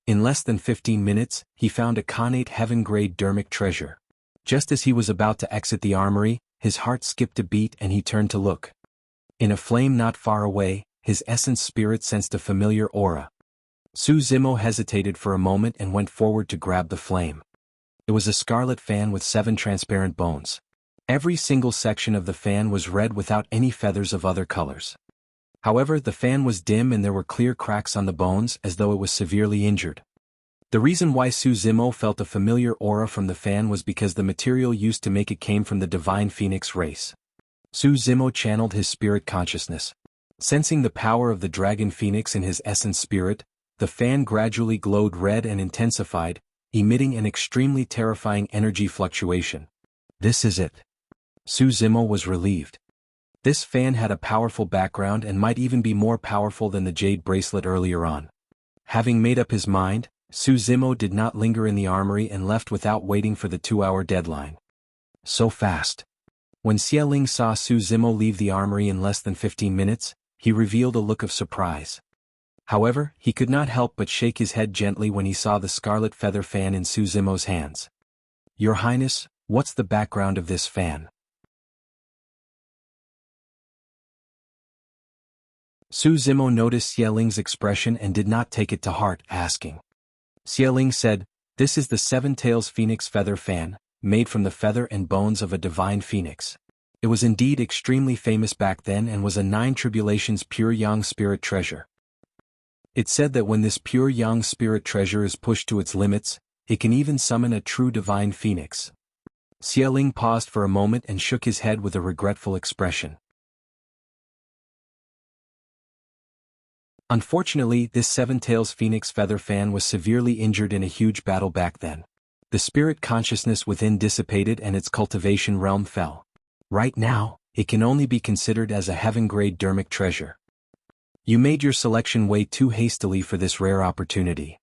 In less than 15 minutes, he found a Khanate heaven-grade dermic treasure. Just as he was about to exit the armory, his heart skipped a beat and he turned to look. In a flame not far away, his essence spirit sensed a familiar aura. Su Zimo hesitated for a moment and went forward to grab the flame. It was a scarlet fan with 7 transparent bones. Every single section of the fan was red without any feathers of other colors. However, the fan was dim and there were clear cracks on the bones as though it was severely injured. The reason why Su Zimo felt a familiar aura from the fan was because the material used to make it came from the divine phoenix race. Su Zimo channeled his spirit consciousness. Sensing the power of the dragon phoenix in his essence spirit, the fan gradually glowed red and intensified, emitting an extremely terrifying energy fluctuation. This is it. Su Zimo was relieved. This fan had a powerful background and might even be more powerful than the jade bracelet earlier on. Having made up his mind, Su Zimo did not linger in the armory and left without waiting for the 2-hour deadline. So fast. When Xialing saw Su Zimo leave the armory in less than 15 minutes, he revealed a look of surprise. However, he could not help but shake his head gently when he saw the scarlet feather fan in Su Zimo's hands. Your Highness, what's the background of this fan? Su Zimo noticed Xialing's expression and did not take it to heart, asking. Xialing said, "This is the 7 Tails Phoenix Feather Fan, made from the feather and bones of a divine phoenix. It was indeed extremely famous back then and was a 9 Tribulations pure yang spirit treasure. It said that when this pure yang spirit treasure is pushed to its limits, it can even summon a true divine phoenix." Xialing paused for a moment and shook his head with a regretful expression. Unfortunately, this 7 Tails Phoenix Feather Fan was severely injured in a huge battle back then. The spirit consciousness within dissipated and its cultivation realm fell. Right now, it can only be considered as a heaven-grade dermic treasure. You made your selection way too hastily for this rare opportunity.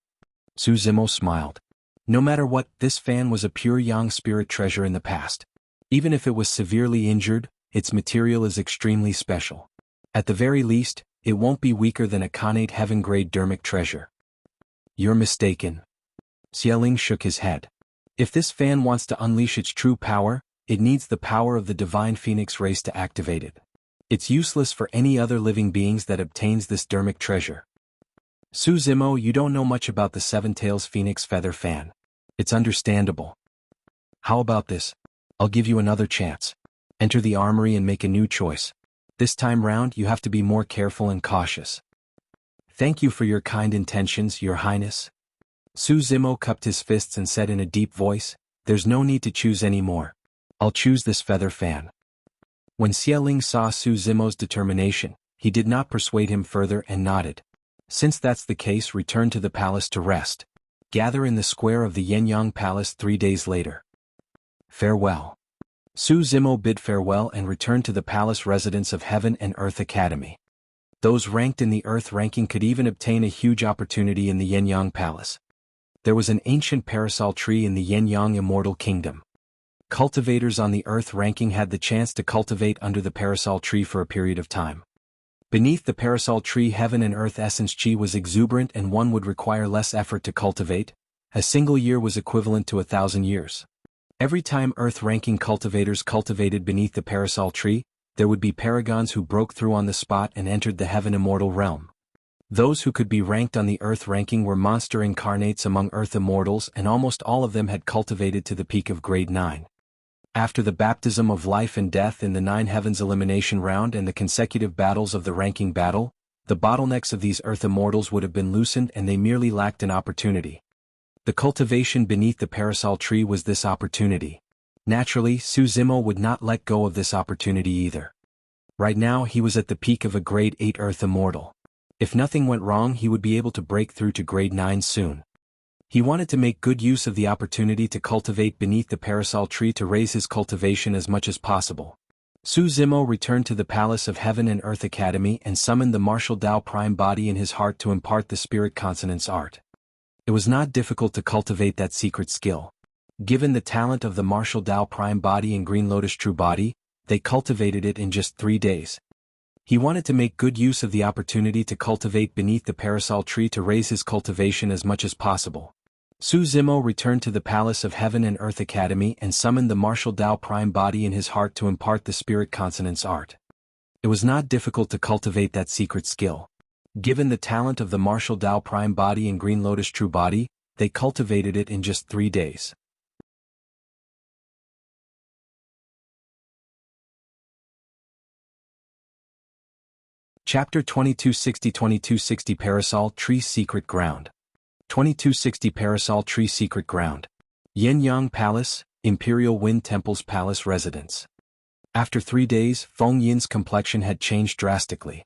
Su Zimo smiled. No matter what, this fan was a pure yang spirit treasure in the past. Even if it was severely injured, its material is extremely special. At the very least, it won't be weaker than a Khanate heaven-grade dermic treasure. You're mistaken. Xialing shook his head. If this fan wants to unleash its true power, it needs the power of the divine phoenix race to activate it. It's useless for any other living beings that obtains this dermic treasure. Su Zimo, you don't know much about the 7 Tails Phoenix Feather Fan. It's understandable. How about this? I'll give you another chance. Enter the armory and make a new choice. This time round you have to be more careful and cautious. Thank you for your kind intentions, Your Highness. Su Zimo cupped his fists and said in a deep voice, "There's no need to choose anymore. I'll choose this feather fan." When Xialing saw Su Zimo's determination, he did not persuade him further and nodded. Since that's the case, return to the palace to rest. Gather in the square of the Yenyang Palace 3 days later. Farewell. Su Zimo bid farewell and returned to the palace residence of Heaven and Earth Academy. Those ranked in the Earth ranking could even obtain a huge opportunity in the Yenyang Palace. There was an ancient parasol tree in the Yenyang Immortal Kingdom. Cultivators on the Earth ranking had the chance to cultivate under the parasol tree for a period of time. Beneath the parasol tree, Heaven and Earth essence chi was exuberant and one would require less effort to cultivate. A single year was equivalent to 1,000 years. Every time Earth ranking cultivators cultivated beneath the parasol tree, there would be paragons who broke through on the spot and entered the Heaven Immortal realm. Those who could be ranked on the Earth ranking were monster incarnates among Earth immortals, and almost all of them had cultivated to the peak of grade 9. After the baptism of life and death in the 9 Heavens elimination round and the consecutive battles of the ranking battle, the bottlenecks of these Earth immortals would have been loosened and they merely lacked an opportunity. The cultivation beneath the parasol tree was this opportunity. Naturally, Su Zimo would not let go of this opportunity either. Right now he was at the peak of a grade 8 Earth Immortal. If nothing went wrong he would be able to break through to grade 9 soon. He wanted to make good use of the opportunity to cultivate beneath the Parasol tree to raise his cultivation as much as possible. Su Zimo returned to the Palace of Heaven and Earth Academy and summoned the martial Tao Prime body in his heart to impart the spirit consonance art. It was not difficult to cultivate that secret skill. Given the talent of the martial Tao Prime body and Green Lotus True body, they cultivated it in just 3 days. He wanted to make good use of the opportunity to cultivate beneath the Parasol tree to raise his cultivation as much as possible. Su Zimo returned to the Palace of Heaven and Earth Academy and summoned the martial Tao Prime body in his heart to impart the spirit consonance art. It was not difficult to cultivate that secret skill. Given the talent of the martial Tao Prime body and Green Lotus True body, they cultivated it in just 3 days. Chapter 2260 Parasol Tree Secret Ground. 2260 Parasol Tree Secret Ground. Yenyang Palace, Imperial Wind Temple's palace residence. After 3 days, Feng Yin's complexion had changed drastically.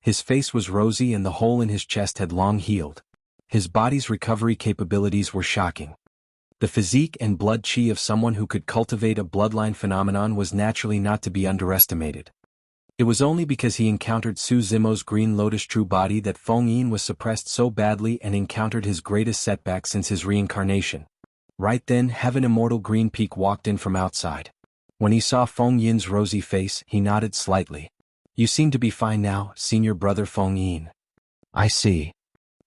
His face was rosy and the hole in his chest had long healed. His body's recovery capabilities were shocking. The physique and blood qi of someone who could cultivate a bloodline phenomenon was naturally not to be underestimated. It was only because he encountered Su Zimo's Green Lotus True body that Feng Yin was suppressed so badly and encountered his greatest setback since his reincarnation. Right then Heaven Immortal Green Peak walked in from outside. When he saw Feng Yin's rosy face, he nodded slightly. "You seem to be fine now, senior brother Feng Yin." "I see."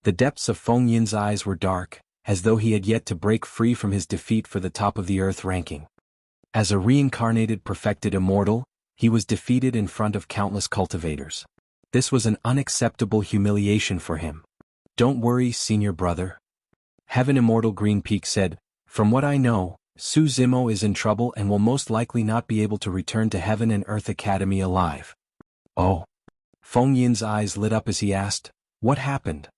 The depths of Feng Yin's eyes were dark, as though he had yet to break free from his defeat for the top of the earth ranking. As a reincarnated perfected immortal, he was defeated in front of countless cultivators. This was an unacceptable humiliation for him. "Don't worry, senior brother," Heaven Immortal Green Peak said. "From what I know, Su Zimo is in trouble and will most likely not be able to return to Heaven and Earth Academy alive." "Oh." Feng Yin's eyes lit up as he asked, "What happened?"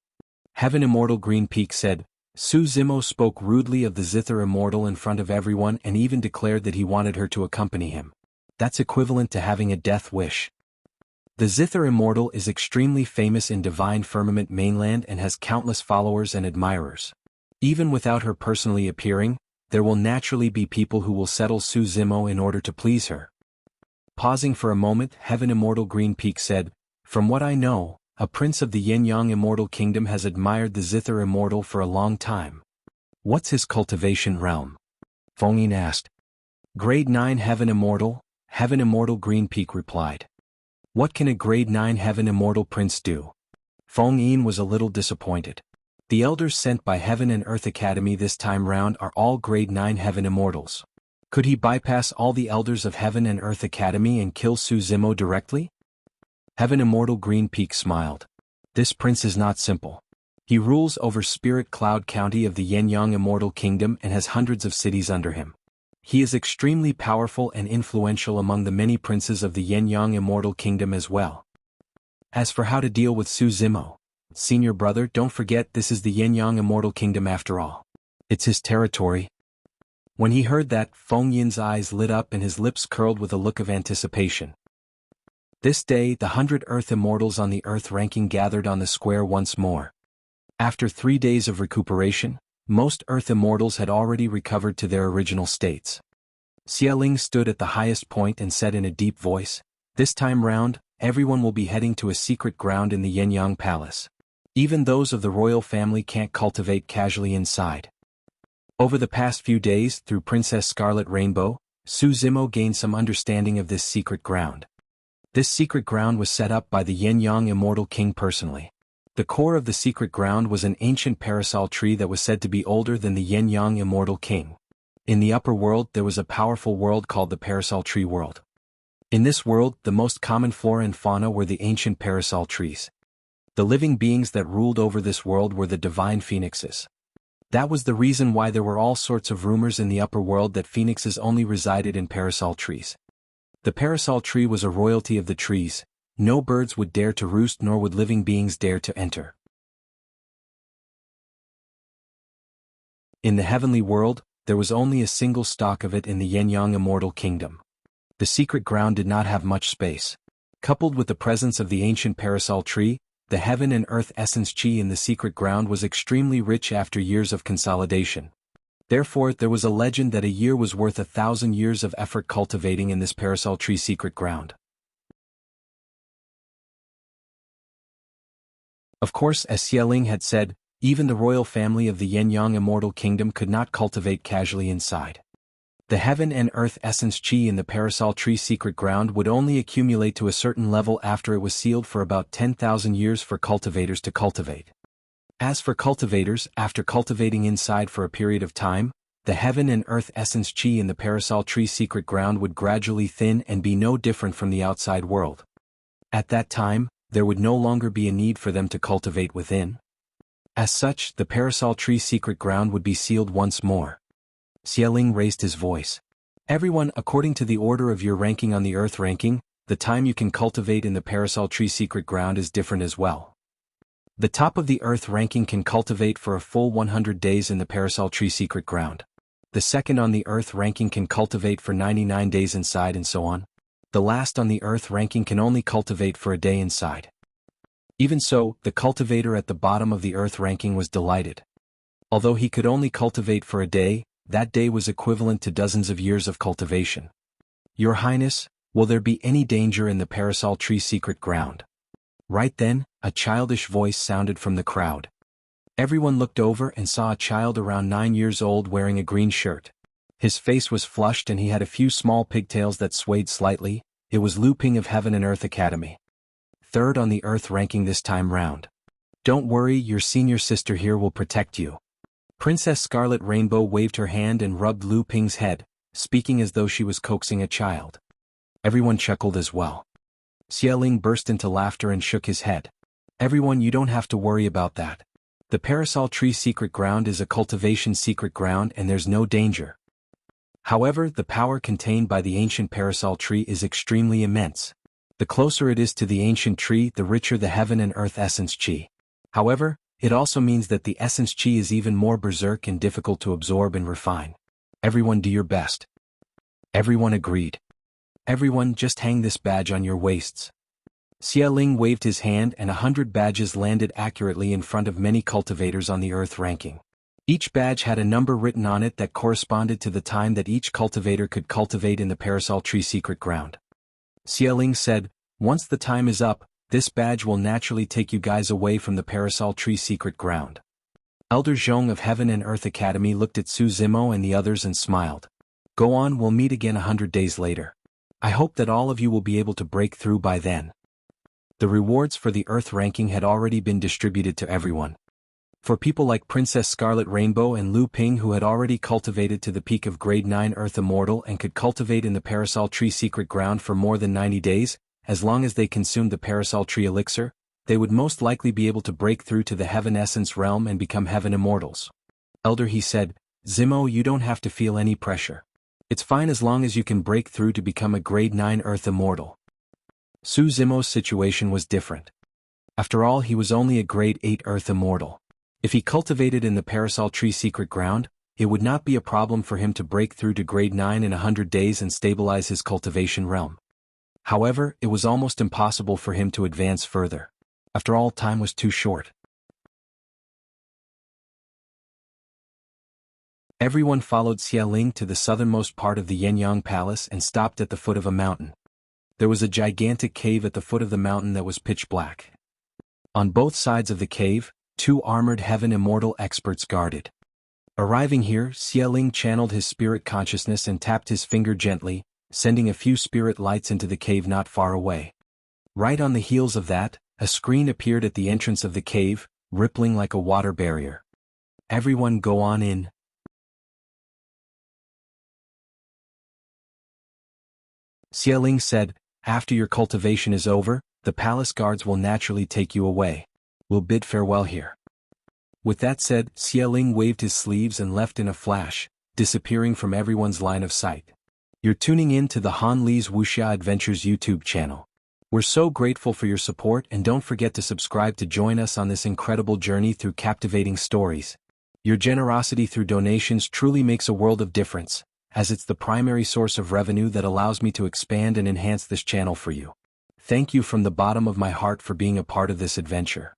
Heaven Immortal Green Peak said, "Su Zimo spoke rudely of the Zither Immortal in front of everyone and even declared that he wanted her to accompany him. That's equivalent to having a death wish." The Zither Immortal is extremely famous in Divine Firmament mainland and has countless followers and admirers. Even without her personally appearing, there will naturally be people who will settle Su Zimo in order to please her. Pausing for a moment, Heaven Immortal Green Peak said, "From what I know, a prince of the Yenyang Immortal Kingdom has admired the Zither Immortal for a long time." "What's his cultivation realm?" Feng Yin asked. "Grade 9 Heaven Immortal," Heaven Immortal Green Peak replied. "What can a grade 9 Heaven Immortal prince do?" Feng Yin was a little disappointed. The elders sent by Heaven and Earth Academy this time round are all grade 9 Heaven Immortals. Could he bypass all the elders of Heaven and Earth Academy and kill Su Zimo directly? Heaven Immortal Green Peak smiled. "This prince is not simple. He rules over Spirit Cloud County of the Yenyang Immortal Kingdom and has hundreds of cities under him. He is extremely powerful and influential among the many princes of the Yenyang Immortal Kingdom as well. As for how to deal with Su Zimo, senior brother, don't forget this is the Yenyang Immortal Kingdom after all. It's his territory." When he heard that, Feng Yin's eyes lit up and his lips curled with a look of anticipation. This day, the 100 Earth Immortals on the Earth ranking gathered on the square once more. After 3 days of recuperation, most Earth Immortals had already recovered to their original states. Xialing stood at the highest point and said in a deep voice, "This time round, everyone will be heading to a secret ground in the Yenyang Palace. Even those of the royal family can't cultivate casually inside." Over the past few days, through Princess Scarlet Rainbow, Su Zimo gained some understanding of this secret ground. This secret ground was set up by the Yenyang Immortal King personally. The core of the secret ground was an ancient parasol tree that was said to be older than the Yenyang Immortal King. In the upper world there was a powerful world called the Parasol Tree World. In this world, the most common flora and fauna were the ancient parasol trees. The living beings that ruled over this world were the divine phoenixes. That was the reason why there were all sorts of rumors in the upper world that phoenixes only resided in parasol trees. The parasol tree was a royalty of the trees. No birds would dare to roost nor would living beings dare to enter. In the heavenly world, there was only a single stalk of it in the Yenyang Immortal Kingdom. The secret ground did not have much space. Coupled with the presence of the ancient Parasol tree, the heaven and earth essence chi in the secret ground was extremely rich after years of consolidation. Therefore, there was a legend that a year was worth 1,000 years of effort cultivating in this Parasol tree secret ground. Of course, as Xieling had said, even the royal family of the Yenyang Immortal Kingdom could not cultivate casually inside. The heaven and earth essence chi in the Parasol tree secret ground would only accumulate to a certain level after it was sealed for about 10,000 years for cultivators to cultivate. As for cultivators, after cultivating inside for a period of time, the heaven and earth essence chi in the Parasol tree secret ground would gradually thin and be no different from the outside world. At that time, there would no longer be a need for them to cultivate within. As such, the Parasol tree secret ground would be sealed once more. Xieling raised his voice. Everyone, according to the order of your ranking on the earth ranking, the time you can cultivate in the Parasol tree secret ground is different as well. The top of the earth ranking can cultivate for a full 100 days in the Parasol tree secret ground. The second on the earth ranking can cultivate for 99 days inside and so on. The last on the earth ranking can only cultivate for a day inside. Even so, the cultivator at the bottom of the earth ranking was delighted. Although he could only cultivate for a day, that day was equivalent to dozens of years of cultivation. Your Highness, will there be any danger in the Parasol tree secret ground? Right then, a childish voice sounded from the crowd. Everyone looked over and saw a child around 9 years old wearing a green shirt. His face was flushed and he had a few small pigtails that swayed slightly. It was Lu Ping of Heaven and Earth Academy. Third on the earth ranking this time round. Don't worry, your senior sister here will protect you. Princess Scarlet Rainbow waved her hand and rubbed Lu Ping's head, speaking as though she was coaxing a child. Everyone chuckled as well. Xieling burst into laughter and shook his head. Everyone, you don't have to worry about that. The Parasol tree secret ground is a cultivation secret ground and there's no danger. However, the power contained by the ancient Parasol tree is extremely immense. The closer it is to the ancient tree, the richer the heaven and earth essence chi. However, it also means that the essence chi is even more berserk and difficult to absorb and refine. Everyone, do your best. Everyone agreed. Everyone, just hang this badge on your waists. Xieling waved his hand and 100 badges landed accurately in front of many cultivators on the earth ranking. Each badge had a number written on it that corresponded to the time that each cultivator could cultivate in the Parasol tree secret ground. Xieling said, once the time is up, this badge will naturally take you guys away from the Parasol tree secret ground. Elder Zhong of Heaven and Earth Academy looked at Su Zimo and the others and smiled. Go on, we'll meet again 100 days later. I hope that all of you will be able to break through by then. The rewards for the earth ranking had already been distributed to everyone. For people like Princess Scarlet Rainbow and Lu Ping who had already cultivated to the peak of grade 9 Earth Immortal and could cultivate in the Parasol tree secret ground for more than 90 days, as long as they consumed the Parasol tree elixir, they would most likely be able to break through to the Heaven Essence realm and become Heaven Immortals. Elder, he said, Zimo, you don't have to feel any pressure. It's fine as long as you can break through to become a grade 9 Earth Immortal. Su Zimo's situation was different. After all, he was only a grade 8 Earth Immortal. If he cultivated in the Parasol tree secret ground, it would not be a problem for him to break through to grade 9 in 100 days and stabilize his cultivation realm. However, it was almost impossible for him to advance further. After all, time was too short. Everyone followed Xieling to the southernmost part of the Yenyang Palace and stopped at the foot of a mountain. There was a gigantic cave at the foot of the mountain that was pitch black. On both sides of the cave, 2 armored Heaven Immortal experts guarded. Arriving here, Xieling channeled his spirit consciousness and tapped his finger gently, sending a few spirit lights into the cave not far away. Right on the heels of that, a screen appeared at the entrance of the cave, rippling like a water barrier. Everyone go on in. Xieling said, after your cultivation is over, the palace guards will naturally take you away. We'll bid farewell here. With that said, Xieling waved his sleeves and left in a flash, disappearing from everyone's line of sight. You're tuning in to the Han Li's Wuxia Adventures YouTube channel. We're so grateful for your support and don't forget to subscribe to join us on this incredible journey through captivating stories. Your generosity through donations truly makes a world of difference, as it's the primary source of revenue that allows me to expand and enhance this channel for you. Thank you from the bottom of my heart for being a part of this adventure.